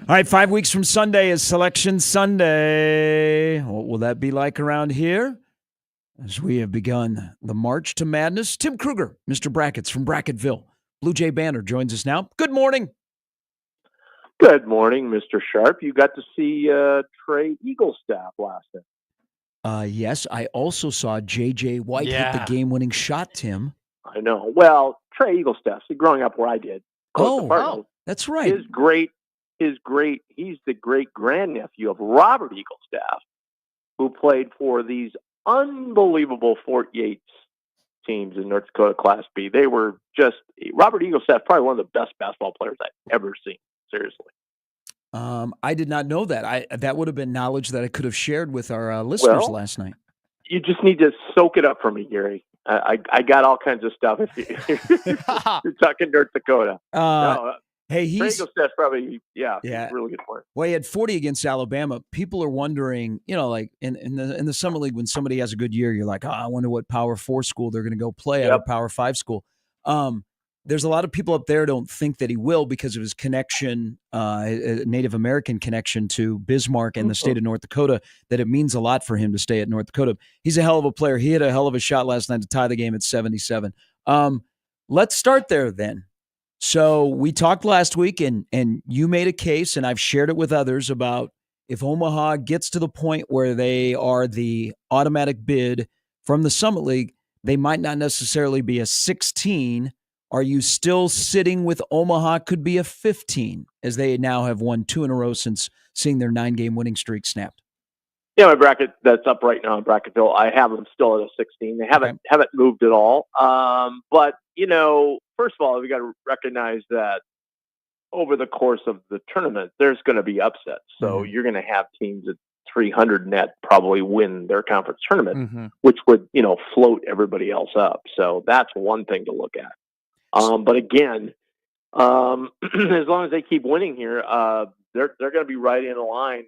All right, 5 weeks from Sunday is Selection Sunday. What will that be like around here? As we have begun the March to Madness, Tim Kruger, Mr. Brackets from Bracketville, Blue Jay Banner, joins us now. Good morning. Good morning, Mr. Sharp. You got to see Trey Eaglestaff last night. Yes, I also saw J.J. White hit the game-winning shot, Tim. I know. Well, Trey Eaglestaff, see, growing up where I did, that's right. He's the great-grandnephew of Robert Eaglestaff, who played for these unbelievable Fort Yates teams in North Dakota Class B. They were just Robert Eaglestaff, probably one of the best basketball players I've ever seen. Seriously. I did not know that. That would have been knowledge that I could have shared with our listeners last night. You just need to soak it up for me, Gary. I got all kinds of stuff if you're talking North Dakota. Hey, he's probably he's a really good player. Well, he had 40 against Alabama. People are wondering, like in the summer league, when somebody has a good year, you're like, I wonder what Power 4 school they're going to go play at a Power 5 school. There's a lot of people up there don't think that he will because of his connection, Native American connection to Bismarck and the state of North Dakota, that it means a lot for him to stay at North Dakota. He's a hell of a player. He hit a hell of a shot last night to tie the game at 77. Let's start there then. So we talked last week, and you made a case, and I've shared it with others, about if Omaha gets to the point where they are the automatic bid from the Summit League, they might not necessarily be a 16. Are you still sitting with Omaha could be a 15, as they now have won 2 in a row since seeing their 9-game winning streak snapped? Yeah, my bracket that's up right now in Bracketville, I have them still at a 16. They haven't moved at all. But, first of all, we got to recognize that over the course of the tournament, there's going to be upsets. So you're going to have teams at 300 net probably win their conference tournament, which would, float everybody else up. So that's one thing to look at. But again, as long as they keep winning here, they're going to be right in line.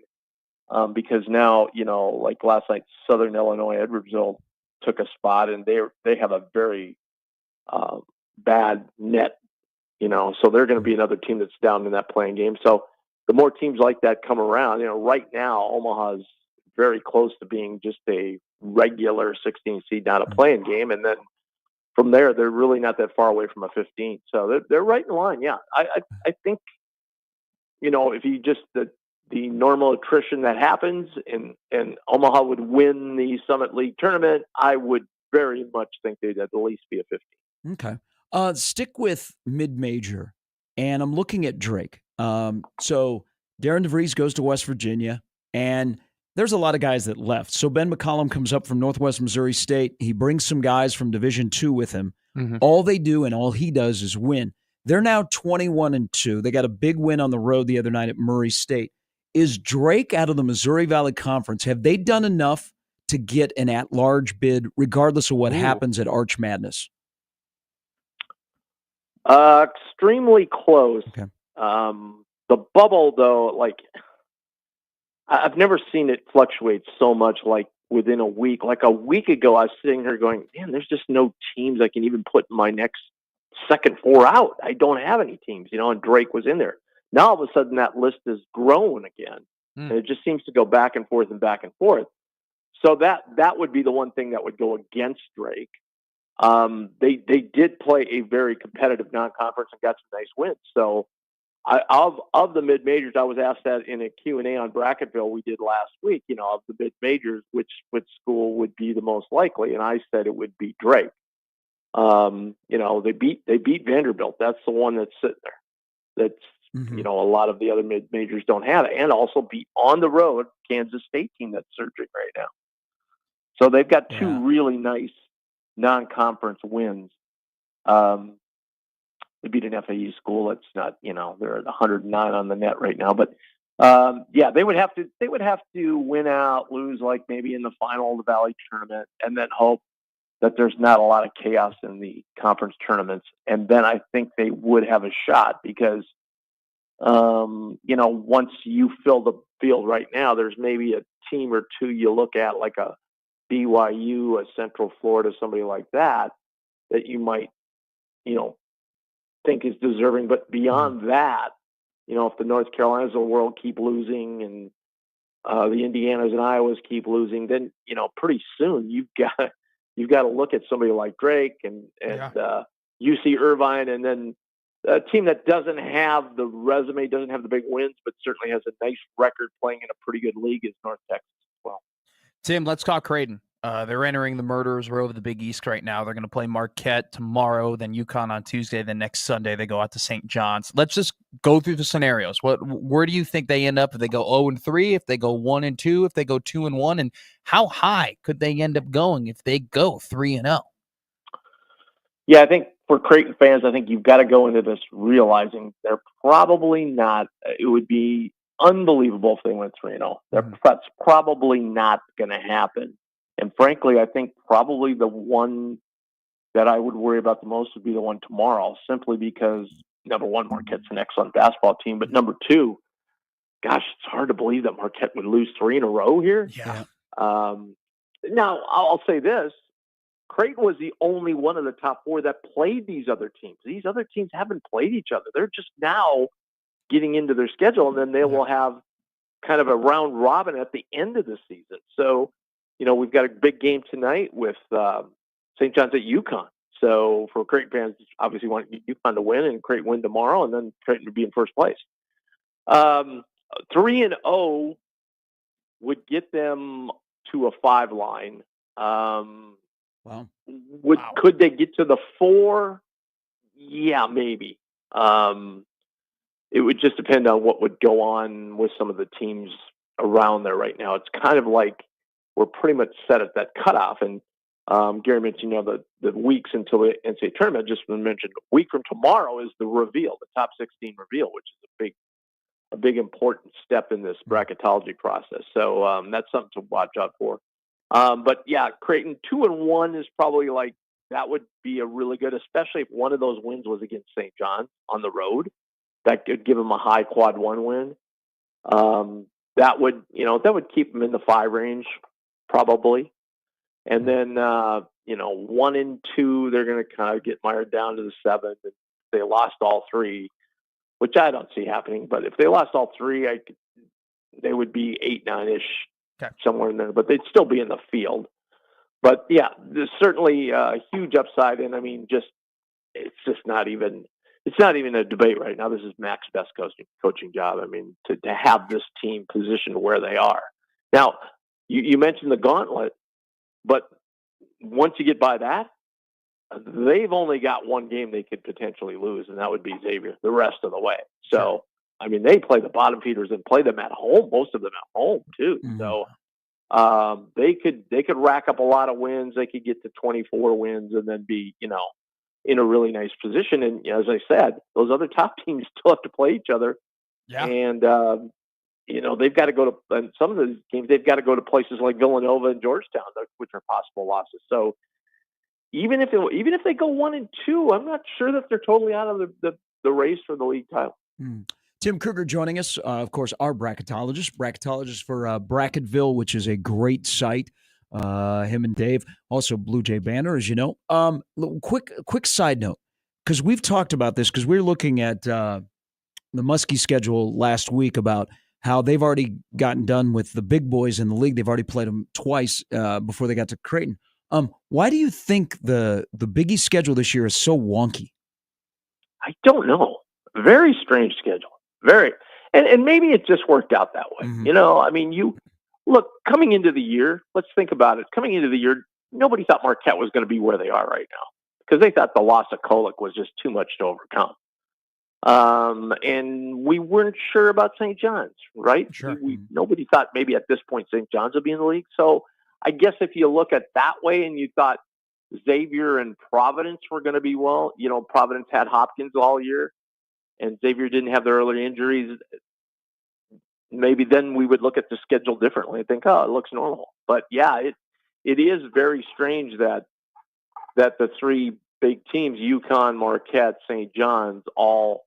Because now, like last night, Southern Illinois, Edwardsville took a spot, and they have a very bad net, so they're going to be another team that's down in that playing game. So the more teams like that come around, right now, Omaha is very close to being just a regular 16 seed, not a playing game. And then from there, they're really not that far away from a 15. So they're right in line. Yeah. I think, if you just, the normal attrition that happens and Omaha would win the Summit League tournament, I would very much think they'd at least be a 15. Okay. Stick with mid-major, and I'm looking at Drake. So Darren DeVries goes to West Virginia, and there's a lot of guys that left. So Ben McCollum comes up from Northwest Missouri State. He brings some guys from Division II with him. All they do and all he does is win. They're now 21-2. They got a big win on the road the other night at Murray State. Is Drake out of the Missouri Valley Conference? Have they done enough to get an at-large bid, regardless of what happens at Arch Madness? Extremely close. Okay. The bubble, though, I've never seen it fluctuate so much, within a week. Like a week ago, I was sitting here going, man, there's just no teams I can even put in my next second 4 out. I don't have any teams, and Drake was in there. Now, all of a sudden, that list has grown again. And it just seems to go back and forth and back and forth. So that would be the one thing that would go against Drake. They did play a very competitive non-conference and got some nice wins. So of the mid-majors, I was asked that in a Q&A on Bracketville we did last week, of the mid-majors, which school would be the most likely? And I said it would be Drake. They beat Vanderbilt. That's the one that's sitting there. That's, a lot of the other mid-majors don't have it, and also beat on the road Kansas State team that's surging right now. So they've got two really nice non-conference wins. They beat an FAU school. It's not, they're at 109 on the net right now, but they would have to win out, lose maybe in the final of the Valley tournament, and then hope that there's not a lot of chaos in the conference tournaments. And then I think they would have a shot because, once you fill the field right now, there's maybe a team or two you look at, like a BYU, a Central Florida, somebody like that you might, think is deserving. But beyond that, if the North Carolinas of the world keep losing and the Indianas and Iowas keep losing, then pretty soon you've got to look at somebody like Drake and UC Irvine, and then a team that doesn't have the resume, doesn't have the big wins, but certainly has a nice record playing in a pretty good league is North Texas as well. Tim, let's talk Creighton. They're entering the Murderers. We're over the Big East right now. They're going to play Marquette tomorrow, then UConn on Tuesday, then next Sunday they go out to St. John's. Let's just go through the scenarios. Where do you think they end up if they go 0-3, if they go 1-2, if they go 2-1, and how high could they end up going if they go 3-0? Yeah, I think for Creighton fans, I think you've got to go into this realizing they're probably not. It would be unbelievable if they went 3-0. That's probably not going to happen. And frankly, I think probably the one that I would worry about the most would be the one tomorrow, simply because, number one, Marquette's an excellent basketball team. But number two, gosh, it's hard to believe that Marquette would lose 3 in a row here. Yeah. Now, I'll say this. Creighton was the only one of the top 4 that played these other teams. These other teams haven't played each other. They're just now getting into their schedule, and then they will have kind of a round robin at the end of the season. So, we've got a big game tonight with St. John's at UConn. So for Creighton fans, obviously want UConn to win and Creighton win tomorrow, and then Creighton would be in first place. 3-0 would get them to a 5 line. Wow. Could they get to the 4? Yeah, maybe. It would just depend on what would go on with some of the teams around there right now. It's kind of like we're pretty much set at that cutoff. And Gary mentioned, the weeks until the NCAA tournament. Just mentioned a week from tomorrow is the reveal, the top 16 reveal, which is a big important step in this bracketology process. So that's something to watch out for. But yeah, Creighton 2-1 is probably that would be a really good, especially if one of those wins was against St. John's on the road. That could give them a high quad 1 win. That would keep them in the 5 range probably. And then 1 and 2, they're going to kind of get mired down to the 7. And they lost all 3, which I don't see happening. But if they lost all 3, they would be 8-9-ish, somewhere in there. But they'd still be in the field. But yeah, there's certainly a huge upside. And I mean, it's not even a debate right now. This is Mac's best coaching job. I mean, to have this team positioned where they are. Now, you mentioned the gauntlet, but once you get by that, they've only got one game they could potentially lose, and that would be Xavier the rest of the way. So, I mean, they play the bottom feeders and play them at home, most of them at home too. Mm-hmm. So they could rack up a lot of wins. They could get to 24 wins and then be, in a really nice position. And as I said, those other top teams still have to play each other. Yeah. And, they've got to go to, and some of those games, they've got to go to places like Villanova and Georgetown, which are possible losses. So even if they go 1 and 2, I'm not sure that they're totally out of the race for the league title. Tim Kruger joining us, of course, our bracketologist for Bracketville, which is a great site. Him and Dave, also Blue Jay Banner, as you know. Quick side note, because we've talked about this, because we were looking at the Muskie schedule last week about how they've already gotten done with the big boys in the league. They've already played them twice before they got to Creighton. Why do you think the Big East schedule this year is so wonky? I don't know. Very strange schedule. Very. And maybe it just worked out that way. Mm-hmm. I mean, look, coming into the year, let's think about it. Coming into the year, nobody thought Marquette was going to be where they are right now because they thought the loss of Kolek was just too much to overcome. And we weren't sure about St. John's, right? Sure. Nobody thought maybe at this point St. John's would be in the league. So I guess if you look at that way and you thought Xavier and Providence were going to be Providence had Hopkins all year and Xavier didn't have their early injuries, maybe then we would look at the schedule differently and think, it looks normal. But yeah, it is very strange that the 3 big teams, UConn, Marquette, St. John's, all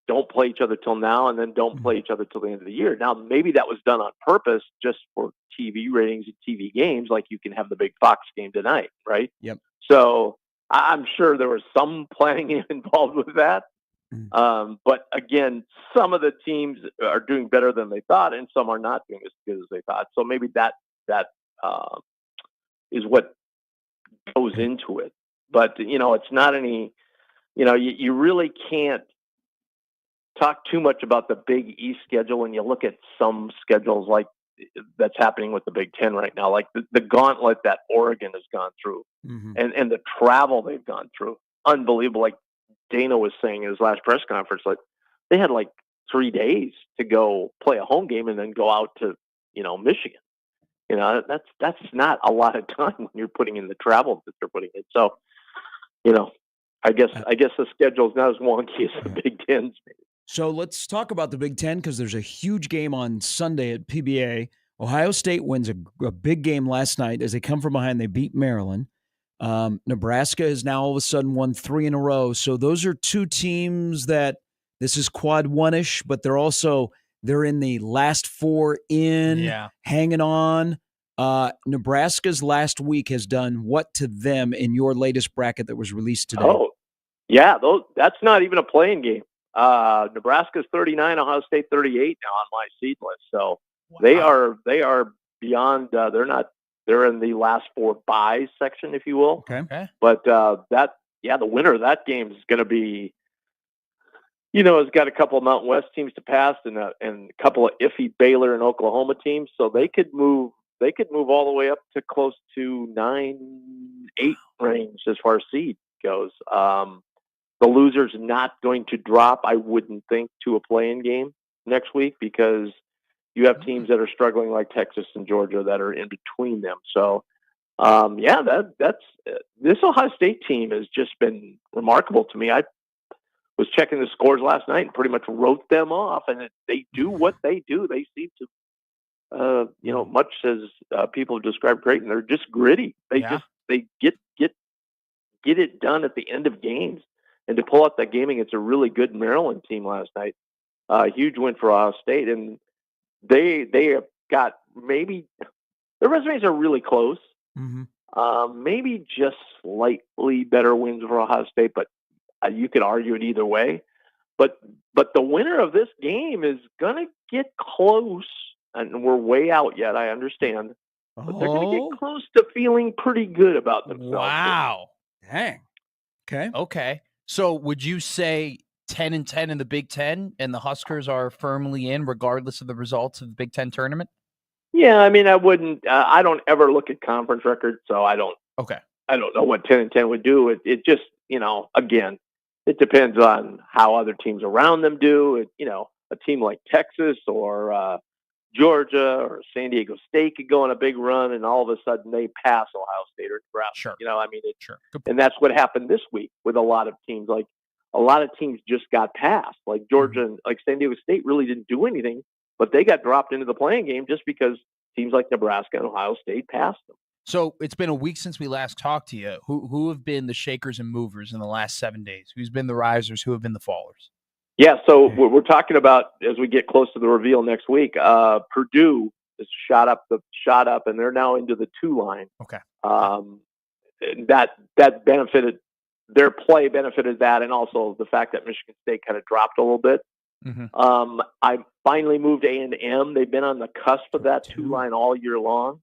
don't play each other till now and then don't play each other till the end of the year. Now, maybe that was done on purpose just for TV ratings and TV games, like you can have the big Fox game tonight, right? Yep. So I'm sure there was some planning involved with that. But again, some of the teams are doing better than they thought, and some are not doing as good as they thought. So maybe that is what goes into it. But it's not any. You really can't talk too much about the Big East schedule when you look at some schedules like that's happening with the Big Ten right now, like the gauntlet that Oregon has gone through, and the travel they've gone through, unbelievable. Like Dana was saying in his last press conference, like they had like 3 days to go play a home game and then go out to Michigan. That's not a lot of time when you're putting in the travel that they're putting in. So, I guess the schedule's not as wonky as the Big Ten's. So let's talk about the Big Ten because there's a huge game on Sunday at PBA. Ohio State wins a big game last night as they come from behind. They beat Maryland. Nebraska has now all of a sudden won 3 in a row. So those are two teams that this is quad one-ish, but they're in the last 4 hanging on. Nebraska's last week has done what to them in your latest bracket that was released today? Oh, yeah, that's not even a playing game. Nebraska's 39, Ohio State 38 now on my seed list. So they are beyond. They're in the last 4 buys section, if you will. Okay. But the winner of that game is going to be. It's got a couple of Mountain West teams to pass and a couple of iffy Baylor and Oklahoma teams. So they could move. They could move all the way up to close to 9-8 range as far as seed goes. The loser's not going to drop, I wouldn't think, to a play-in game next week because you have teams that are struggling like Texas and Georgia that are in between them. So, that's this Ohio State team has just been remarkable to me. I was checking the scores last night and pretty much wrote them off, and they do what they do. They seem to, much as people have described Creighton, they're just gritty. They get it done at the end of games. And to pull out that game against a really good Maryland team last night, huge win for Ohio State. And they have got maybe their resumes are really close. Maybe just slightly better wins for Ohio State, but you could argue it either way. But the winner of this game is gonna get close, and we're way out yet. I understand, but they're gonna get close to feeling pretty good about themselves. Wow! Dang. Okay. So would you say 10-10 in the Big Ten and the Huskers are firmly in regardless of the results of the Big Ten tournament? Yeah, I mean, I wouldn't. I don't ever look at conference records, so I don't. Okay. I don't know what 10-10 would do. It just, again, it depends on how other teams around them do. A team like Texas or Georgia or San Diego State could go on a big run, and all of a sudden they pass Ohio State or Nebraska. Sure. Sure. And that's what happened this week with a lot of teams. Like a lot of teams just got passed. Like Georgia and like San Diego State really didn't do anything, but they got dropped into the playing game just because teams like Nebraska and Ohio State passed them. So it's been a week since we last talked to you. Who have been the shakers and movers in the last 7 days? Who's been the risers? Who have been the fallers? Yeah, so we're talking about as we get close to the reveal next week. Purdue has shot up, and they're now into the 2 line. Okay, that benefited their play, benefited that, and also the fact that Michigan State kind of dropped a little bit. I finally moved A&M. They've been on the cusp of that 2 line all year long.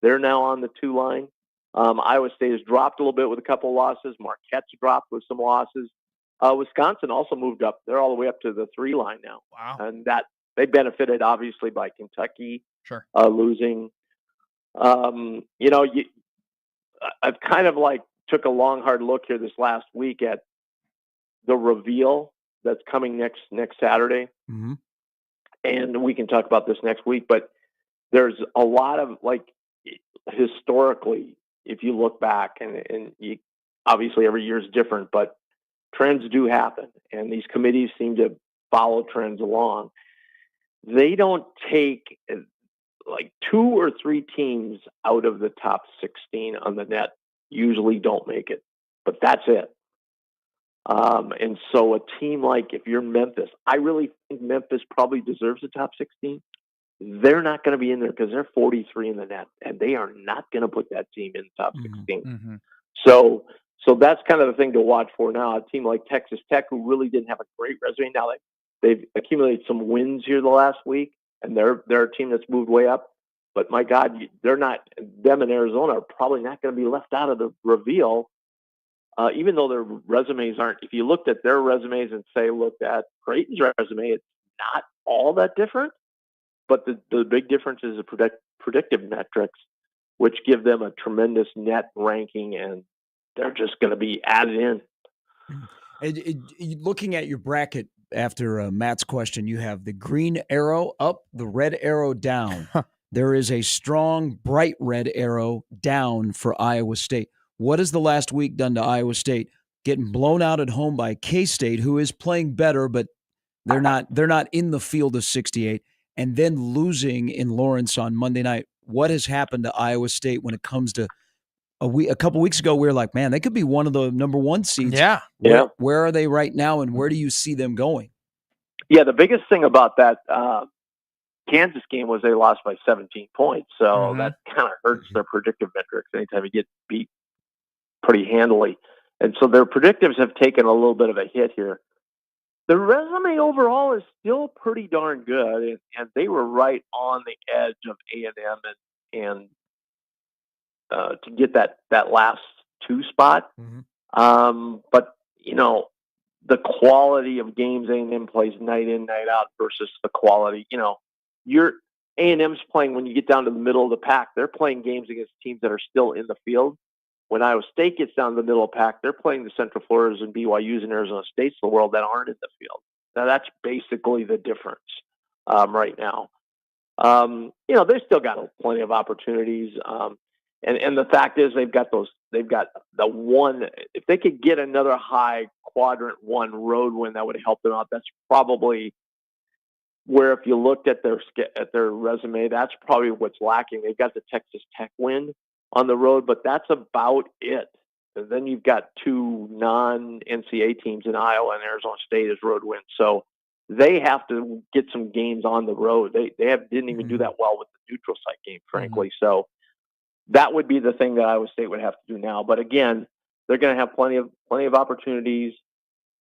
They're now on the 2 line. Iowa State has dropped a little bit with a couple of losses. Marquette's dropped with some losses. Wisconsin also moved up. They're all the way up to the 3 line now. Wow. And that they benefited obviously by Kentucky losing. I've kind of took a long, hard look here this last week at the reveal that's coming next Saturday. And we can talk about this next week, but there's a lot of historically, if you look back and you, obviously every year is different, but trends do happen, and these committees seem to follow trends along. They don't take 2 or 3 teams out of the top 16 on the net usually don't make it, but that's it. And so a team if you're Memphis, I really think Memphis probably deserves the top 16. They're not going to be in there because they're 43 in the net, and they are not going to put that team in the top 16. So So that's kind of the thing to watch for now. A team like Texas Tech, who really didn't have a great resume, now they've accumulated some wins here the last week, and they're a team that's moved way up. But my God, they're not. Them in Arizona are probably not going to be left out of the reveal, even though their resumes aren't. If you looked at their resumes and say looked at Creighton's resume, it's not all that different. But the big difference is the predictive metrics, which give them a tremendous net ranking, and they're just going to be added in. Looking at your bracket after Matt's question, you have the green arrow up, the red arrow down. There is a strong, bright red arrow down for Iowa State. What has the last week done to Iowa State? Getting blown out at home by K-State, who is playing better, but they're not in the field of 68, and then losing in Lawrence on Monday night. What has happened to Iowa State when it comes to a couple weeks ago? We were like, man, they could be one of the number one seeds. Yeah. Where are they right now, and where do you see them going? Yeah, the biggest thing about that Kansas game was they lost by 17 points, so that kind of hurts their predictive metrics anytime you get beat pretty handily. And so their predictives have taken a little bit of a hit here. The resume overall is still pretty darn good, and they were right on the edge of A&M and to get that last 2 spot. But, the quality of games A&M plays night in, night out versus the quality, your A&M's playing when you get down to the middle of the pack. They're playing games against teams that are still in the field. When Iowa State gets down to the middle of the pack, they're playing the Central Floridas and BYU's and Arizona States of the world that aren't in the field. Now, that's basically the difference right now. They've still got plenty of opportunities. And the fact is they've got the one, if they could get another high quadrant 1 road win, that would help them out. That's probably where, if you looked at their resume, that's probably what's lacking. They've got the Texas Tech win on the road, but that's about it. And then you've got 2 non-NCAA teams in Iowa and Arizona State as road wins. So they have to get some games on the road. They didn't even do that well with the neutral site game, frankly. So that would be the thing that Iowa State would have to do now. But again, they're going to have plenty of opportunities.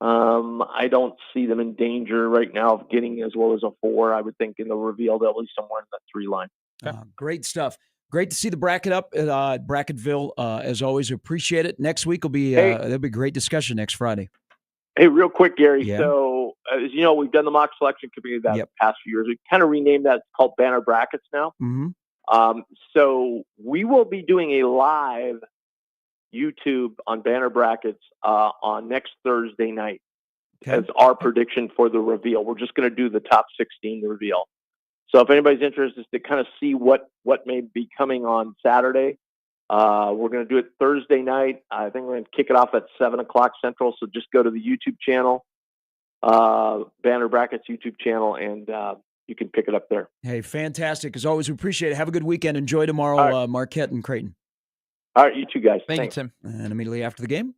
I don't see them in danger right now of getting as low as a 4. I would think in the reveal they'll be somewhere in the 3 line. Great stuff. Great to see the bracket up at Bracketville. As always, appreciate it. Next week will be there'll be great discussion next Friday. Hey, real quick, Gary. Yeah. So, as you know, we've done the mock selection committee the past few years. We kind of renamed that. It's called Banner Brackets now. So we will be doing a live YouTube on Banner Brackets on next Thursday night as our prediction for the reveal. We're just going to do the top 16 reveal. So if anybody's interested to kind of see what may be coming on Saturday, we're going to do it Thursday night. I think we're going to kick it off at 7:00 Central. So just go to the YouTube channel, Banner Brackets YouTube channel, and you can pick it up there. Hey, fantastic. As always, we appreciate it. Have a good weekend. Enjoy tomorrow, Marquette and Creighton. All right, you two guys. Thank you, Tim. And immediately after the game,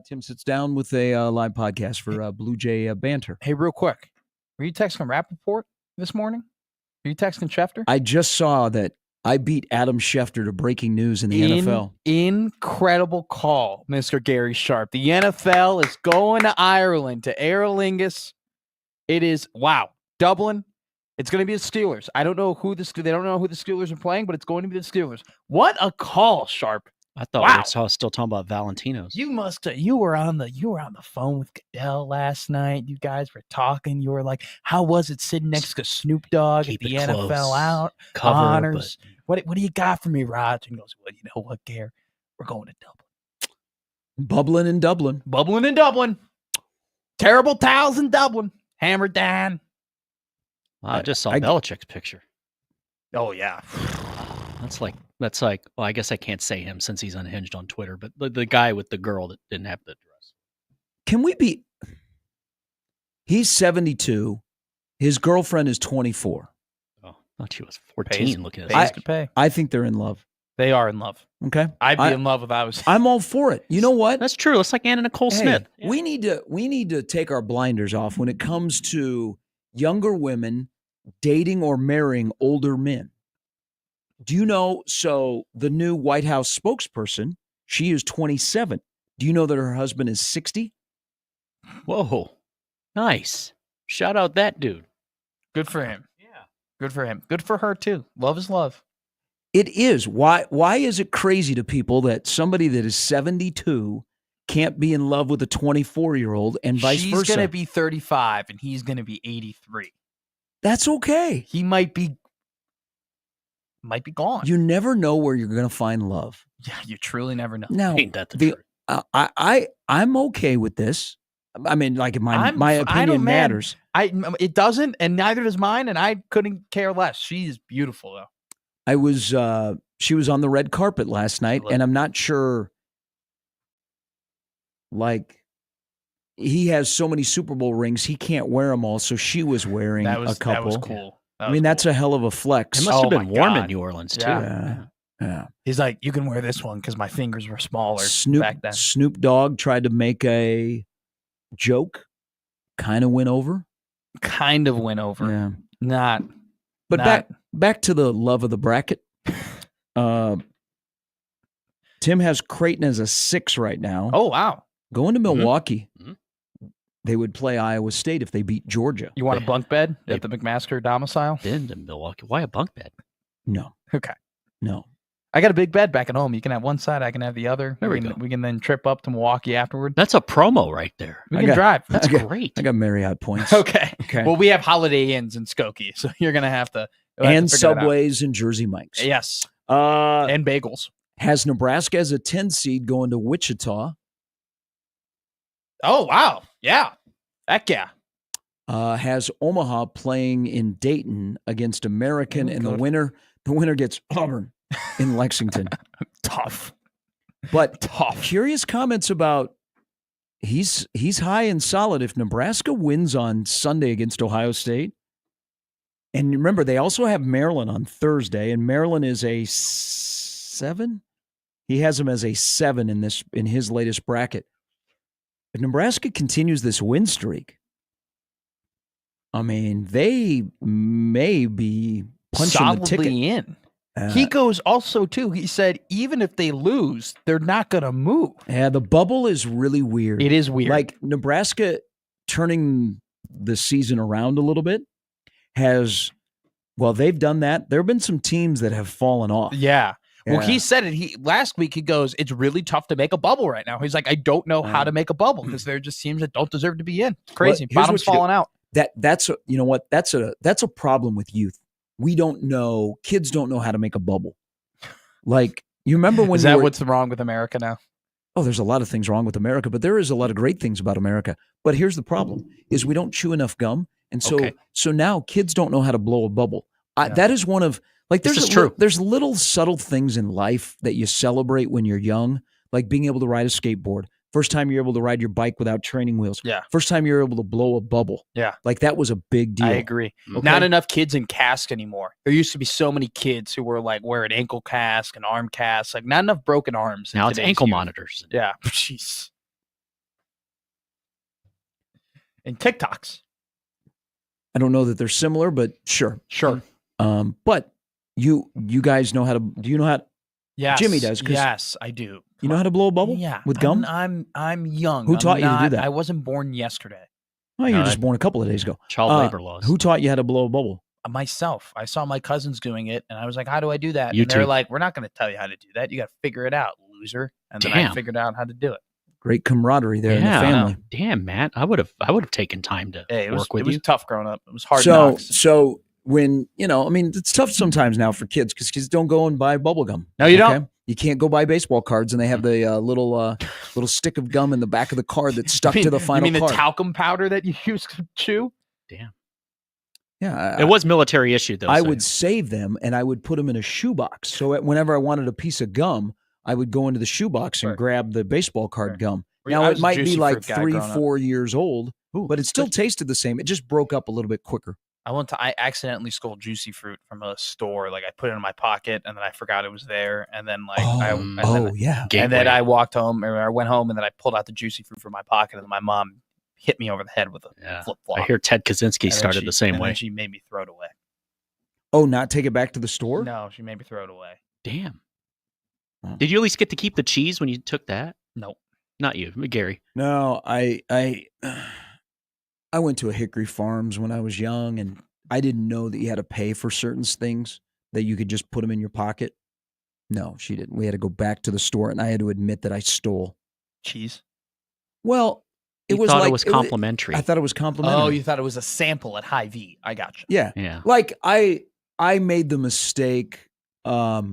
Tim sits down with a live podcast for Blue Jay Banter. Hey, real quick. Were you texting Rappaport this morning? Are you texting Schefter? I just saw that I beat Adam Schefter to breaking news in the NFL. Incredible call, Mr. Gary Sharp. The NFL is going to Ireland, to Aer Lingus. It is, wow, Dublin. It's going to be the Steelers. I don't know they don't know who the Steelers are playing, but it's going to be the Steelers. What a call, Sharp. I thought we were still talking about Valentino's. You were on the phone with Goodell last night. You guys were talking. You were like, how was it sitting next to Snoop Dogg at the NFL honors? What do you got for me, Raj? And he goes, well, you know what, Gary? We're going to Dublin. Bubbling in Dublin. Terrible towels in Dublin. Hammered down. I just saw Belichick's picture. Oh, yeah. That's like, well, I guess I can't say him since he's unhinged on Twitter, but the guy with the girl that didn't have the dress. Can we be? He's 72. His girlfriend is 24. Oh, I thought she was 14 looking at I think they're in love. They are in love. Okay. I'd be in love if I was. I'm all for it. You know what? That's true. It's like Anna Nicole Smith. Yeah. We need to take our blinders off when it comes to younger women dating or marrying older men. Do you know, so the new White House spokesperson, she is 27. Do you know that her husband is 60? Whoa. Nice. Shout out that dude. Good for him. Yeah. Good for him. Good for her too. Love is love. It is. Why is it crazy to people that somebody that is 72 can't be in love with a 24-year-old and vice versa? She's going to be 35 and he's going to be 83. That's okay. He might be gone. You never know where you're going to find love. Yeah, you truly never know. Now, Ain't that the truth? I'm okay with this. I mean, like my opinion matters. It doesn't, and neither does mine, and I couldn't care less. She's beautiful though. She was on the red carpet last night, and I'm not sure. Like, he has so many Super Bowl rings, he can't wear them all. So she was wearing a couple. That was cool. That's a hell of a flex. It must have been warm in New Orleans too. Yeah. He's like, you can wear this one because my fingers were smaller back then. Snoop Dogg tried to make a joke, kind of went over. Yeah. Not. But back to the love of the bracket. Tim has Creighton as a 6 right now. Oh, wow. Going to Milwaukee. Mm-hmm. They would play Iowa State if they beat Georgia. You want a bunk bed at the McMaster domicile? Been to Milwaukee. Why a bunk bed? No. Okay. No. I got a big bed back at home. You can have one side, I can have the other. There we go. We can then trip up to Milwaukee afterward. That's a promo right there. We can drive. That's great. I got Marriott points. Okay. Well, we have Holiday Inns in Skokie, so you're going to have to. And Subways and Jersey Mike's. Yes. And bagels. Has Nebraska as a 10 seed going to Wichita. Oh, wow. Yeah. Heck yeah. Has Omaha playing in Dayton against American, and the winner gets Auburn in Lexington. Tough. But curious comments about he's high and solid if Nebraska wins on Sunday against Ohio State. And remember, they also have Maryland on Thursday, and Maryland is a 7. He has them as a 7 in his latest bracket. If Nebraska continues this win streak, I mean, they may be punching solidly the ticket in. He goes also, too, he said, even if they lose, they're not going to move. Yeah, the bubble is really weird. It is weird. Like, Nebraska turning the season around a little bit they've done that. There have been some teams that have fallen off. Yeah. Well, he said it. Last week, he goes, it's really tough to make a bubble right now. He's like, I don't know how to make a bubble because there are just teams that don't deserve to be in. It's crazy. Bottom's falling out. That's a problem with youth. We don't know. Kids don't know how to make a bubble. Like, you remember when is that what's wrong with America now? Oh, there's a lot of things wrong with America, but there is a lot of great things about America. But here's the problem: is we don't chew enough gum, and so now kids don't know how to blow a bubble. That is one of there's little subtle things in life that you celebrate when you're young, like being able to ride a skateboard. First time you're able to ride your bike without training wheels. Yeah. First time you're able to blow a bubble. Yeah. Like that was a big deal. I agree. Okay. Not enough kids in cask anymore. There used to be so many kids who were like wearing ankle cask and arm casts. Like not enough broken arms. Now it's ankle monitors. Yeah. Jeez. And TikToks. I don't know that they're similar, but sure. But you guys know how to. Do you know how? Yes. Jimmy does. Yes, I do. You know how to blow a bubble? Yeah. With gum? I'm young. Who taught you to do that? I wasn't born yesterday. Oh, you were just born a couple of days ago. Child labor laws. Who taught you how to blow a bubble? Myself. I saw my cousins doing it, and I was like, how do I do that? You and they're like, we're not going to tell you how to do that. You got to figure it out, loser. And then I figured out how to do it. Great camaraderie there in the family. Damn, Matt. I would have taken time to work with you. It was tough growing up. It was hard knocks. So when, it's tough sometimes now for kids because kids don't go and buy bubble gum. No, you don't. You can't go buy baseball cards, and they have the little stick of gum in the back of the card that's stuck to the final card. You mean the talcum powder that you used to chew? Damn. Yeah. It was military issue, though. I would save them, and I would put them in a shoebox. So whenever I wanted a piece of gum, I would go into the shoebox and grab the baseball card gum. Now, it might be like 3-4 years old, but it still tasted the same. It just broke up a little bit quicker. I accidentally stole juicy fruit from a store. Like I put it in my pocket and then I forgot it was there. And then and then I walked home or I went home and then I pulled out the juicy fruit from my pocket and then my mom hit me over the head with a flip flop. I hear Ted Kaczynski started the same way. And she made me throw it away. Oh, not take it back to the store? No, she made me throw it away. Damn. Did you at least get to keep the cheese when you took that? Nope. Not you, Gary. No, I went to a Hickory Farms when I was young, and I didn't know that you had to pay for certain things, that you could just put them in your pocket. No, she didn't. We had to go back to the store, and I had to admit that I stole cheese. Well, it was thought like it was complimentary. I thought it was complimentary. Oh, you thought it was a sample at High V. I got you. Yeah. Yeah. Like I made the mistake, at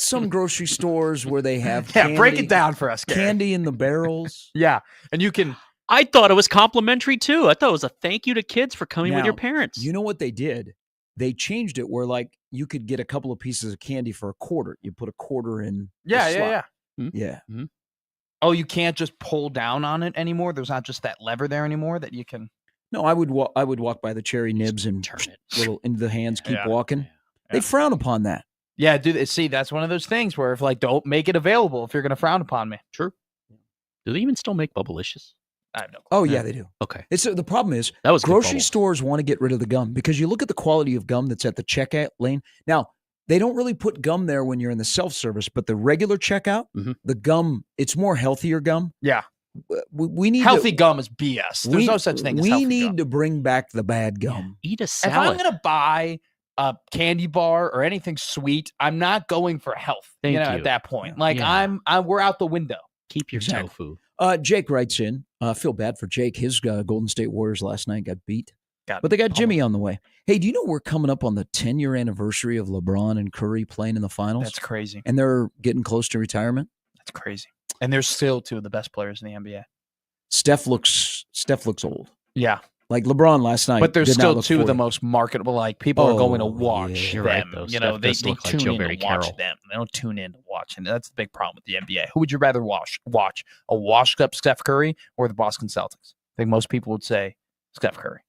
some grocery stores where they have candy, break it down for us, Gary. candy in the barrels. Yeah, and you can. I thought it was complimentary too. I thought it was a thank you to kids for coming with Now, your parents. You know what they did? They changed it where like you could get a couple of pieces of candy for a quarter. You put a quarter in. Yeah, the slot. yeah. Yeah. Mm-hmm. Oh, you can't just pull down on it anymore. There's not just that lever there anymore that you can. No, I would walk by the cherry nibs and turn it little into the hands, keep Yeah. walking. Yeah. They frown upon that. Yeah, dude. See, that's one of those things where if like don't make it available if you're going to frown upon me. True. Do they even still make Bubblicious? I have no clue. Oh yeah, they do. Okay. It's the problem is That was good grocery bubble. stores want to get rid of the gum because you look at the quality of gum that's at the checkout lane. Now, they don't really put gum there when you're in the self-service, but the regular checkout, the gum, it's more healthier gum. Yeah. We need Healthy gum is BS. There's no such thing as healthy We need gum. to bring back the bad gum. Eat a If salad. I'm going to buy a candy bar or anything sweet, I'm not going for health. Thank you. At that point. Like Yeah. we're out the window. Keep your Exactly. tofu. Jake writes in, feel bad for Jake. His Golden State Warriors last night got beat. But they got Jimmy on the way. Hey, do you know we're coming up on the 10-year anniversary of LeBron and Curry playing in the finals? That's crazy. And they're getting close to retirement. That's crazy. And they're still two of the best players in the NBA. Steph looks old. Yeah. Like LeBron last night. But they're did not still look two of the 40. most marketable. Like people are going to Oh, watch yeah. You're them. right, though. You know, Steph they does look like tune Joe in Barry to watch Carroll. them. They don't tune in to watch, and that's the big problem with the NBA. Who would you rather watch? A washed-up Steph Curry or the Boston Celtics? I think most people would say Steph Curry.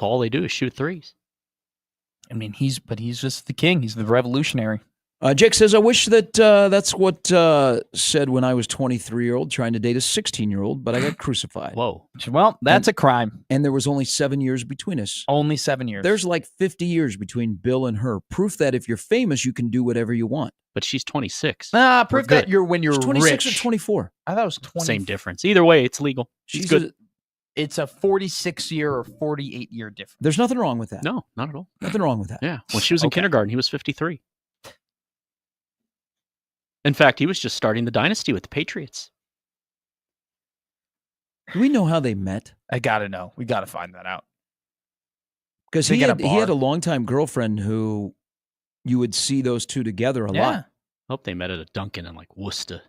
All they do is shoot threes. I mean, he's just the king. He's the revolutionary. Jake says, I wish that that's what said when I was 23-year-old trying to date a 16-year-old, but I got crucified. Whoa. Well, that's a crime. And there was only 7 years between us. Only 7 years. There's like 50 years between Bill and her. Proof that if you're famous, you can do whatever you want. But she's 26. Proof that when you're She's 26 rich. or 24. I thought it was 20. Same difference. Either way, it's legal. She's good. It's a 46-year or 48-year difference. There's nothing wrong with that. No, not at all. Nothing wrong with that. Yeah. When she was in kindergarten, he was 53. In fact, he was just starting the dynasty with the Patriots. Do we know how they met? I got to know. We got to find that out. Because They he get a had bar. a longtime girlfriend who you would see those two together a lot. Hope they met at a Dunkin' in like Worcester.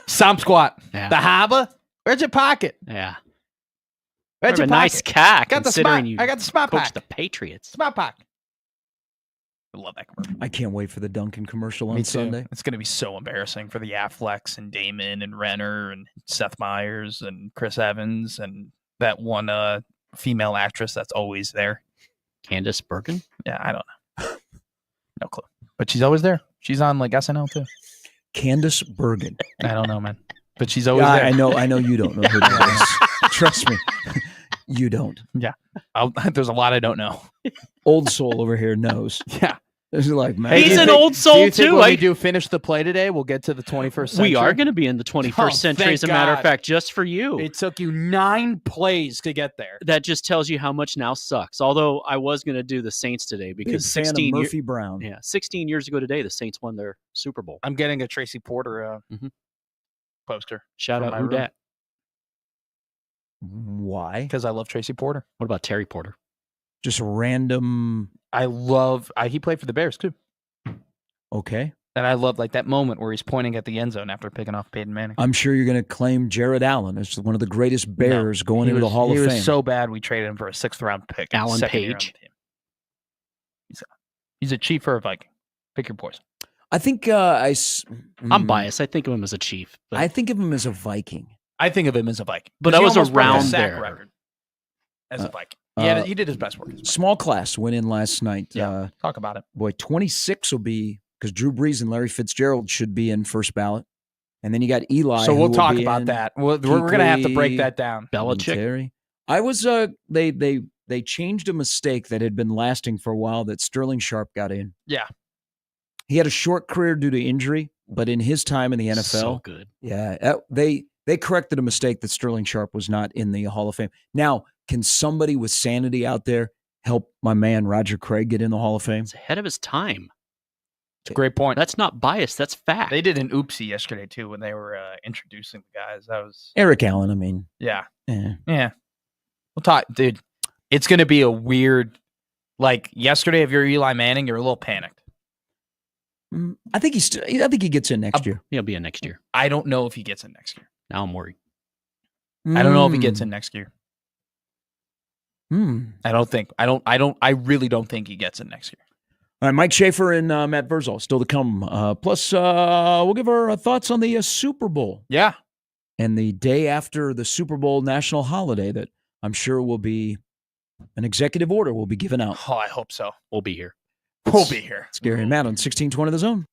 Some squat. Yeah. The harbor. Where's your pocket? Yeah. Where's You your have a nice pocket? cack Got the considering smart- you I got the smart coach pack. the Patriots. Smart pack. I love that commercial. I can't wait for the Duncan commercial on Me too. Sunday. It's going to be so embarrassing for the Afflecks and Damon and Renner and Seth Meyers and Chris Evans and that one female actress that's always there. Candace Bergen? Yeah, I don't know. No clue. But she's always there. She's on like SNL too. Candace Bergen. I don't know, man. But she's always Yeah, there. I know you don't know who that is. Trust me. You don't. Yeah. There's a lot I don't know. Old soul over here knows. Yeah. It's like, man. Hey, He's do you an think- old soul, do you think too. When we do finish the play today, we'll get to the 21st century. We are going to be in the 21st century, as a matter of God. fact, just for you. It took you 9 plays to get there. That just tells you how much now sucks. Although I was going to do the Saints today Big because fan of 16 Murphy Brown. 16 years ago today, the Saints won their Super Bowl. I'm getting a Tracy Porter poster. Shout from out my who room. dat. Why? Because I love Tracy Porter. What about Terry Porter? Just random. He played for the Bears too. Okay. And I love like that moment where he's pointing at the end zone after picking off Peyton Manning. I'm sure you're going to claim Jared Allen as one of the greatest Bears going into the Hall of He Fame. was so bad we traded him for a 6th round pick. Alan second year on Page. the team. He's a Chief or a Viking. Pick your poison. I think I'm biased. I think of him as a Chief. But I think of him as a Viking. I think of him as a Viking. But 'Cause I he was almost broke the around sack there. record as a Viking. He did his best work. Small class went in last night. Yeah, talk about it. Boy, 26 will be, because Drew Brees and Larry Fitzgerald should be in first ballot. And then you got Eli. So who we'll will talk be about in, that. We're going to have to break Kuechly, that down. Belichick. Terry. I was they changed a mistake that had been lasting for a while that Sterling Sharp got in. Yeah. He had a short career due to injury, but in his time in the NFL, So good. Yeah, they corrected a mistake that Sterling Sharp was not in the Hall of Fame. Now, can somebody with sanity out there help my man Roger Craig get in the Hall of Fame? It's ahead of his time. It's a great point. That's not bias. That's fact. They did an oopsie yesterday too when they were introducing the guys. That was Eric Allen. I mean, yeah. Yeah. We'll talk, dude. It's going to be a weird. Like yesterday, if you're Eli Manning, you're a little panicked. I think I think he gets in next year. He'll be in next year. I don't know if he gets in next year. Now I'm worried. I don't know if he gets in next year. I really don't think he gets in next year. All right, Mike Schaefer and Matt Verzal still to come. Plus, we'll give our thoughts on the Super Bowl. Yeah. And the day after the Super Bowl national holiday that I'm sure will be an executive order will be given out. Oh, I hope so. We'll be here. We'll be here. It's Gary and Matt on 1620 The Zone.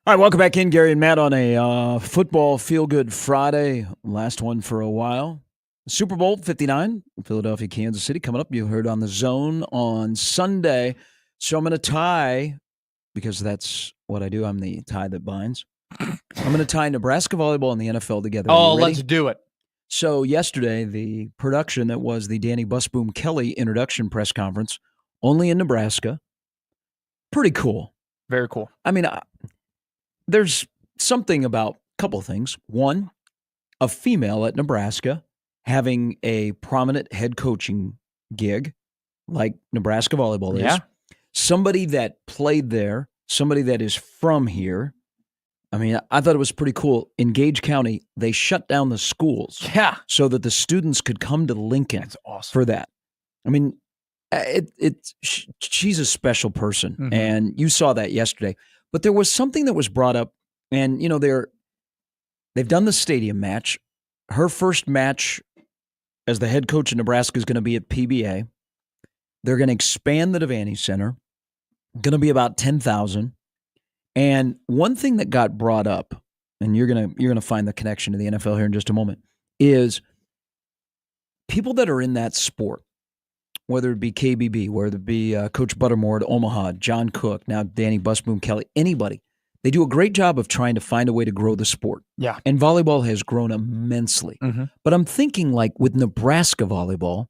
All right, welcome back in, Gary and Matt, on a football feel-good Friday. Last one for a while. Super Bowl 59, Philadelphia, Kansas City, coming up. You heard on the Zone on Sunday. So I'm going to tie, because that's what I do. I'm the tie that binds. I'm going to tie Nebraska volleyball and the NFL together. Oh, let's do it. So yesterday, the production that was the Danny Busboom Kelly introduction press conference, only in Nebraska. Pretty cool. Very cool. I mean, there's something about a couple things. One, a female at Nebraska having a prominent head coaching gig like Nebraska volleyball is. Yeah. Somebody that played there, somebody that is from here. I mean, I thought it was pretty cool. In Gage County, they shut down the schools so that the students could come to Lincoln. That's awesome. For that. I mean, she's a special person, and you saw that yesterday. But there was something that was brought up, and you know they've done the stadium match. Her first match as the head coach of Nebraska is going to be at PBA. They're going to expand the Devaney Center. Going to be about 10,000. And one thing that got brought up, and you're gonna find the connection to the NFL here in just a moment, is people that are in that sport, whether it be KBB, whether it be Coach Buttermore at Omaha, John Cook, now Danny Busboom Kelly, anybody, they do a great job of trying to find a way to grow the sport. Yeah. And volleyball has grown immensely. But I'm thinking, like with Nebraska volleyball,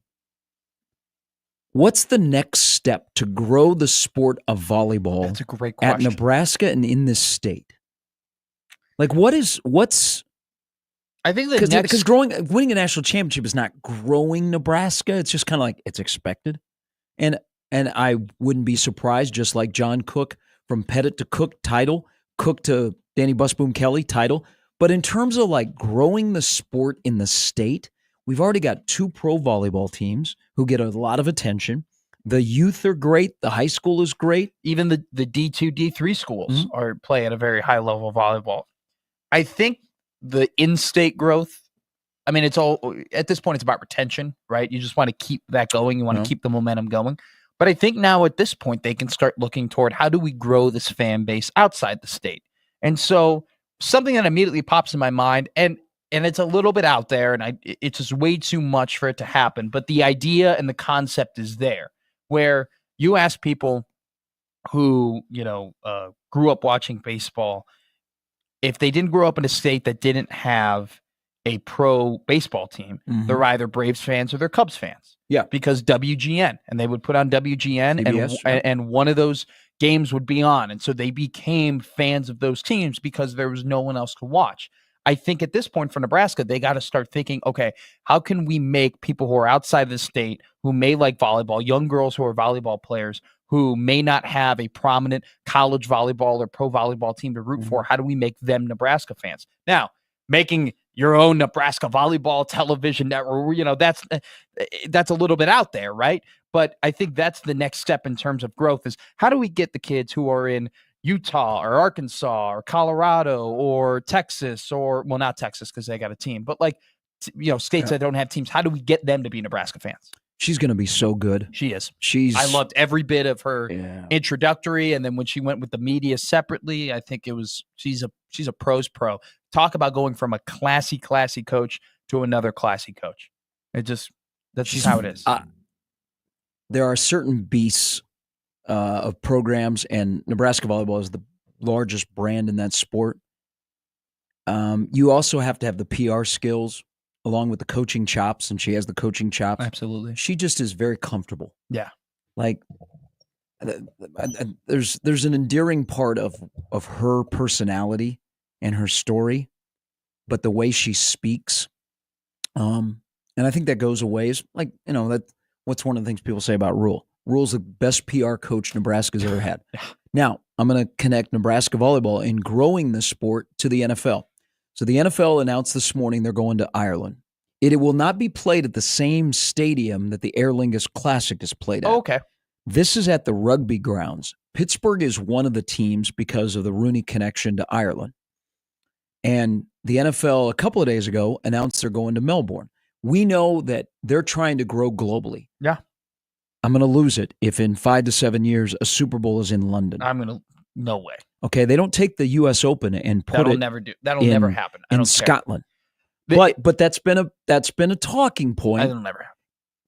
what's the next step to grow the sport of volleyball? That's a great question. At Nebraska and in this state? Like, what's I think the next, because winning a national championship is not growing Nebraska. It's just kind of like it's expected, and I wouldn't be surprised. Just like John Cook from Pettit to Cook title, Cook to Danny Busboom Kelly title. But in terms of like growing the sport in the state, we've already got 2 pro volleyball teams who get a lot of attention. The youth are great. The high school is great. Even the D2, D3 schools are play at a very high level of volleyball. I think the in-state growth, I mean, it's all, at this point, it's about retention, right? You just want to keep that going. You want to keep the momentum going. But I think now at this point, they can start looking toward how do we grow this fan base outside the state? And so something that immediately pops in my mind, and it's a little bit out there, and it's just way too much for it to happen. But the idea and the concept is there, where you ask people who, grew up watching baseball, if they didn't grow up in a state that didn't have a pro baseball team, they're either Braves fans or they're Cubs fans. Yeah. Because WGN, and they would put on WGN, CBS, and one of those games would be on. And so they became fans of those teams because there was no one else to watch. I think at this point for Nebraska, they got to start thinking, okay, how can we make people who are outside the state, who may like volleyball, young girls who are volleyball players, who may not have a prominent college volleyball or pro volleyball team to root for, how do we make them Nebraska fans? Now, making your own Nebraska volleyball television network, that's a little bit out there, right? But I think that's the next step in terms of growth is how do we get the kids who are in Utah or Arkansas or Colorado or Texas or, well, not Texas because they got a team, but like, states that don't have teams, how do we get them to be Nebraska fans? She's going to be so good. She is. I loved every bit of her introductory, and then when she went with the media separately, I think she's a pro's pro. Talk about going from a classy coach to another classy coach. That's just how it is. There are certain beasts of programs, and Nebraska volleyball is the largest brand in that sport. You also have to have the PR skills along with the coaching chops, and she has the coaching chops. Absolutely. She just is very comfortable. Yeah. Like there's an endearing part of her personality and her story, but the way she speaks, and I think that goes a ways. Like, what's one of the things people say about Rule? Rule's the best PR coach Nebraska's ever had. Now, I'm going to connect Nebraska volleyball in growing the sport to the NFL. So the NFL announced this morning they're going to Ireland. It will not be played at the same stadium that the Aer Lingus Classic is played at. Oh, okay. This is at the rugby grounds. Pittsburgh is one of the teams because of the Rooney connection to Ireland. And the NFL a couple of days ago announced they're going to Melbourne. We know that they're trying to grow globally. Yeah. I'm going to lose it if in 5 to 7 years a Super Bowl is in London. I'm going to No way. Okay, they don't take the U.S. Open and put That'll it. never do. That'll never happen. I in don't care. Scotland. But that's been a talking point. That'll never happen.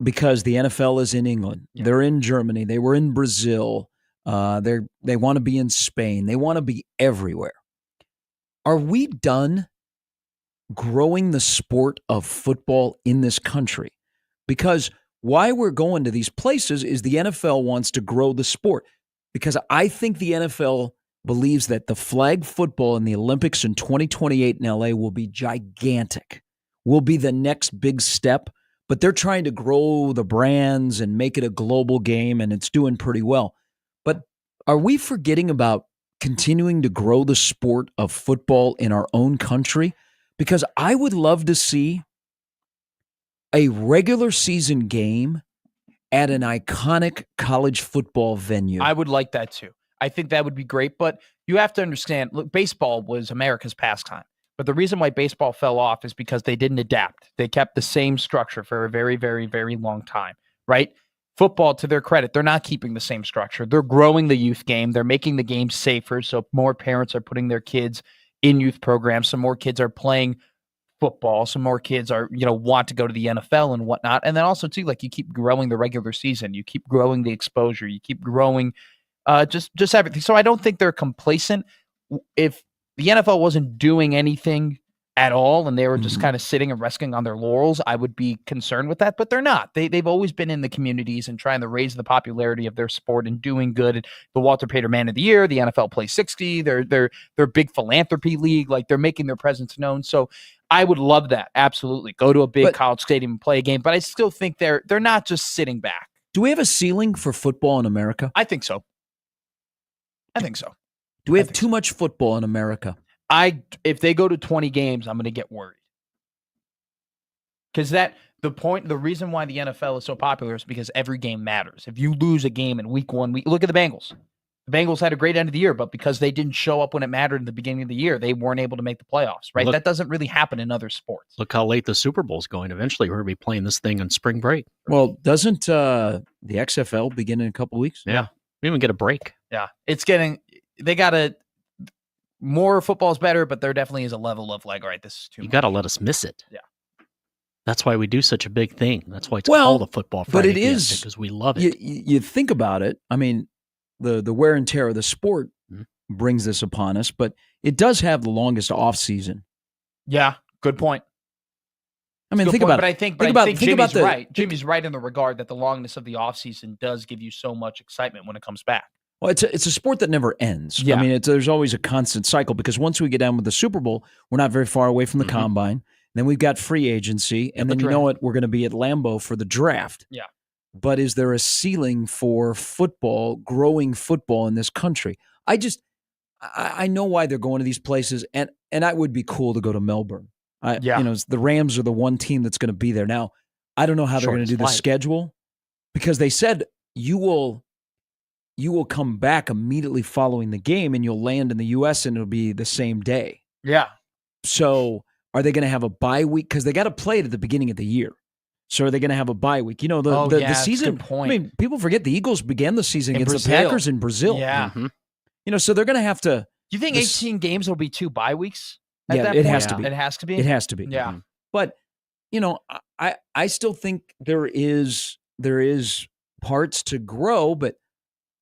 Because the NFL is in England. Yeah. They're in Germany. They were in Brazil. They want to be in Spain. They want to be everywhere. Are we done growing the sport of football in this country? Because why we're going to these places is the NFL wants to grow the sport. Because I think the NFL believes that the flag football in the Olympics in 2028 in LA will be gigantic, will be the next big step. But they're trying to grow the brands and make it a global game, and it's doing pretty well. But are we forgetting about continuing to grow the sport of football in our own country? Because I would love to see a regular season game at an iconic college football venue. I would like that too. I think that would be great. But you have to understand, look, baseball was America's pastime. But the reason why baseball fell off is because they didn't adapt. They kept the same structure for a very, very, very long time, right? Football, to their credit, they're not keeping the same structure. They're growing the youth game. They're making the game safer, so more parents are putting their kids in youth programs. Some more kids are playing football. Some more kids are, want to go to the NFL and whatnot. And then also, too, like you keep growing the regular season. You keep growing the exposure. You keep growing just everything. So I don't think they're complacent. If the NFL wasn't doing anything at all and they were just kind of sitting and resting on their laurels, I would be concerned with that, but they're not. They've always been in the communities and trying to raise the popularity of their sport and doing good. And the Walter Payton Man of the Year, the NFL Play 60, they're big philanthropy league, like they're making their presence known. So I would love that. Absolutely. Go to a big college stadium and play a game, but I still think they're not just sitting back. Do we have a ceiling for football in America? I think so. Do we have too much football in America? If they go to 20 games, I'm going to get worried. Because the reason why the NFL is so popular is because every game matters. If you lose a game in week one, look at the Bengals. The Bengals had a great end of the year, but because they didn't show up when it mattered in the beginning of the year, they weren't able to make the playoffs, right? That doesn't really happen in other sports. Look how late the Super Bowl's going. Eventually, we're going to be playing this thing on spring break. Well, doesn't the XFL begin in a couple weeks? Yeah. We even get a break. Yeah. More football is better, but there definitely is a level of like, all right, this is too much. You got to let us miss it. Yeah. That's why we do such a big thing. That's why it's called a football Friday. But it is because we love it. You think about it. I mean, the wear and tear of the sport brings this upon us, but it does have the longest off season. Yeah, good point. I mean, think about it. But I think Jimmy's right. Jimmy's right in the regard that the longness of the offseason does give you so much excitement when it comes back. Well, it's a sport that never ends. Yeah. I mean, there's always a constant cycle because once we get down with the Super Bowl, we're not very far away from the combine. Then we've got free agency, and then you know what? We're going to be at Lambeau for the draft. Yeah. But is there a ceiling for football, growing football in this country? I know why they're going to these places, and that would be cool to go to Melbourne. The Rams are the one team that's going to be there. Now, I don't know how they're going to do the schedule because they said you will come back immediately following the game and you'll land in the U.S. and it'll be the same day. Yeah. So are they going to have a bye week? Because they got to play it at the beginning of the year. So are they going to have a bye week? The season. Good point. I mean, people forget the Eagles began the season against Brazil. the Packers in Brazil. Yeah. So they're going to have to. Do you think 18 games will be 2 bye weeks? It has to be. It has to be. It has to be. Yeah. But I still think there is parts to grow, but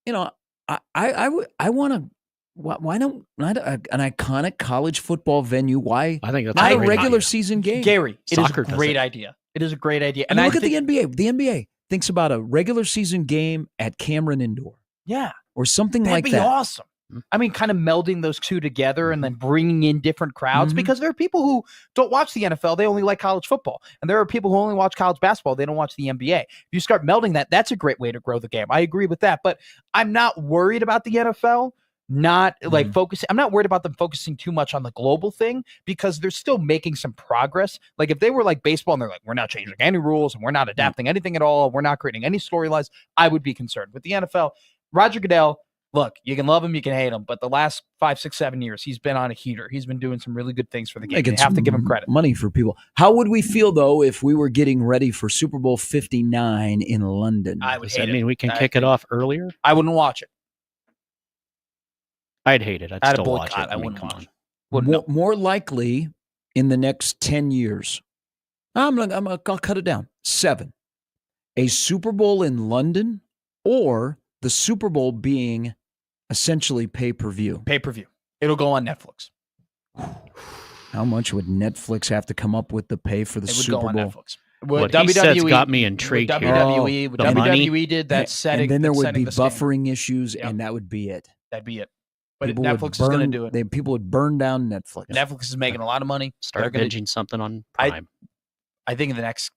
I want to. Why don't not an iconic college football venue? Why? I think that's not a regular idea. season game. Gary, Soccer it is a great idea. It is a great idea. And look at the NBA. The NBA thinks about a regular season game at Cameron Indoor. Yeah. Or something That'd like be that. Awesome. I mean, kind of melding those two together and then bringing in different crowds because there are people who don't watch the NFL. They only like college football. And there are people who only watch college basketball. They don't watch the NBA. If you start melding that, that's a great way to grow the game. I agree with that. But I'm not worried about the NFL. Not like focusing. I'm not worried about them focusing too much on the global thing because they're still making some progress. Like if they were like baseball and they're like, we're not changing any rules and we're not adapting anything at all. We're not creating any storylines. I would be concerned with the NFL. Roger Goodell, look, you can love him, you can hate him, but the last 5, 6, 7 years, he's been on a heater. He's been doing some really good things for the game. You have to give him credit. Money for people. How would we feel though if we were getting ready for Super Bowl 59 in London? I would Does that mean we can kick it off earlier? I wouldn't watch it. I'd hate it. I'd I'd still watch it. boycott. I mean, wouldn't come watch. on. Wouldn't know. More likely in the next 10 years. I'll cut it down. 7. A Super Bowl in London or the Super Bowl being essentially pay-per-view. Pay-per-view. It'll go on Netflix. How much would Netflix have to come up with to pay for the It would Super go on Bowl? Netflix. What he said's got me intrigued what here. WWE, what The money. WWE did, that's setting. And then there that's would setting be the standard. buffering issues, Yep. and that would be it. That'd be it. But People would Netflix is going to burn- do it. People would burn down Netflix. Netflix is making a lot of money. Start They're gonna- binging something on Prime. I think in the next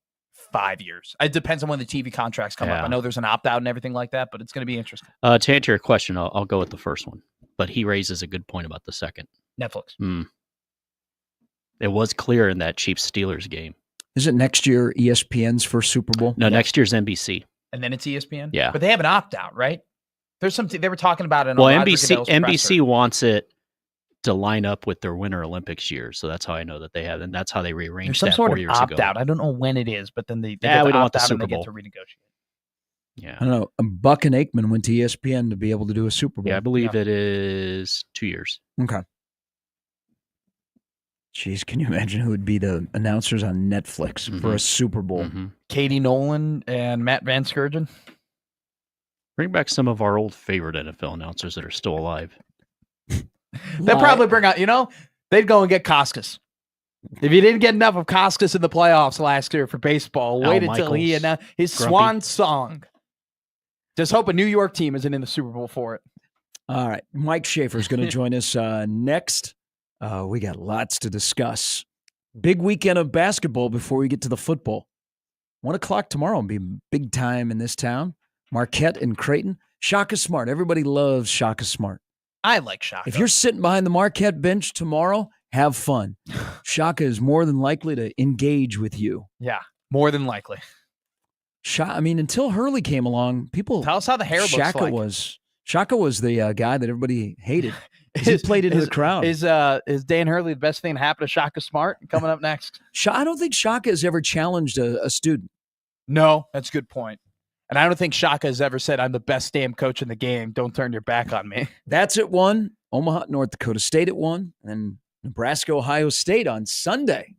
5 years. It depends on when the TV contracts come up. Yeah. I know there's an opt-out and everything like that, but it's going to be interesting. To answer your question, I'll go with the first one. But he raises a good point about the second. Netflix. It was clear in that Chiefs Steelers game. Is it next year ESPN's first Super Bowl? No, next year's NBC. And then it's ESPN? Yeah. But they have an opt-out, right? There's something they were talking about in Well, Roger NBC Goodell's NBC presser. wants it to line up with their Winter Olympics year, so that's how I know that they have, and that's how they There's rearranged some that sort 4 of years ago. opt-out. I don't know when it is, but then they Yeah, get we the don't want the opt-out and Super they Bowl. get to renegotiate. Yeah, I don't know. Buck and Aikman went to ESPN to be able to do a Super Bowl. yeah, I believe it is 2 years. Okay. Jeez, can you imagine who would be the announcers on Netflix for a Super Bowl? Katie Nolan and Matt Van Sturgeon. Bring back some of our old favorite NFL announcers that are still alive. They'll probably bring out, they'd go and get Costas. If you didn't get enough of Costas in the playoffs last year for baseball, Al wait until he Michaels, announced his Grumpy. swan song. Just hope a New York team isn't in the Super Bowl for it. All right. Mike Schaefer's going to join us next. We got lots to discuss. Big weekend of basketball before we get to the football. 1 o'clock tomorrow will be big time in this town. Marquette and Creighton. Shaka Smart. Everybody loves Shaka Smart. I like Shaka. If you're sitting behind the Marquette bench tomorrow, have fun. Shaka is more than likely to engage with you. Yeah, more than likely. Until Hurley came along, people Tell us how the hair looks Shaka like. was the guy that everybody hated. He played into the crowd. Is Dan Hurley the best thing to happen to Shaka Smart? Coming up next. I don't think Shaka has ever challenged a student. No, that's a good point. And I don't think Shaka has ever said, I'm the best damn coach in the game. Don't turn your back on me. That's at 1. Omaha, North Dakota State at 1. And Nebraska, Ohio State on Sunday.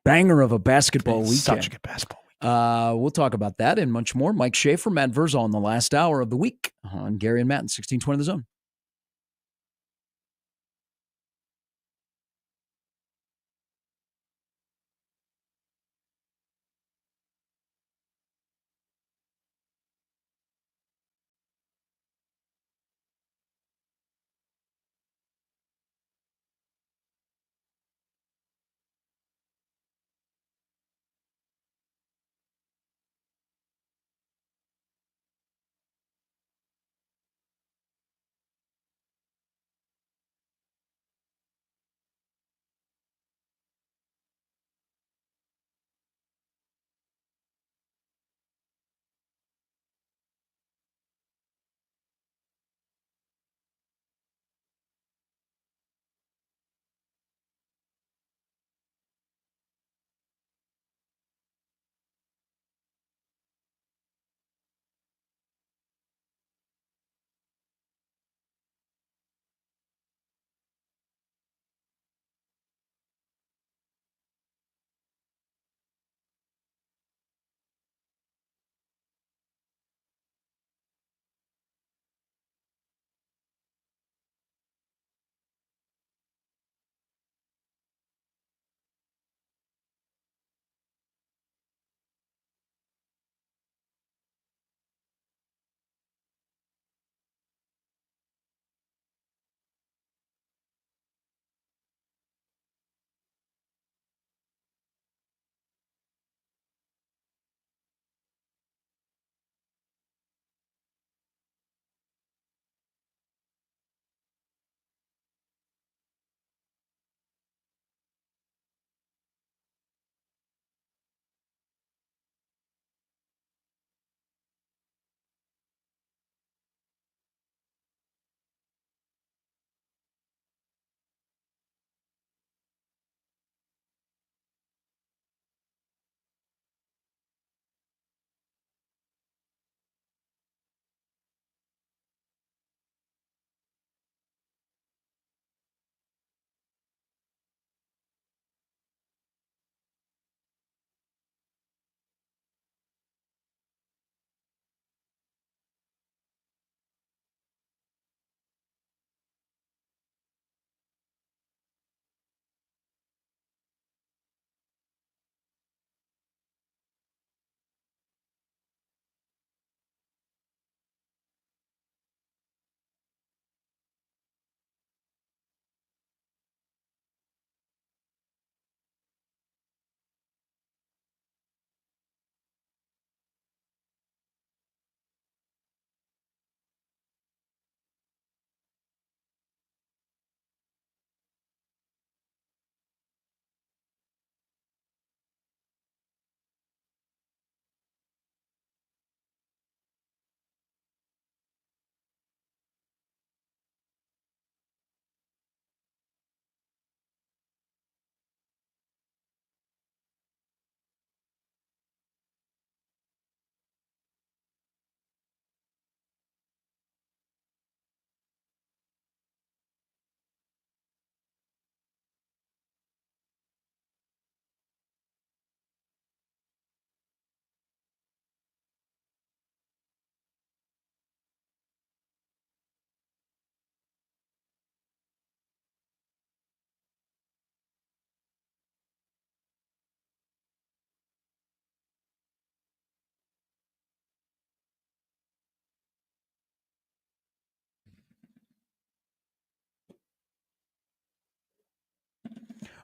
Banger of a basketball weekend. Such a good basketball weekend. We'll talk about that and much more. Mike Schaefer, Matt Verzal in the last hour of the week on Gary and Matt in 1620 The Zone.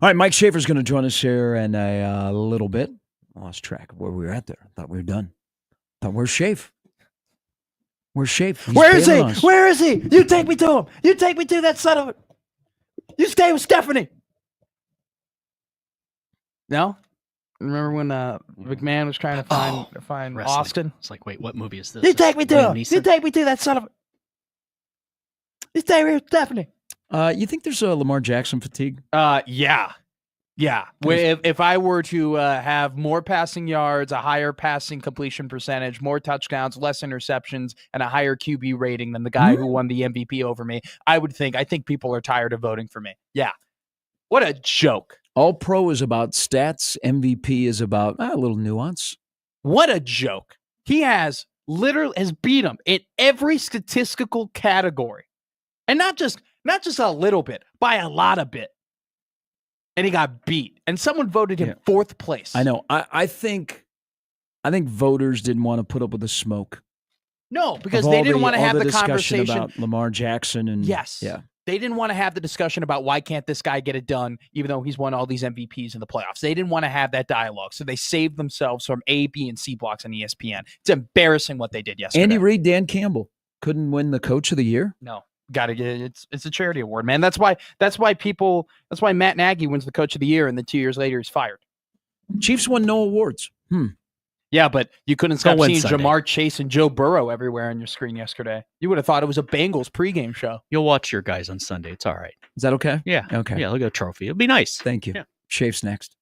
All right, Mike Schaefer's going to join us here in a little bit. I lost track of where we were at there. Thought we were done. Thought where's Schaefer? Where's Schaefer? Where is he? Where is he? You take me to him. You take me to that son of a. You stay with Stephanie. No? Remember when McMahon was trying to find Wrestling. Austin? It's like, wait, what movie is this? You take me to Liam him. Neeson? You take me to that son of a. You stay here with Stephanie. You think there's a Lamar Jackson fatigue? Yeah. If I were to have more passing yards, a higher passing completion percentage, more touchdowns, less interceptions, and a higher QB rating than the guy who won the MVP over me, I think people are tired of voting for me. Yeah. What a joke. All Pro is about stats. MVP is about a little nuance. What a joke. He has beat him in every statistical category. And not just a little bit, by a lot of bit. And he got beat. And someone voted him fourth place. I know. I think voters didn't want to put up with the smoke. No, because they didn't want to have the conversation conversation about Lamar Jackson and yes. Yeah. They didn't want to have the discussion about why can't this guy get it done, even though he's won all these MVPs in the playoffs. They didn't want to have that dialogue. So they saved themselves from A, B, and C blocks on ESPN. It's embarrassing what they did yesterday. Andy Reid, Dan Campbell couldn't win the Coach of the Year. No. Got to get it's a charity award, man. That's why Matt Nagy wins the Coach of the Year, and then 2 years later he's fired. Chiefs won no awards. Yeah, but you couldn't stop seeing Sunday. Jamar Chase and Joe Burrow everywhere on your screen yesterday. You would have thought it was a Bengals pregame show. You'll watch your guys on Sunday. It's all right. Is that okay? Yeah. Okay. Yeah, look at a trophy. It'll be nice. Thank you. Yeah. Schaef's next.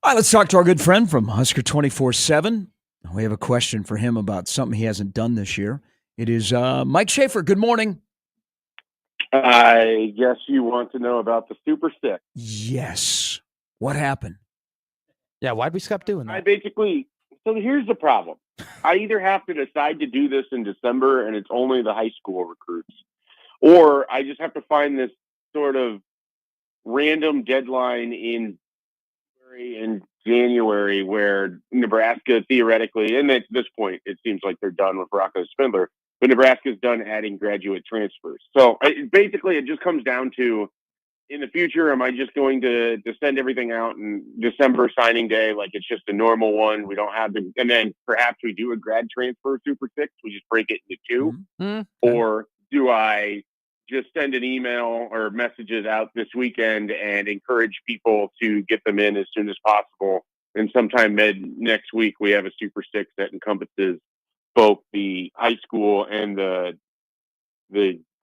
All right, let's talk to our good friend from Husker 24/7. We have a question for him about something he hasn't done this year. It is Mike Schaefer. Good morning. I guess you want to know about the Super Six. Yes. What happened? Yeah, why'd we stop doing that? So here's the problem. I either have to decide to do this in December and it's only the high school recruits, or I just have to find this sort of random deadline in January where Nebraska theoretically, and at this point, it seems like they're done with Rocco Spindler, but Nebraska's done adding graduate transfers. So basically, it just comes down to, in the future, am I just going to send everything out in December signing day like it's just a normal one? We don't have and then perhaps we do a grad transfer Super Six. We just break it into two. Mm-hmm. Or do I just send an email or messages out this weekend and encourage people to get them in as soon as possible? And sometime mid next week, we have a Super Six that encompasses both the high school and the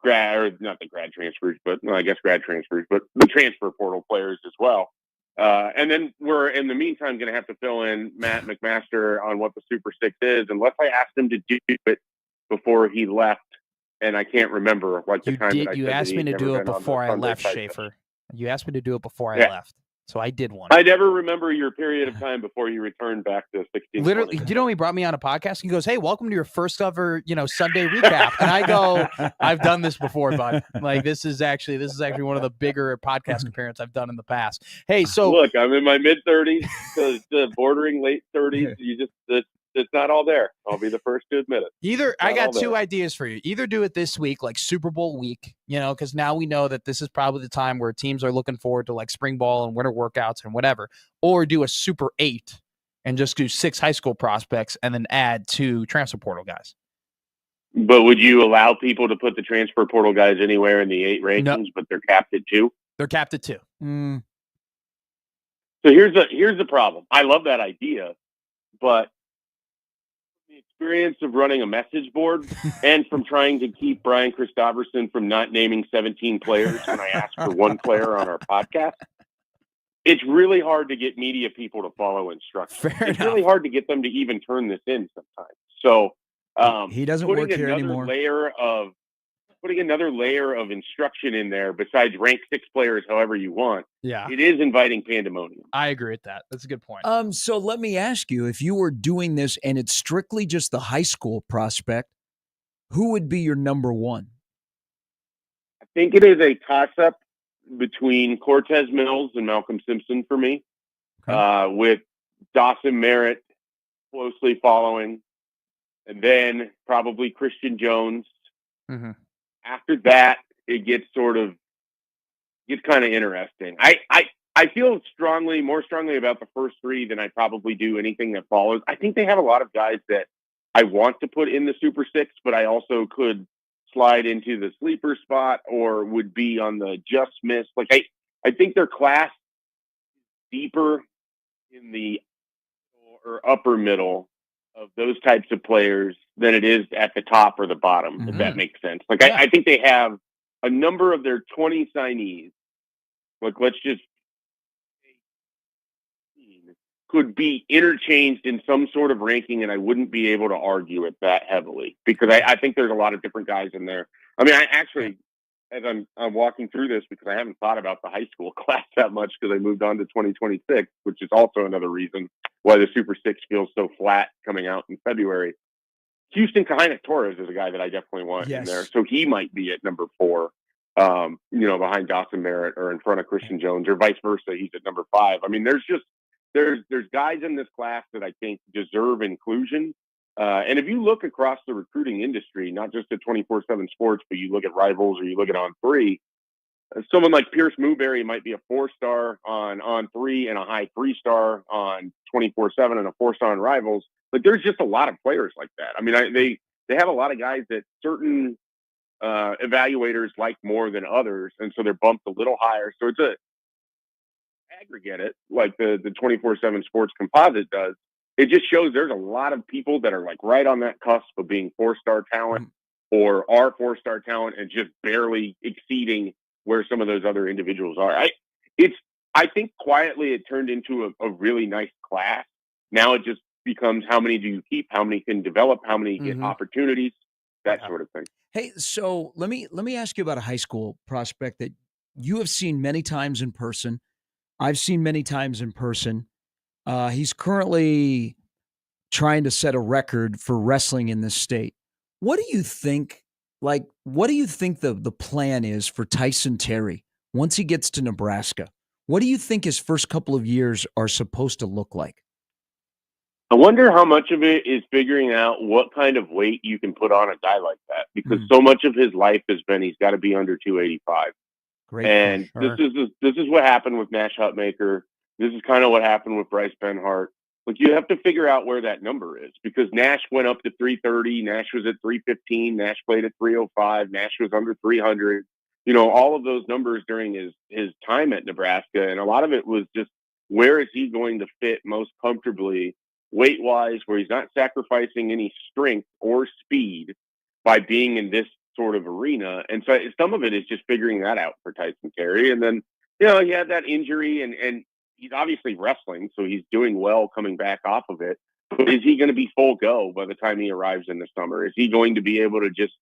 grad, or not the grad transfers, but I guess grad transfers, but the transfer portal players as well. And then we're, in the meantime, going to have to fill in Matt McMaster on what the Super Six is, unless I asked him to do it before he left. And I can't remember what the time that I You said asked me to do it before I left, Schaefer. You asked me to do it before I left. So I did one. I never remember your period of time before you returned back to 16. Literally, you know, he brought me on a podcast. He goes, "Hey, welcome to your first ever, Sunday recap." And I go, "I've done this before, bud. Like this is actually one of the bigger podcast appearances I've done in the past." Hey, so look, I'm in my mid 30s, to bordering late 30s. It's not all there. I'll be the first to admit it. I got two ideas for you. Either do it this week, like Super Bowl week, because now we know that this is probably the time where teams are looking forward to like spring ball and winter workouts and whatever, or do a Super 8 and just do 6 high school prospects and then add 2 transfer portal guys. But would you allow people to put the transfer portal guys anywhere in the 8 rankings, No. but they're capped at 2? They're capped at 2. So here's the problem. I love that idea, but the experience of running a message board and from trying to keep Brian Christopherson from not naming 17 players when I asked for 1 player on our podcast, it's really hard to get media people to follow instructions. It's really hard to get them to even turn this in sometimes. So he doesn't work here anymore. Putting another layer of instruction in there besides rank 6 players however you want, yeah, it is inviting pandemonium. I agree with that. That's a good point. So let me ask you, if you were doing this and it's strictly just the high school prospect, who would be your number 1? I think it is a toss-up between Cortez Mills and Malcolm Simpson for me, with Dawson Merritt closely following, and then probably Christian Jones. Mm-hmm. After that, it gets kind of interesting. I feel more strongly about the first 3 than I probably do anything that follows. I think they have a lot of guys that I want to put in the Super Six, but I also could slide into the sleeper spot or would be on the just miss. Like I think their class is deeper in the or upper middle of those types of players than it is at the top or the bottom, if that makes sense. Like I think they have a number of their 20 signees. Like let's just could be interchanged in some sort of ranking, and I wouldn't be able to argue it that heavily because I think there's a lot of different guys in there. I mean, I actually, as I'm walking through this, because I haven't thought about the high school class that much because I moved on to 2026, which is also another reason why the Super Six feels so flat coming out in February. Houston Kahina-Torres is a guy that I definitely want in there, so he might be at number 4. Behind Dawson Merritt or in front of Christian Jones, or vice versa. He's at number 5. I mean, there's guys in this class that I think deserve inclusion. And if you look across the recruiting industry, not just at 24/7 Sports, but you look at Rivals or you look at On3, someone like Pierce Newberry might be a 4-star on On3 and a high 3-star on 24/7 and a 4-star on Rivals. But there's just a lot of players like that. I mean, they have a lot of guys that certain evaluators like more than others, and so they're bumped a little higher. So it's a aggregate it like the 24/7 Sports composite does. It just shows there's a lot of people that are like right on that cusp of being 4-star talent or are 4-star talent and just barely exceeding where some of those other individuals are. I think quietly it turned into a really nice class. Now it just becomes how many do you keep, how many can develop, how many get opportunities, that sort of thing. Hey, so let me ask you about a high school prospect that you have seen many times in person. I've seen many times in person. He's currently trying to set a record for wrestling in this state. What do you think? Like, what do you think the plan is for Tyson Terry once he gets to Nebraska? What do you think his first couple of years are supposed to look like? I wonder how much of it is figuring out what kind of weight you can put on a guy like that, because so much of his life has been he's got to be under 285. Great. And this is what happened with Nash Hutmaker. This is kind of what happened with Bryce Benhart. Like, you have to figure out where that number is, because Nash went up to 330. Nash was at 315. Nash played at 305. Nash was under 300. You know, all of those numbers during his time at Nebraska. And a lot of it was just, where is he going to fit most comfortably weight-wise, where he's not sacrificing any strength or speed by being in this sort of arena. And so some of it is just figuring that out for Tyson Terry. And then, you know, he had that injury, and he's obviously wrestling, so he's doing well coming back off of it. But is he going to be full go by the time he arrives in the summer? Is he going to be able to just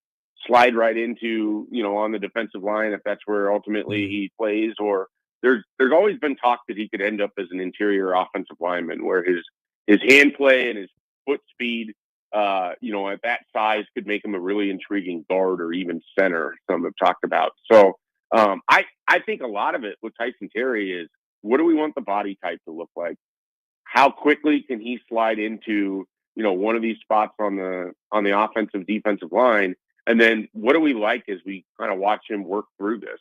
slide right into, you know, on the defensive line, if that's where ultimately he plays? Or there's always been talk that he could end up as an interior offensive lineman, where his hand play and his foot speed, you know, at that size could make him a really intriguing guard or even center, some have talked about. So I think a lot of it with Tyson Terry is, what do we want the body type to look like? How quickly can he slide into, you know, one of these spots on the offensive defensive line? And then what do we like as we kind of watch him work through this?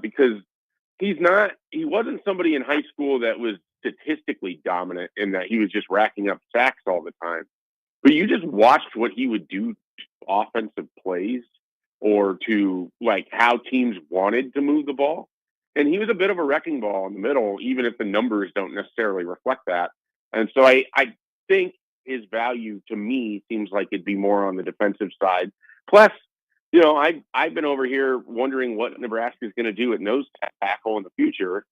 Because he wasn't somebody in high school that was statistically dominant in that he was just racking up sacks all the time. But you just watched what he would do to offensive plays, or to like how teams wanted to move the ball. And he was a bit of a wrecking ball in the middle, even if the numbers don't necessarily reflect that. And so I think his value to me seems like it'd be more on the defensive side. Plus, you know, I've been over here wondering what Nebraska is going to do at nose tackle in the future.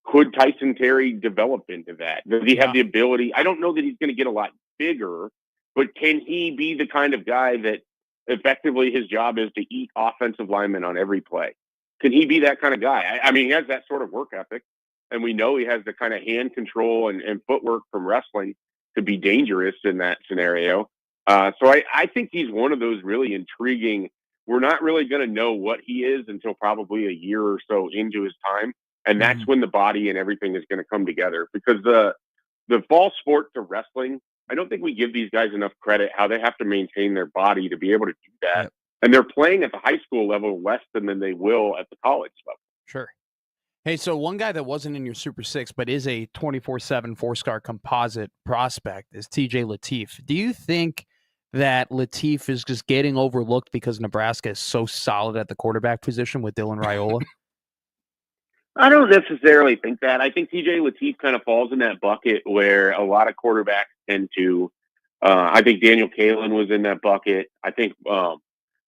Could Tyson Terry develop into that? Does he have the ability? I don't know that he's going to get a lot bigger, but can he be the kind of guy that effectively his job is to eat offensive linemen on every play? Can he be that kind of guy? I mean, he has that sort of work ethic, and we know he has the kind of hand control and footwork from wrestling to be dangerous in that scenario. So I think he's one of those really intriguing. We're not really going to know what he is until probably a year or so into his time. And that's when the body and everything is going to come together, because the fall sport to wrestling, I don't think we give these guys enough credit, how they have to maintain their body to be able to do that. Yep. And they're playing at the high school level less than they will at the college level. Sure. Hey, so one guy that wasn't in your Super Six, but is a 24/7 four-star composite prospect is TJ Lateef. Do you think that Lateef is just getting overlooked because Nebraska is so solid at the quarterback position with Dylan Raiola? I don't necessarily think that. I think TJ Lateef kind of falls in that bucket where a lot of quarterbacks tend to. I think Daniel Kalen was in that bucket. I think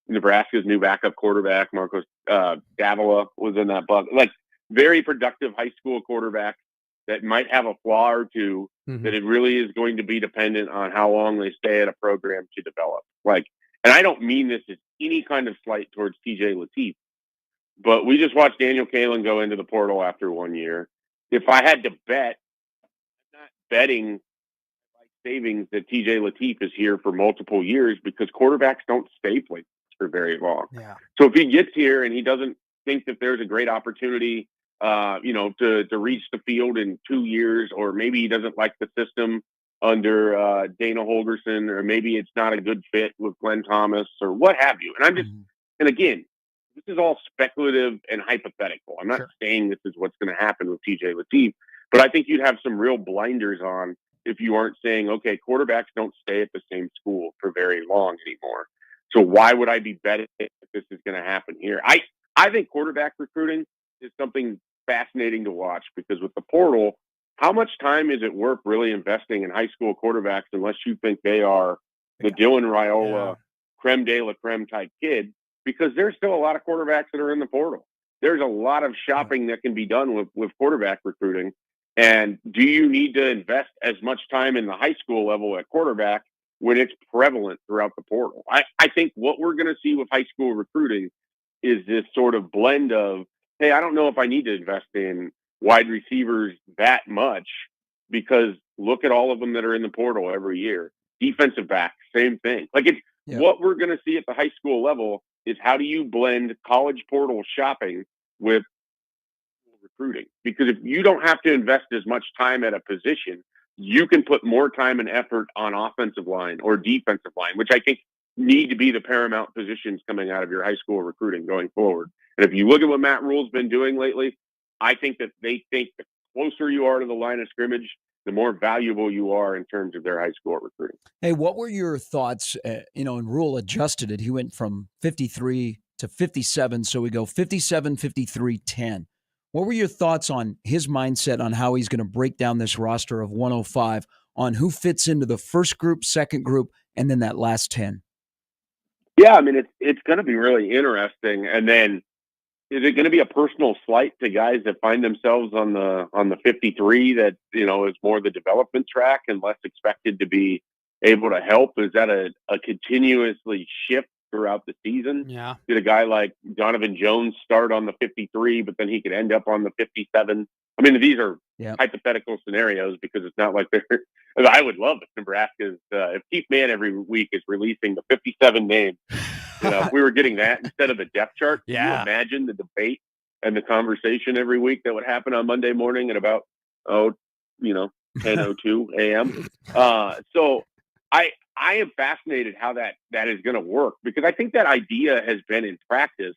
Nebraska's new backup quarterback, Marcos Davila, was in that bucket. Like, very productive high school quarterback that might have a flaw or two, that it really is going to be dependent on how long they stay at a program to develop. Like, and I don't mean this as any kind of slight towards TJ Lateef, but we just watched Daniel Kalen go into the portal after 1 year. If I had to bet, I'm not betting like savings that TJ Lateef is here for multiple years, because quarterbacks don't stay players for very long. Yeah. So if he gets here and he doesn't think that there's a great opportunity, you know, to reach the field in 2 years, or maybe he doesn't like the system under Dana Holgerson, or maybe it's not a good fit with Glenn Thomas, or what have you. And I'm just, and again, this is all speculative and hypothetical. I'm not saying this is what's going to happen with TJ Lateef, but I think you'd have some real blinders on if you aren't saying, okay, quarterbacks don't stay at the same school for very long anymore. So why would I be betting if this is going to happen here? I think quarterback recruiting is something fascinating to watch, because with the portal, how much time is it worth really investing in high school quarterbacks unless you think they are the Dylan Raiola creme de la creme type kid? Because there's still a lot of quarterbacks that are in the portal. there's a lot of shopping that can be done with quarterback recruiting. And do you need to invest as much time in the high school level at quarterback when it's prevalent throughout the portal? I think what we're going to see with high school recruiting is this sort of blend of, hey, I don't know if I need to invest in wide receivers that much because look at all of them that are in the portal every year. Defensive back, same thing. Like what we're going to see at the high school level is how do you blend college portal shopping with recruiting? Because if you don't have to invest as much time at a position, you can put more time and effort on offensive line or defensive line, which I think need to be the paramount positions coming out of your high school recruiting going forward. And if you look at what Matt Rule's been doing lately, I think that they think the closer you are to the line of scrimmage, the more valuable you are in terms of their high school recruiting. Hey, what were your thoughts? And Rule adjusted it. He went from 53 to 57. So we go 57, 53, 10. What were your thoughts on his mindset on how he's going to break down this roster of 105 on who fits into the first group, second group, and then that last 10? Yeah, I mean, it's going to be really interesting. And then is it going to be a personal slight to guys that find themselves on the 53 that, is more the development track and less expected to be able to help? Is that a continuously shift throughout the season? Yeah. Did a guy like Donovan Jones start on the 53, but then he could end up on the 57? I mean, these are hypothetical scenarios because it's not like they're – I would love if Nebraska's if Keith Mann every week is releasing the 57 names. If we were getting that instead of the depth chart, can you imagine the debate and the conversation every week that would happen on Monday morning at about 10:02 a.m. So I am fascinated how that is going to work, because I think that idea has been in practice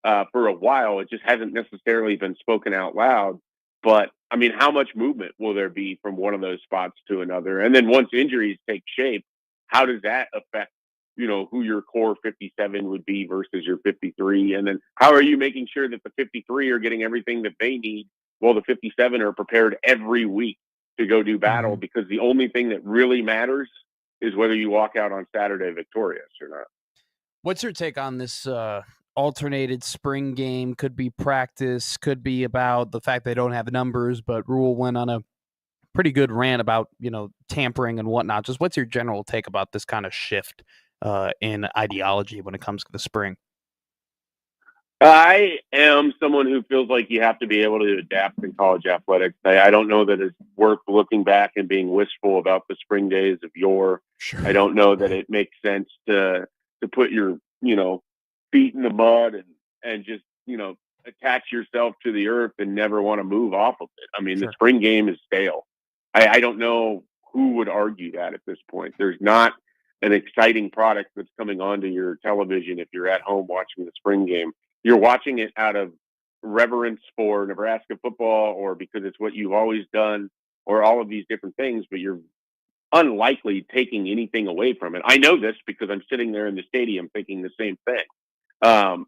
for a while. It just hasn't necessarily been spoken out loud. But I mean, how much movement will there be from one of those spots to another? And then once injuries take shape, how does that affect who your core 57 would be versus your 53? And then how are you making sure that the 53 are getting everything that they need while the 57 are prepared every week to go do battle? Because the only thing that really matters is whether you walk out on Saturday victorious or not. What's your take on this alternated spring game? Could be practice, could be about the fact they don't have numbers, but Rule went on a pretty good rant about, tampering and whatnot. Just what's your general take about this kind of shift in ideology when it comes to the spring? I am someone who feels like you have to be able to adapt in college athletics. I don't know that it's worth looking back and being wistful about the spring days of yore. Sure. I don't know that it makes sense to put your, feet in the mud and just, attach yourself to the earth and never want to move off of it. I mean, the spring game is stale. I don't know who would argue that at this point. There's not an exciting product that's coming onto your television if you're at home watching the spring game. You're watching it out of reverence for Nebraska football or because it's what you've always done or all of these different things, but you're unlikely taking anything away from it. I know this because I'm sitting there in the stadium thinking the same thing.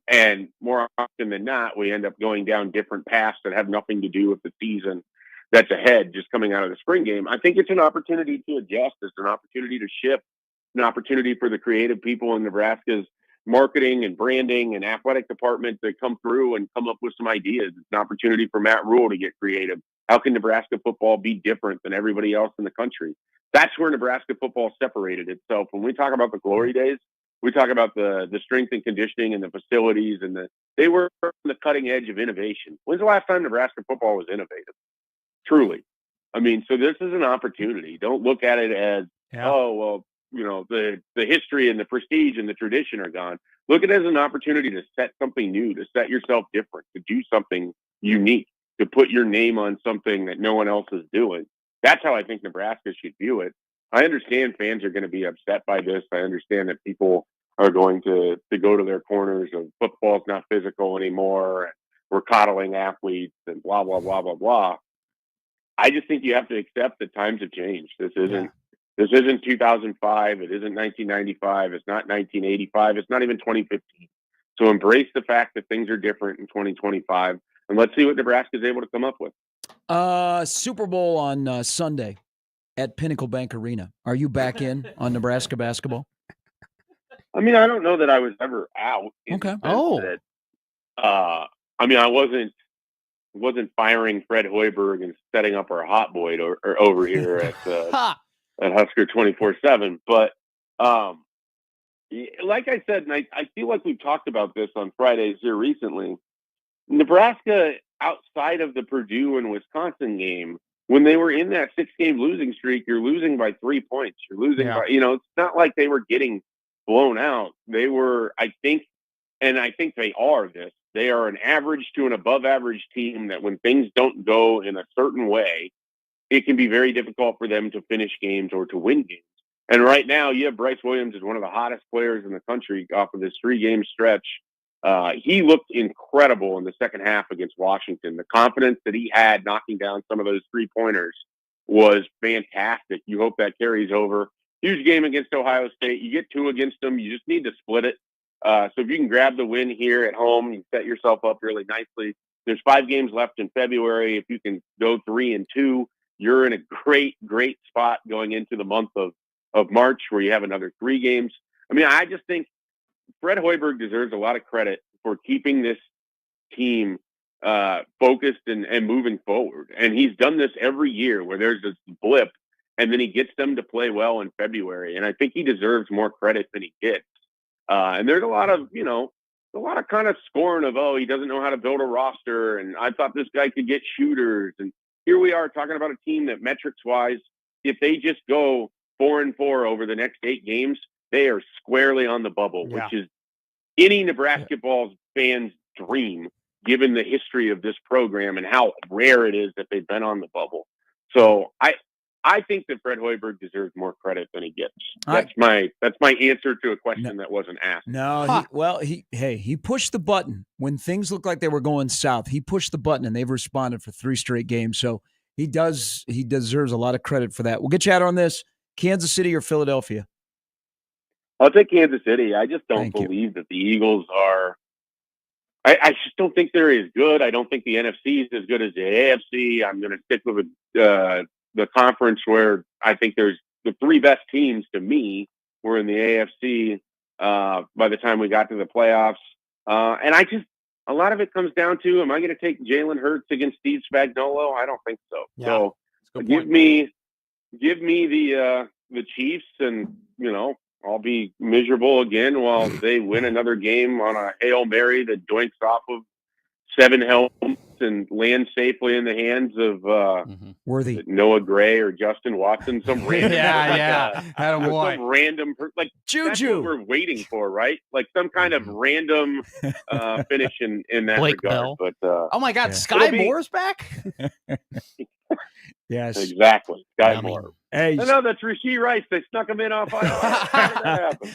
And more often than not, we end up going down different paths that have nothing to do with the season that's ahead, just coming out of the spring game. I think it's an opportunity to adjust. It's an opportunity to shift, an opportunity for the creative people in Nebraska's marketing and branding and athletic department to come through and come up with some ideas. It's an opportunity for Matt Rule to get creative. How can Nebraska football be different than everybody else in the country? That's where Nebraska football separated itself. When we talk about the glory days, we talk about the strength and conditioning and the facilities, and they were on the cutting edge of innovation. When's the last time Nebraska football was innovative? Truly. I mean, so this is an opportunity. Don't look at it as, the history and the prestige and the tradition are gone. Look at it as an opportunity to set something new, to set yourself different, to do something unique, to put your name on something that no one else is doing. That's how I think Nebraska should view it. I understand fans are going to be upset by this. I understand that people are going to go to their corners of football's not physical anymore, and we're coddling athletes and blah, blah, blah, blah, blah. I just think you have to accept that times have changed. This isn't 2005. It isn't 1995. It's not 1985. It's not even 2015. So embrace the fact that things are different in 2025, and let's see what Nebraska is able to come up with. Super Bowl on Sunday at Pinnacle Bank Arena. Are you back in on Nebraska basketball? I mean, I don't know that I was ever out. Okay. That, I mean, I wasn't firing Fred Hoiberg and setting up our hot boy or over here at Husker 24/7. But like I said, and I feel like we've talked about this on Fridays here recently. Nebraska, outside of the Purdue and Wisconsin game, when they were in that 6-game losing streak, you're losing by 3 points. You're losing by, it's not like they were getting blown out. They were, I think they are this. They are an average to an above average team that when things don't go in a certain way, it can be very difficult for them to finish games or to win games. And right now, you have Bryce Williams as one of the hottest players in the country off of this 3-game stretch. He looked incredible in the second half against Washington. The confidence that he had knocking down some of those 3-pointers was fantastic. You hope that carries over. Huge game against Ohio State. You get 2 against them. You just need to split it. So if you can grab the win here at home, you set yourself up really nicely. There's 5 games left in February. If you can go 3-2, you're in a great, great spot going into the month of March where you have another 3 games. I mean, I just think Fred Hoiberg deserves a lot of credit for keeping this team focused and moving forward. And he's done this every year where there's this blip and then he gets them to play well in February. And I think he deserves more credit than he gets. And there's a lot of kind of scorn of, he doesn't know how to build a roster. And I thought this guy could get shooters. And here we are talking about a team that metrics wise, if they just go 4-4 over the next 8 games, they are squarely on the bubble, which is any Nebraska ball fan's dream, given the history of this program and how rare it is that they've been on the bubble. So I think that Fred Hoiberg deserves more credit than he gets. That's my answer to a question that wasn't asked. No, he pushed the button when things looked like they were going south. He pushed the button, and they've responded for 3 straight games. So he deserves a lot of credit for that. We'll get you out on this: Kansas City or Philadelphia? I'll take Kansas City. I just don't believe that the Eagles are. I just don't think they're as good. I don't think the NFC is as good as the AFC. I'm going to stick with the conference where I think there's the 3 best teams to me were in the AFC by the time we got to the playoffs. And a lot of it comes down to, am I going to take Jalen Hurts against Steve Spagnuolo? I don't think so. Yeah, so give me the Chiefs, and I'll be miserable again while they win another game on a Hail Mary that doinks off of 7 helmets and lands safely in the hands of Worthy Noah Gray or Justin Watson, some random some random Juju. That's what we're waiting for, right? Like some kind of random finish in that Blake regard. Bell. But oh my God, Sky Moore's back. Yes, exactly. Sky Moore. Hey, no, that's Rashee Rice. They snuck him in off IR. How did that happen?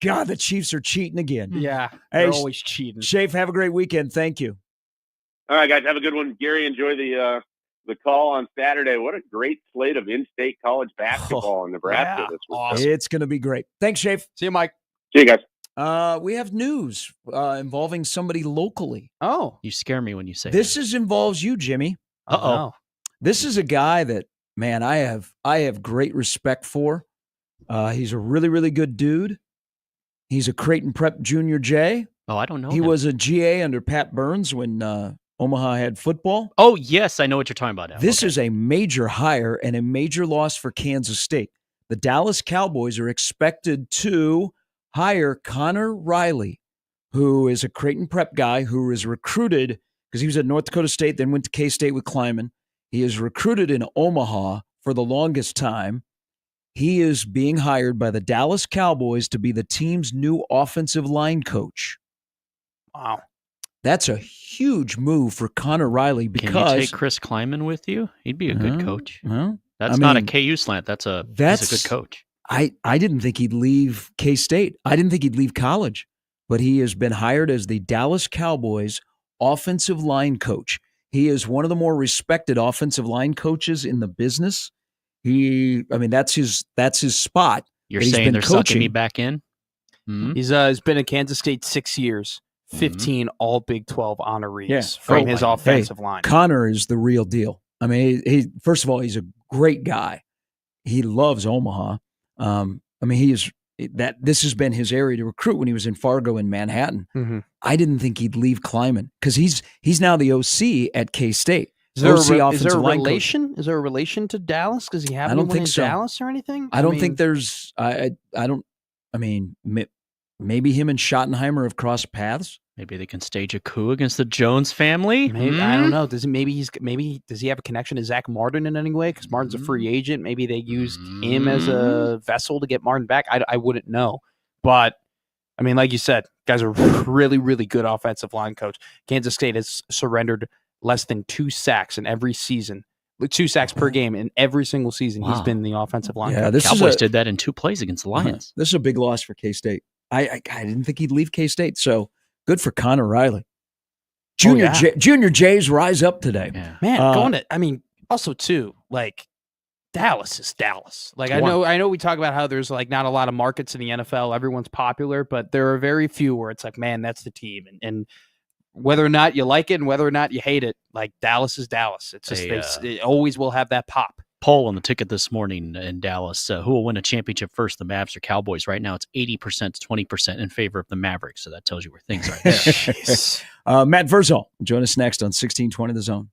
God, the Chiefs are cheating again. Yeah, hey, they're always cheating. Shafe, have a great weekend. Thank you. All right, guys, have a good one. Gary, enjoy the call on Saturday. What a great slate of in-state college basketball in Nebraska this week. Awesome. It's going to be great. Thanks, Shafe. See you, Mike. See you guys. We have news involving somebody locally. Oh, you scare me when you say this involves you, Jimmy. Uh-oh. This is a guy that, man, I have great respect for. He's a really, really good dude. He's a Creighton Prep Junior J. Oh, I don't know. He was a GA under Pat Burns when Omaha had football. Oh, yes, I know what you're talking about now. This is a major hire and a major loss for Kansas State. The Dallas Cowboys are expected to hire Connor Riley, who is a Creighton Prep guy who is recruited because he was at North Dakota State, then went to K-State with Kleiman. He is recruited in Omaha for the longest time. He is being hired by the Dallas Cowboys to be the team's new offensive line coach. Wow. That's a huge move for Connor Riley because... Can you take Chris Kleiman with you? He'd be a good coach. Well, That's not a KU slant. He's a good coach. I didn't think he'd leave K-State. I didn't think he'd leave college. But he has been hired as the Dallas Cowboys offensive line coach. He is one of the more respected offensive line coaches in the business. That's his spot. You're saying they're sucking me back in? Mm-hmm. He's been at Kansas State 6 years, 15 all Big 12 honorees from his offensive line. Connor is the real deal. I mean, he first of all, he's a great guy. He loves Omaha. He is that this has been his area to recruit when he was in Fargo in Manhattan. Mm-hmm. I didn't think he'd leave Kleiman because he's now the OC at K-State. Is there a line relation? Is there a relation to Dallas? Does he have anyone in Dallas or anything? I don't think there's. I don't. I mean, maybe him and Schottenheimer have crossed paths. Maybe they can stage a coup against the Jones family. Maybe, I don't know. Does he have a connection to Zach Martin in any way? Because Martin's a free agent. Maybe they used him as a vessel to get Martin back. I wouldn't know. But I mean, like you said, guys are really, really good offensive line coach. Kansas State has surrendered less than 2 sacks in every season. 2 sacks per game in every single season. He's been the offensive line coach. The Cowboys did that in 2 plays against the Lions. This is a big loss for K-State. I didn't think he'd leave K-State, so good for Connor Riley. Junior Jays rise up today. Yeah. Man, also too, like Dallas is Dallas. Like I know we talk about how there's like not a lot of markets in the NFL. Everyone's popular, but there are very few where it's like, man, that's the team. And whether or not you like it and whether or not you hate it, like Dallas is Dallas. It's just it always will have that pop. Poll on the ticket this morning in Dallas. Who will win a championship first, the Mavs or Cowboys? Right now, it's 80% to 20% in favor of the Mavericks. So that tells you where things are there. Matt Verzal, join us next on 1620 The Zone.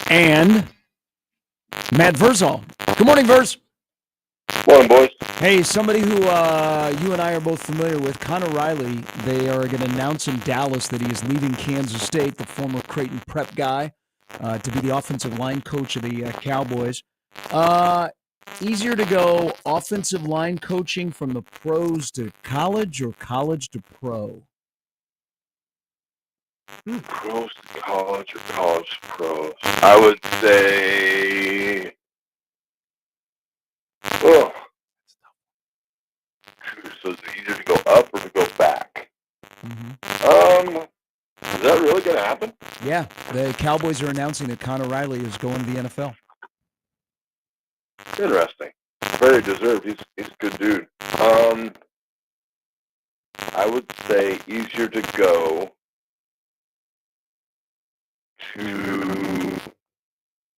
And Matt Verzal. Good morning, Verz. Morning, boys. Hey, somebody who you and I are both familiar with, Connor Riley. They are going to announce in Dallas that he is leaving Kansas State, the former Creighton prep guy, to be the offensive line coach of the Cowboys. Easier to go offensive line coaching from the pros to college or college to pro? Pros to college or college to pros? I would say, so is it easier to go up or to go back? Is that really going to happen? Yeah, the Cowboys are announcing that Conor Riley is going to the NFL. Interesting. Very deserved. He's a good dude. I would say easier to go to,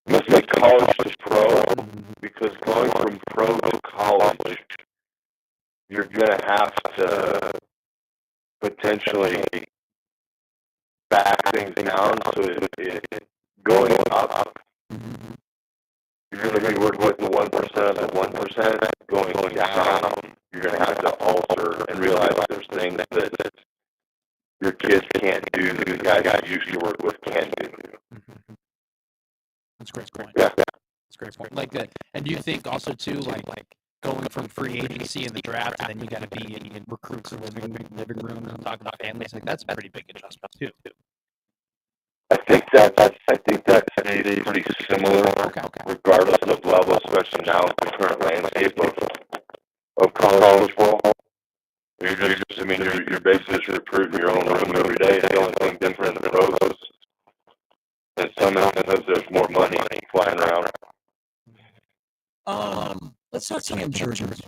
let's say, college to pro, because going from pro to college, you're going to have to potentially back things down. So going up, you're going to be working with the 1% of the 1%. Going down, you're going to have to alter and realize there's things that your kids can't do that the guys you used to work with can do. That's a great point. Yeah. That's a great point. Like that, and do you think also too, like going from free agency in the draft, and then you got to be in recruits' living rooms and talking about families, like that's a pretty big adjustment too. I think that stays pretty similar, regardless of level, especially now with the current landscape of college football. You're basically just recruiting your own room every day. The only thing different in the pros is, in some instances, there's more money flying around. Let's talk Cam Jurgens,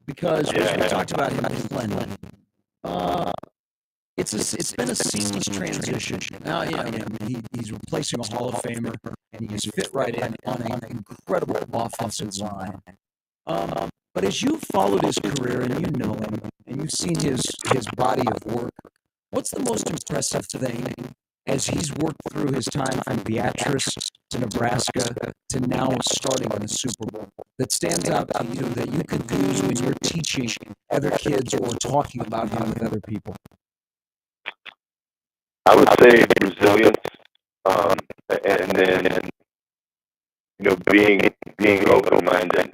because we talked about him plenty. It's been a seamless transition. Now, he's replacing a Hall of Famer, and he's fit right in on an incredible offensive line. But as you've followed his career and you know him and you've seen his body of work, what's the most impressive thing as he's worked through his time from Beatrice to Nebraska to now starting in the Super Bowl that stands out to you that you can use when you're teaching other kids or talking about him with other people? I would say resilience, and then being open-minded.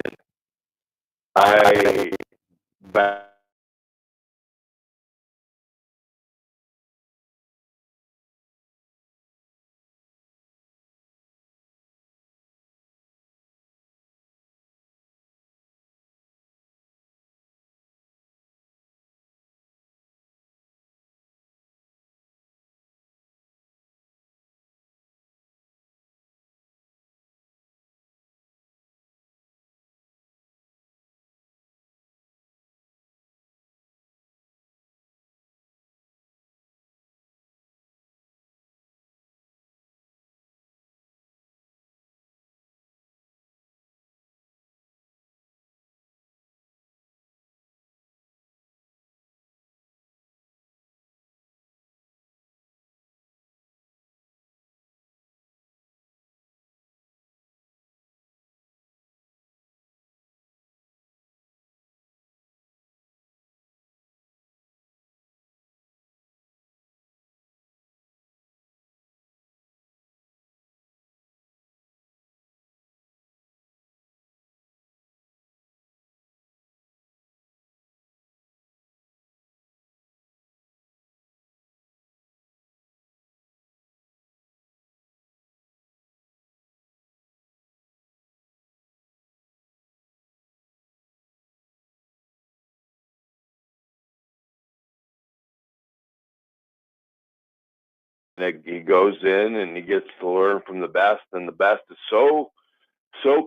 He goes in and he gets to learn from the best, and the best is so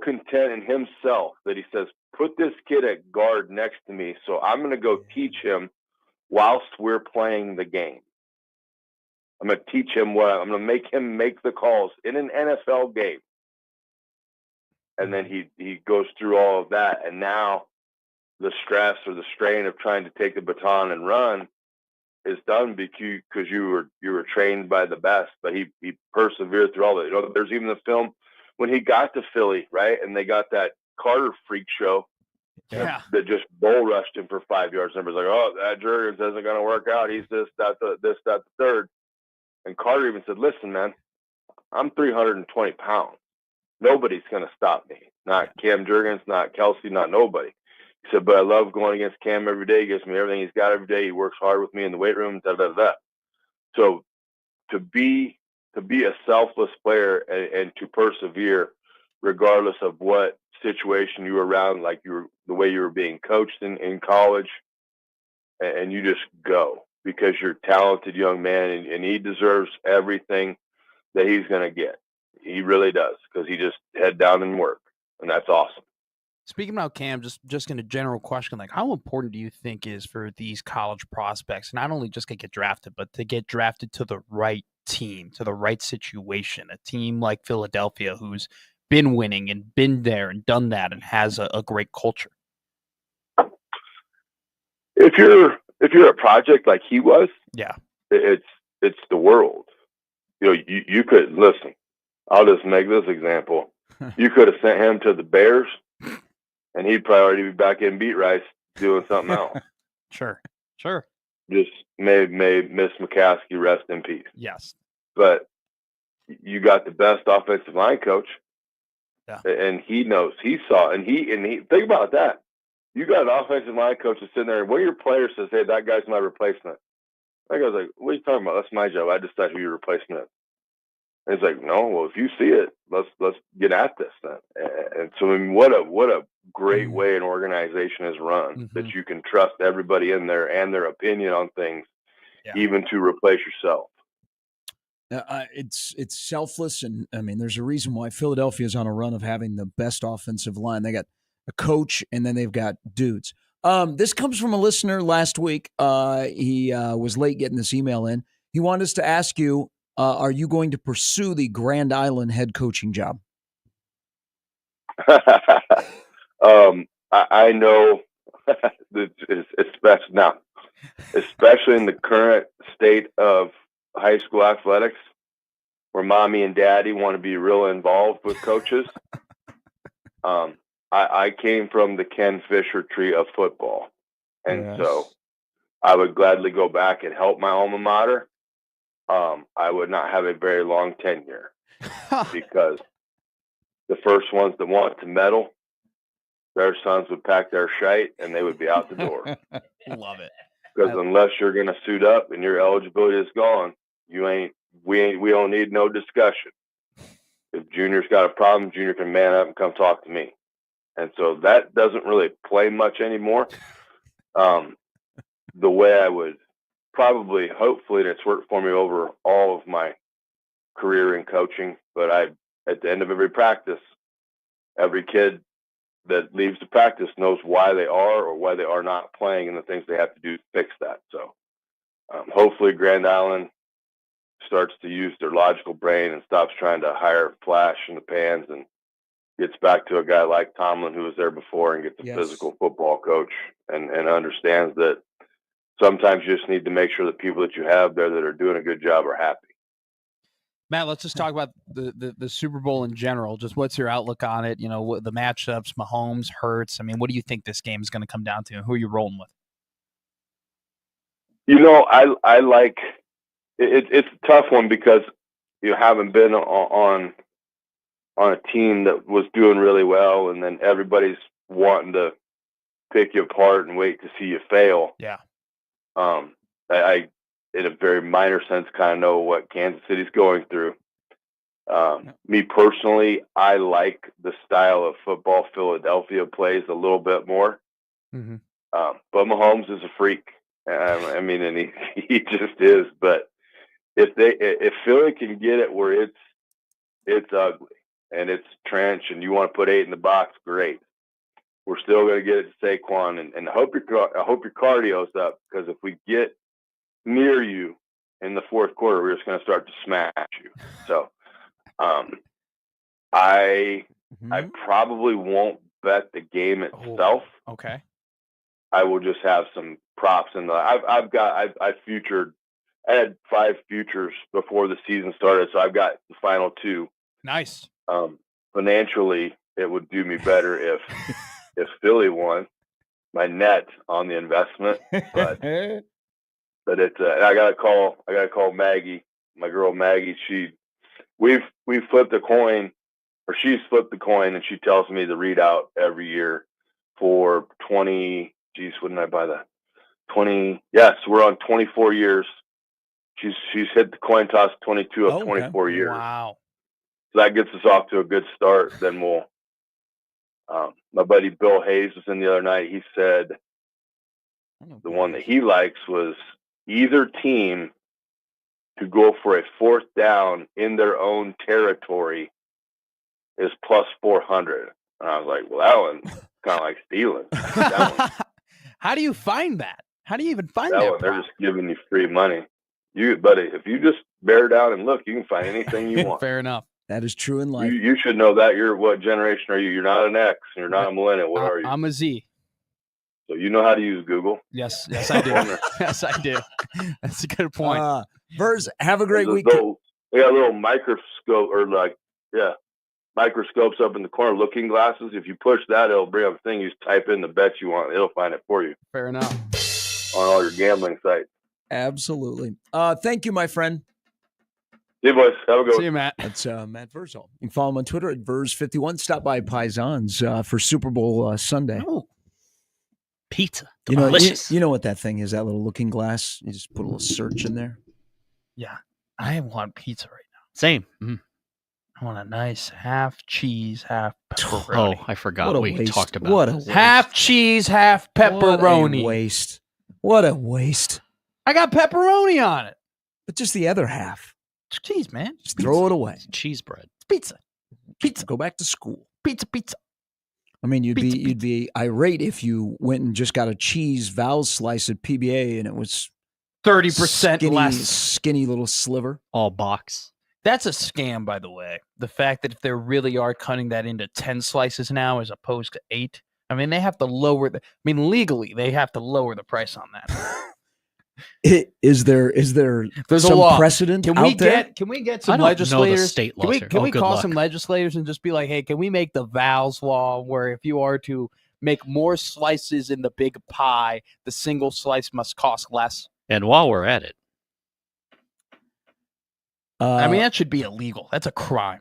content in himself that he says, put this kid at guard next to me, so I'm going to go teach him whilst we're playing the game. I'm going to teach him I'm going to make him make the calls in an NFL game. And then he goes through all of that, and now the stress or the strain of trying to take the baton and run is done because you were trained by the best. But he persevered through all of it. There's even the film when he got to Philly, right? And they got that Carter freak show that just bull rushed him for 5 yards. And everybody's like, oh, that Jurgens isn't going to work out. He's this, that, the third. And Carter even said, listen, man, I'm 320 pounds. Nobody's going to stop me. Not Cam Jurgens, not Kelsey, not nobody. He said, but I love going against Cam every day. He gives me everything he's got every day. He works hard with me in the weight room, da-da-da. So to be a selfless player and to persevere regardless of what situation you were around, like the way you were being coached in college, and you just go because you're a talented young man, and he deserves everything that he's going to get. He really does, because he just head down and work, and that's awesome. Speaking about Cam, just in a general question, like how important do you think is for these college prospects not only just to get drafted, but to get drafted to the right team, to the right situation, a team like Philadelphia who's been winning and been there and done that and has a great culture? If you're a project like he was, yeah, it's the world. You know, you could listen. I'll just make this example. You could have sent him to the Bears, and he'd probably already be back in beat rice doing something else. Sure. Just may Miss McCaskey rest in peace. Yes. But you got the best offensive line coach, and he knows. He saw, and he think about that. You got an offensive line coach that's sitting there, and one of your players says, "Hey, that guy's my replacement." That guy's like, "What are you talking about? That's my job. I decide who your replacement is." And he's like, "No, well, if you see it, let's get at this then." And so, I mean, what a great way an organization is run, that you can trust everybody in there and their opinion on things, even to replace yourself. It's selfless, and I mean, there's a reason why Philadelphia is on a run of having the best offensive line. They got a coach, and then they've got dudes. This comes from a listener last week. He was late getting this email in. He wanted us to ask you, are you going to pursue the Grand Island head coaching job? I know, especially in the current state of high school athletics, where mommy and daddy want to be real involved with coaches. I came from the Ken Fisher tree of football, and so I would gladly go back and help my alma mater. I would not have a very long tenure because the first ones that want to medal, their sons would pack their shite and they would be out the door. Love it. Because unless you're going to suit up and your eligibility is gone, we don't need no discussion. If Junior's got a problem, Junior can man up and come talk to me. And so that doesn't really play much anymore. The way I would probably, hopefully, and it's worked for me over all of my career in coaching, but at the end of every practice, every kid that leaves the practice knows why they are or why they are not playing and the things they have to do to fix that. So hopefully Grand Island starts to use their logical brain and stops trying to hire flash in the pans and gets back to a guy like Tomlin, who was there before, and gets a physical football coach and understands that sometimes you just need to make sure the people that you have there that are doing a good job are happy. Matt, let's just talk about the Super Bowl in general. Just what's your outlook on it? You know, what the matchups, Mahomes, Hurts. I mean, what do you think this game is going to come down to? Who are you rolling with? You know, I like it. It's a tough one because you haven't been on a team that was doing really well, and then everybody's wanting to pick you apart and wait to see you fail. Yeah. I in a very minor sense, kind of know what Kansas City's going through. Me personally, I like the style of football Philadelphia plays a little bit more. Mm-hmm. But Mahomes is a freak. I mean, and he just is. But if Philly can get it where it's ugly and it's trench and you want to put 8 in the box, great. We're still going to get it to Saquon, and I hope your cardio's up, because if we get near you in the fourth quarter, we're just going to start to smash you. So I probably won't bet the game itself. Oh, okay. I will just have some props in the. I featured. I had 5 futures before the season started, so I've got the final 2. Nice. Financially, it would do me better if Philly won my net on the investment, but it's I gotta call Maggie, my girl Maggie. We've flipped a coin, or she's flipped the coin, and she tells me the readout every year for 20. Geez, wouldn't I buy that? 20. Yes, we're on 24 years. She's hit the coin toss 22 of 24 years. Wow. So that gets us off to a good start. Then we'll. My buddy Bill Hayes was in the other night. He said the one that he likes was either team to go for a 4th down in their own territory is plus 400. And I was like, well, that one's kind of like stealing. That one, How do you find that? How do you even find that that? one, they're just giving you free money. Buddy, if you just bear down and look, you can find anything you want. Fair enough. That is true in life. You should know that. What generation are you? You're not an X. You're not a millennial. What are you? I'm a Z. So you know how to use Google. Yes, I do. Yes, I do. That's a good point. Vers, have a great week. We got little microscope microscopes up in the corner, looking glasses. If you push that, it'll bring up a thing. You just type in the bet you want. It'll find it for you. Fair enough. On all your gambling sites. Absolutely. Thank you, my friend. See you, boys. Have a good one. See you, Matt. That's Matt Versal. You can follow him on Twitter at Vers51. Stop by Paisans for Super Bowl Sunday. Oh, pizza. You know, Delicious. you know what that thing is, that little looking glass? You just put a little search in there. Yeah. I want pizza right now. Same. Mm-hmm. I want a nice half cheese, half pepperoni. Oh, I forgot we talked about What a this. waste. Half cheese, half pepperoni. What a waste. What a waste. I got pepperoni on it. But just the other half. It's cheese, man. Just throw it away. Cheese bread. It's pizza. Pizza. Go back to school. Pizza. I mean, you'd be irate if you went and just got a cheese Val's slice at PBA and it was 30% less. Skinny little sliver. All box. That's a scam, by the way. The fact that if they really are cutting that into 10 slices now as opposed to 8, I mean, they have to lower legally, they have to lower the price on that. Is there There's some a law. precedent Can out there? we get I some don't know the legislators? state Can laws we, here. can Oh, we good call luck. some legislators and just be like, hey, can we make the Val's law where if you are to make more slices in the big pie, the single slice must cost less? And while we're at it, I mean, that should be illegal. That's a crime.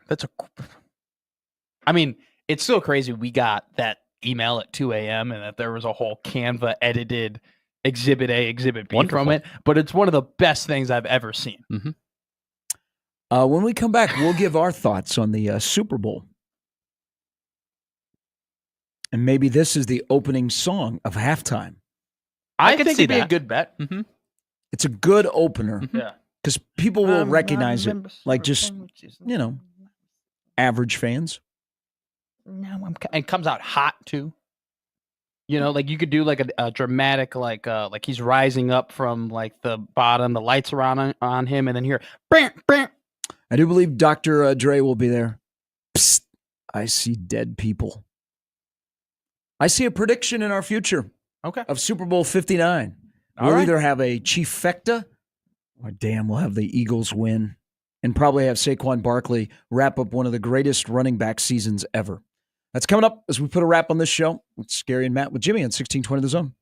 I mean, it's still crazy we got that email at 2 a.m. and that there was a whole Canva edited Exhibit A, Exhibit B from it. But it's one of the best things I've ever seen. Mm-hmm. When we come back, we'll give our thoughts on the Super Bowl. And maybe this is the opening song of halftime. I could think see it'd be a that. good bet. Mm-hmm. It's a good opener. Yeah. Because people will recognize it, like just, average fans. It comes out hot, too. You know, like you could do like a dramatic, like he's rising up from like the bottom, the lights are on him, and then here, bam, bam. I do believe Dr. Dre will be there. Psst, I see dead people. I see a prediction in our future of Super Bowl 59. All We'll right. either have a trifecta or we'll have the Eagles win and probably have Saquon Barkley wrap up one of the greatest running back seasons ever. That's coming up as we put a wrap on this show with Scary and Matt with Jimmy on 1620 The Zone.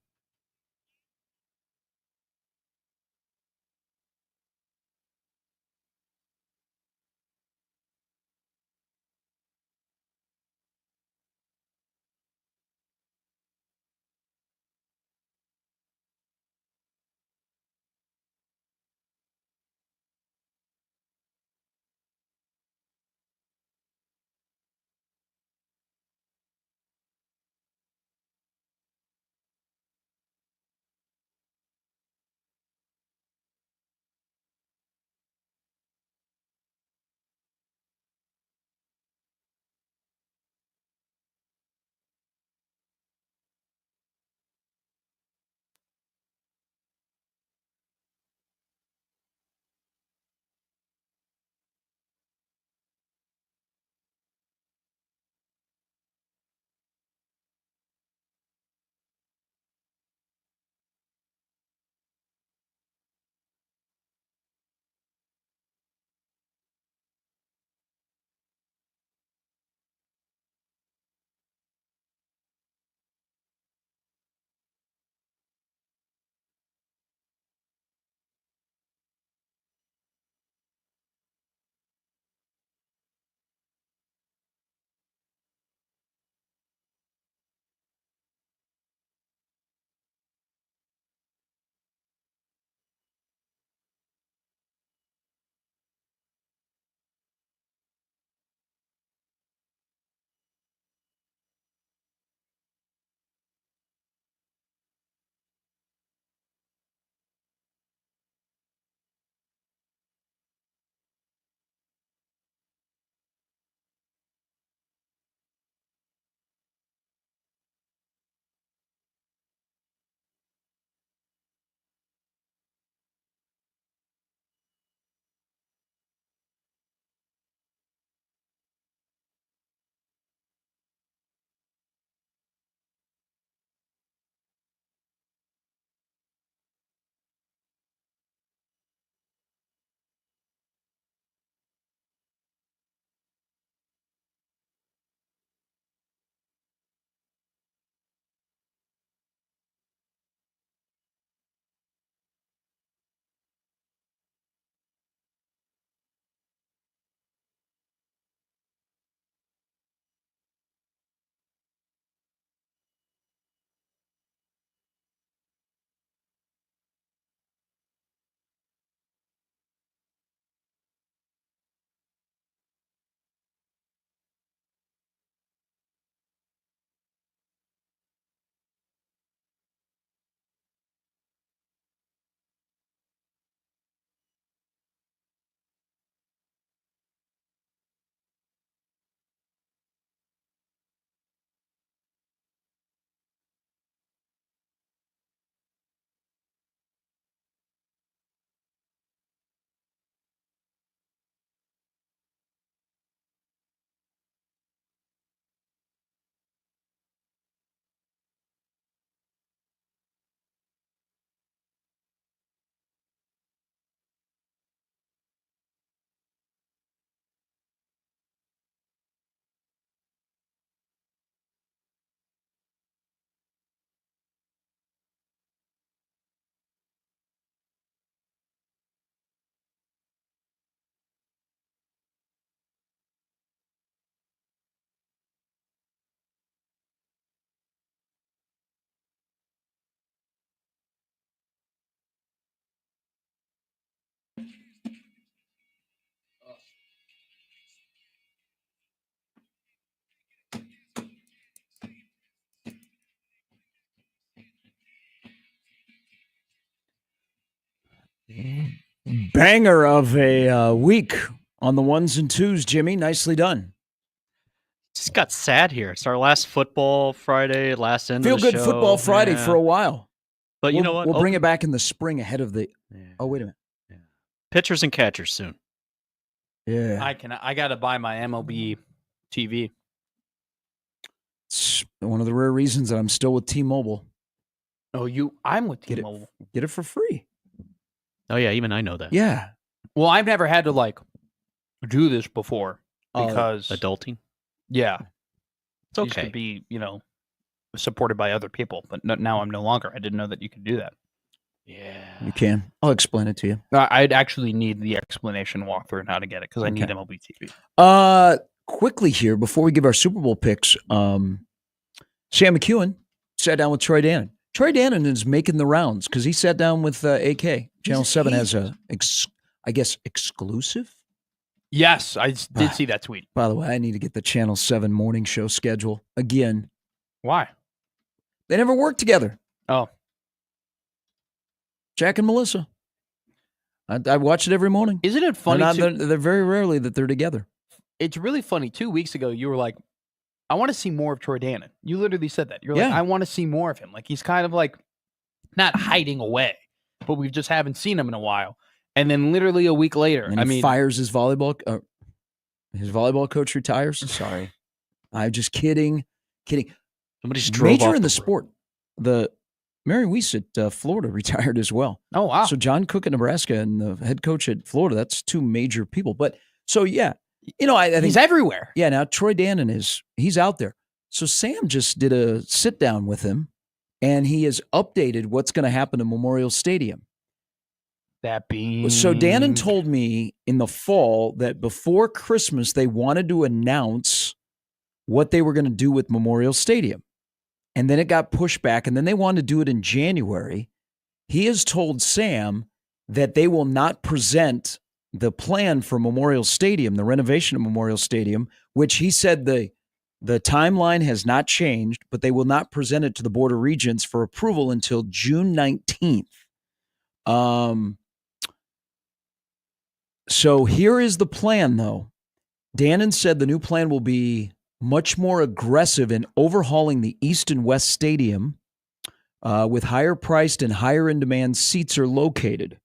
Banger of a week on the ones and twos, Jimmy. Nicely done. Just got sad here. It's our last football Friday, last end Feel of the good show. football Friday for a while. But you know what? We'll bring it back in the spring ahead of the. Oh, wait a minute. Pitchers and catchers soon. Yeah. I got to buy my MLB TV. It's one of the rare reasons that I'm still with T-Mobile. Oh, I'm with T-Mobile. Get it for free. Oh, yeah. Even I know that. Yeah. Well, I've never had to do this before because adulting. Yeah, it's okay. Used to be supported by other people, but now I'm no longer. I didn't know that you could do that. Yeah, you can. I'll explain it to you. I'd actually need the explanation walkthrough on how to get it because I need MLB TV. Quickly here before we give our Super Bowl picks, Sam McEwen sat down with Troy Dannon. Troy Dannon is making the rounds because he sat down with AK. Channel 7 has a, exclusive. Yes, I did see that tweet. By the way, I need to get the Channel 7 morning show schedule again. Why? They never worked together. Oh. Jack and Melissa. I watch it every morning. Isn't it funny? They're very rarely that they're together. It's really funny. 2 weeks ago, you were like, I want to see more of Troy Dannon. You literally said that. You're like, I want to see more of him. Like, he's kind of not hiding away, but we just haven't seen him in a while. And then literally a week later, and he fires his volleyball coach retires. Sorry. I'm just kidding. Somebody just drove Major off in the sport. The Mary Weiss at Florida retired as well. Oh, wow. So John Cook at Nebraska and the head coach at Florida, that's two major people. But so, yeah, I think he's everywhere. Yeah. Now Troy Dannon he's out there. So Sam just did a sit down with him and he has updated what's going to happen to Memorial Stadium. That being So Dannon told me in the fall that before Christmas, they wanted to announce what they were going to do with Memorial Stadium. And then it got pushed back, and then they wanted to do it in January. He has told Sam that they will not present the plan for Memorial Stadium, the renovation of Memorial Stadium, which he said the timeline has not changed, but they will not present it to the Board of Regents for approval until June 19th. So here is the plan, though. Dannon said the new plan will be much more aggressive in overhauling the East and West Stadium with higher priced and higher in demand seats are located.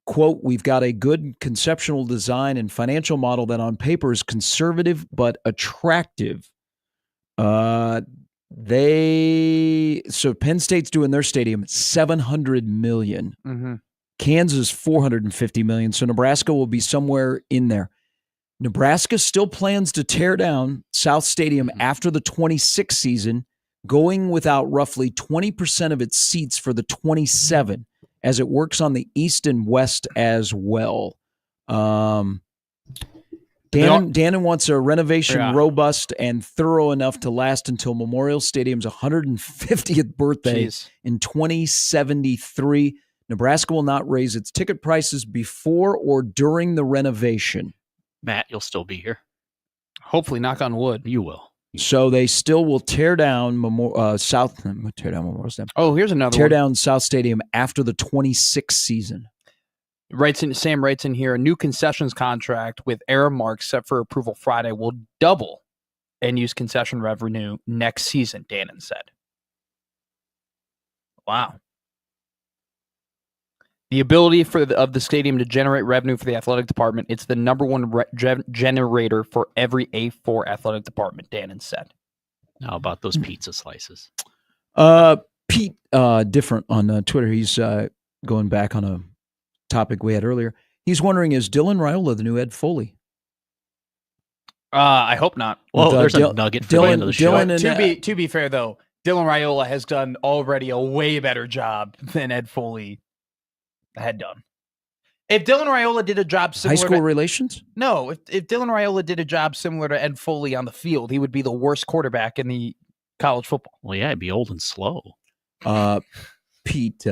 Quote, we've got a good conceptual design and financial model that on paper is conservative but attractive. So Penn State's doing their stadium $700 million. Mm-hmm. Kansas $450 million. So Nebraska will be somewhere in there. Nebraska still plans to tear down South Stadium after the 26 season, going without roughly 20% of its seats for the 27, as it works on the East and West as well. Dannon wants a renovation robust and thorough enough to last until Memorial Stadium's 150th birthday in 2073. Nebraska will not raise its ticket prices before or during the renovation. Matt, you'll still be here. Hopefully, knock on wood. You will. So they still will tear down Memorial Stadium. Oh, here's another tear one. down South Stadium after the 26th season. Sam writes in here, a new concessions contract with Aramark set for approval Friday will double end-use concession revenue next season, Dannon said. Wow. The ability of the stadium to generate revenue for the athletic department, it's the number one generator for every A4 athletic department, Dannon said. How about those pizza slices? Pete, different on Twitter. He's going back on a topic we had earlier. He's wondering, is Dylan Raiola the new Ed Foley? I hope not. Well, there's a nugget for the end of the show. To be fair, though, Dylan Raiola has done already a way better job than Ed Foley had done. If Dylan Raiola did a job similar high school relations? No, if Dylan Raiola did a job similar to Ed Foley on the field, he would be the worst quarterback in the college football. Well, yeah, he'd be old and slow. Pete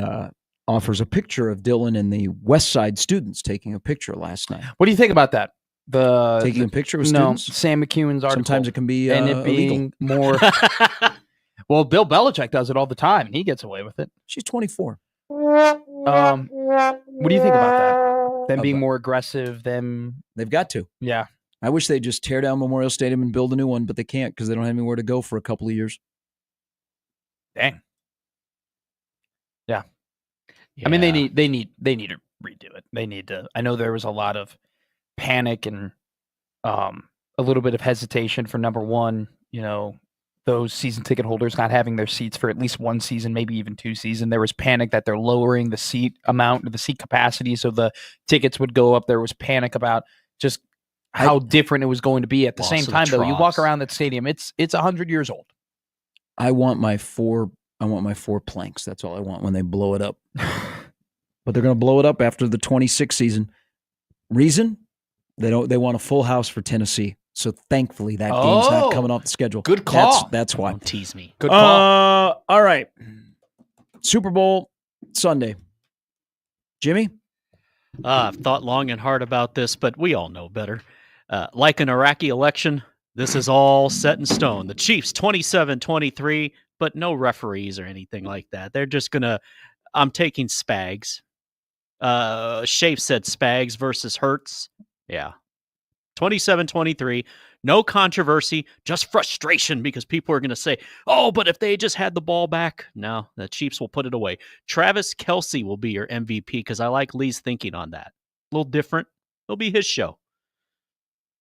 offers a picture of Dylan and the West Side students taking a picture last night. What do you think about that? Taking a picture with students? No, Sam McEwen's article. Sometimes it can be and it being illegal. More. Well, Bill Belichick does it all the time, and he gets away with it. She's 24. What do you think about that? Them being more aggressive, They've got to. Yeah. I wish they'd just tear down Memorial Stadium and build a new one, but they can't because they don't have anywhere to go for a couple of years. Dang. Yeah. I mean, they need to redo it. They need to. I know there was a lot of panic and a little bit of hesitation for number one, those season ticket holders not having their seats for at least one season, maybe even 2 seasons. There was panic that they're lowering the seat amount, the seat capacity, so the tickets would go up. There was panic about just how different it was going to be. At the same time, though, you walk around that stadium, it's 100 years old. I want my 4 planks. That's all I want when they blow it up. But they're going to blow it up after the 26th season. Reason? They want a full house for Tennessee. So thankfully that game's not coming off the schedule. Good call. That's why. Don't tease me. Good call. All right. Super Bowl Sunday. Jimmy? I've thought long and hard about this, but we all know better. Like an Iraqi election, this is all set in stone. The Chiefs 27-23, but no referees or anything like that. They're just going to I'm taking Spags. Shafe said Spags versus Hurts. Yeah. 27-23. No controversy, just frustration because people are going to say, oh, but if they just had the ball back. No, the Chiefs will put it away. Travis Kelce will be your MVP because I like Lee's thinking on that. A little different. It'll be his show.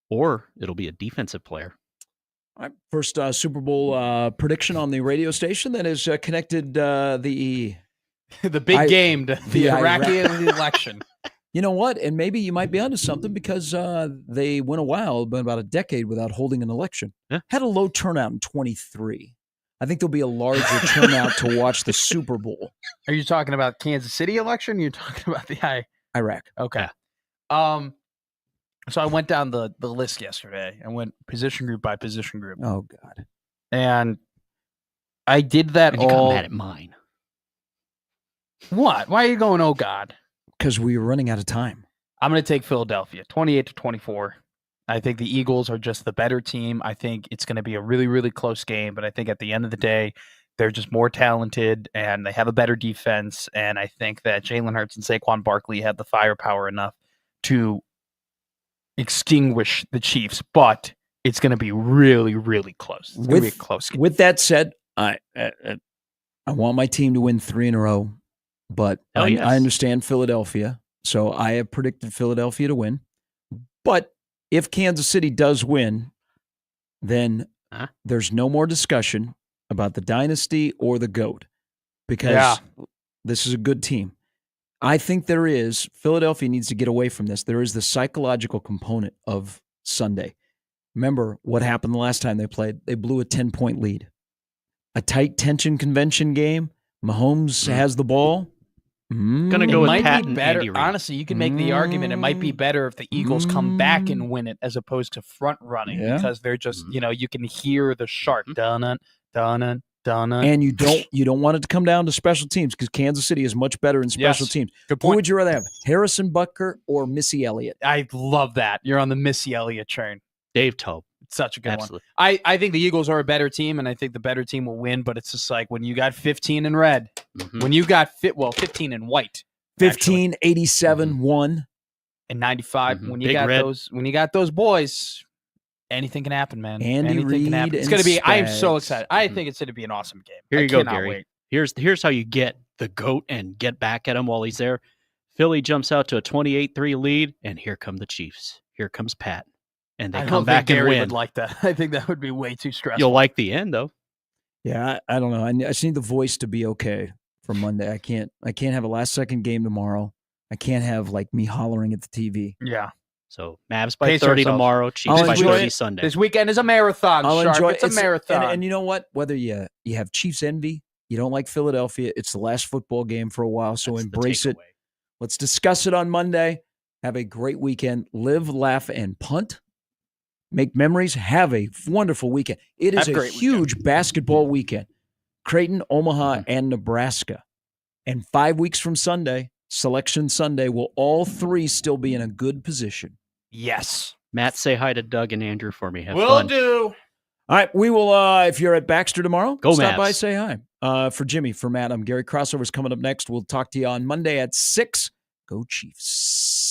Or it'll be a defensive player. All right. First Super Bowl prediction on the radio station that is connected the big game, the Iraqi election. You know what? And maybe you might be onto something because they went a while, about a decade without holding an election. Yeah. Had a low turnout in 23. I think there'll be a larger turnout to watch the Super Bowl. Are you talking about Kansas City election? You're talking about the Iraq. Okay. So I went down the list yesterday and went position group by position group. Oh God. And I did that and you all. got mad at mine. What? Why are you going, oh God? Because we were running out of time. I'm going to take Philadelphia, 28-24. I think the Eagles are just the better team. I think it's going to be a really, really close game, but I think at the end of the day, they're just more talented and they have a better defense. And I think that Jalen Hurts and Saquon Barkley have the firepower enough to extinguish the Chiefs, but it's going to be really, really close. It's going to be a close game. With that said, I want my team to win 3 in a row. But I understand Philadelphia, so I have predicted Philadelphia to win. But if Kansas City does win, then there's no more discussion about the dynasty or the GOAT because this is a good team. I think Philadelphia needs to get away from this. There is the psychological component of Sunday. Remember what happened the last time they played? They blew a 10-point lead. A tight tension convention game. Mahomes has the ball. Gonna go with Pat and better. Andy Reid. Honestly, you can make the argument it might be better if the Eagles come back and win it as opposed to front running because they're just, you can hear the shark dun dun. And you don't want it to come down to special teams because Kansas City is much better in special teams. Good point. Who would you rather have, Harrison Butker or Missy Elliott? I love that. You're on the Missy Elliott train. Dave Tobe. It's such a good one. I think the Eagles are a better team, and I think the better team will win, but it's just like when you got 15 in red, when you got 15 in white. 15, 87, 1. And 95. When you got those boys, anything can happen, man. Anything can happen. It's going to be, I am so excited. I think it's going to be an awesome game. Here you go, Gary. Wait. Here's how you get the GOAT and get back at him while he's there. Philly jumps out to a 28-3 lead, and here come the Chiefs. Here comes Pat. And they come back and win. Would like that. I think that would be way too stressful. You'll like the end, though. Yeah, I don't know. I just need the voice to be okay for Monday. I can't have a last-second game tomorrow. I can't have, me hollering at the TV. Yeah. So, Mavs by 30 tomorrow, Chiefs by 30 Sunday. This weekend is a marathon, Sharp. It's a marathon. And you know what? Whether you have Chiefs envy, you don't like Philadelphia, it's the last football game for a while, so embrace it. Let's discuss it on Monday. Have a great weekend. Live, laugh, and punt. Make memories. Have a wonderful weekend. It is a huge basketball weekend. Creighton, Omaha, and Nebraska. And 5 weeks from Sunday, Selection Sunday, will all 3 still be in a good position? Yes. Matt, say hi to Doug and Andrew for me. Have Will fun. do. All right, we will. If you're at Baxter tomorrow, Go stop Mavs. by, say hi. For Jimmy, for Matt, I'm Gary. Crossover's coming up next. We'll talk to you on Monday at 6. Go Chiefs.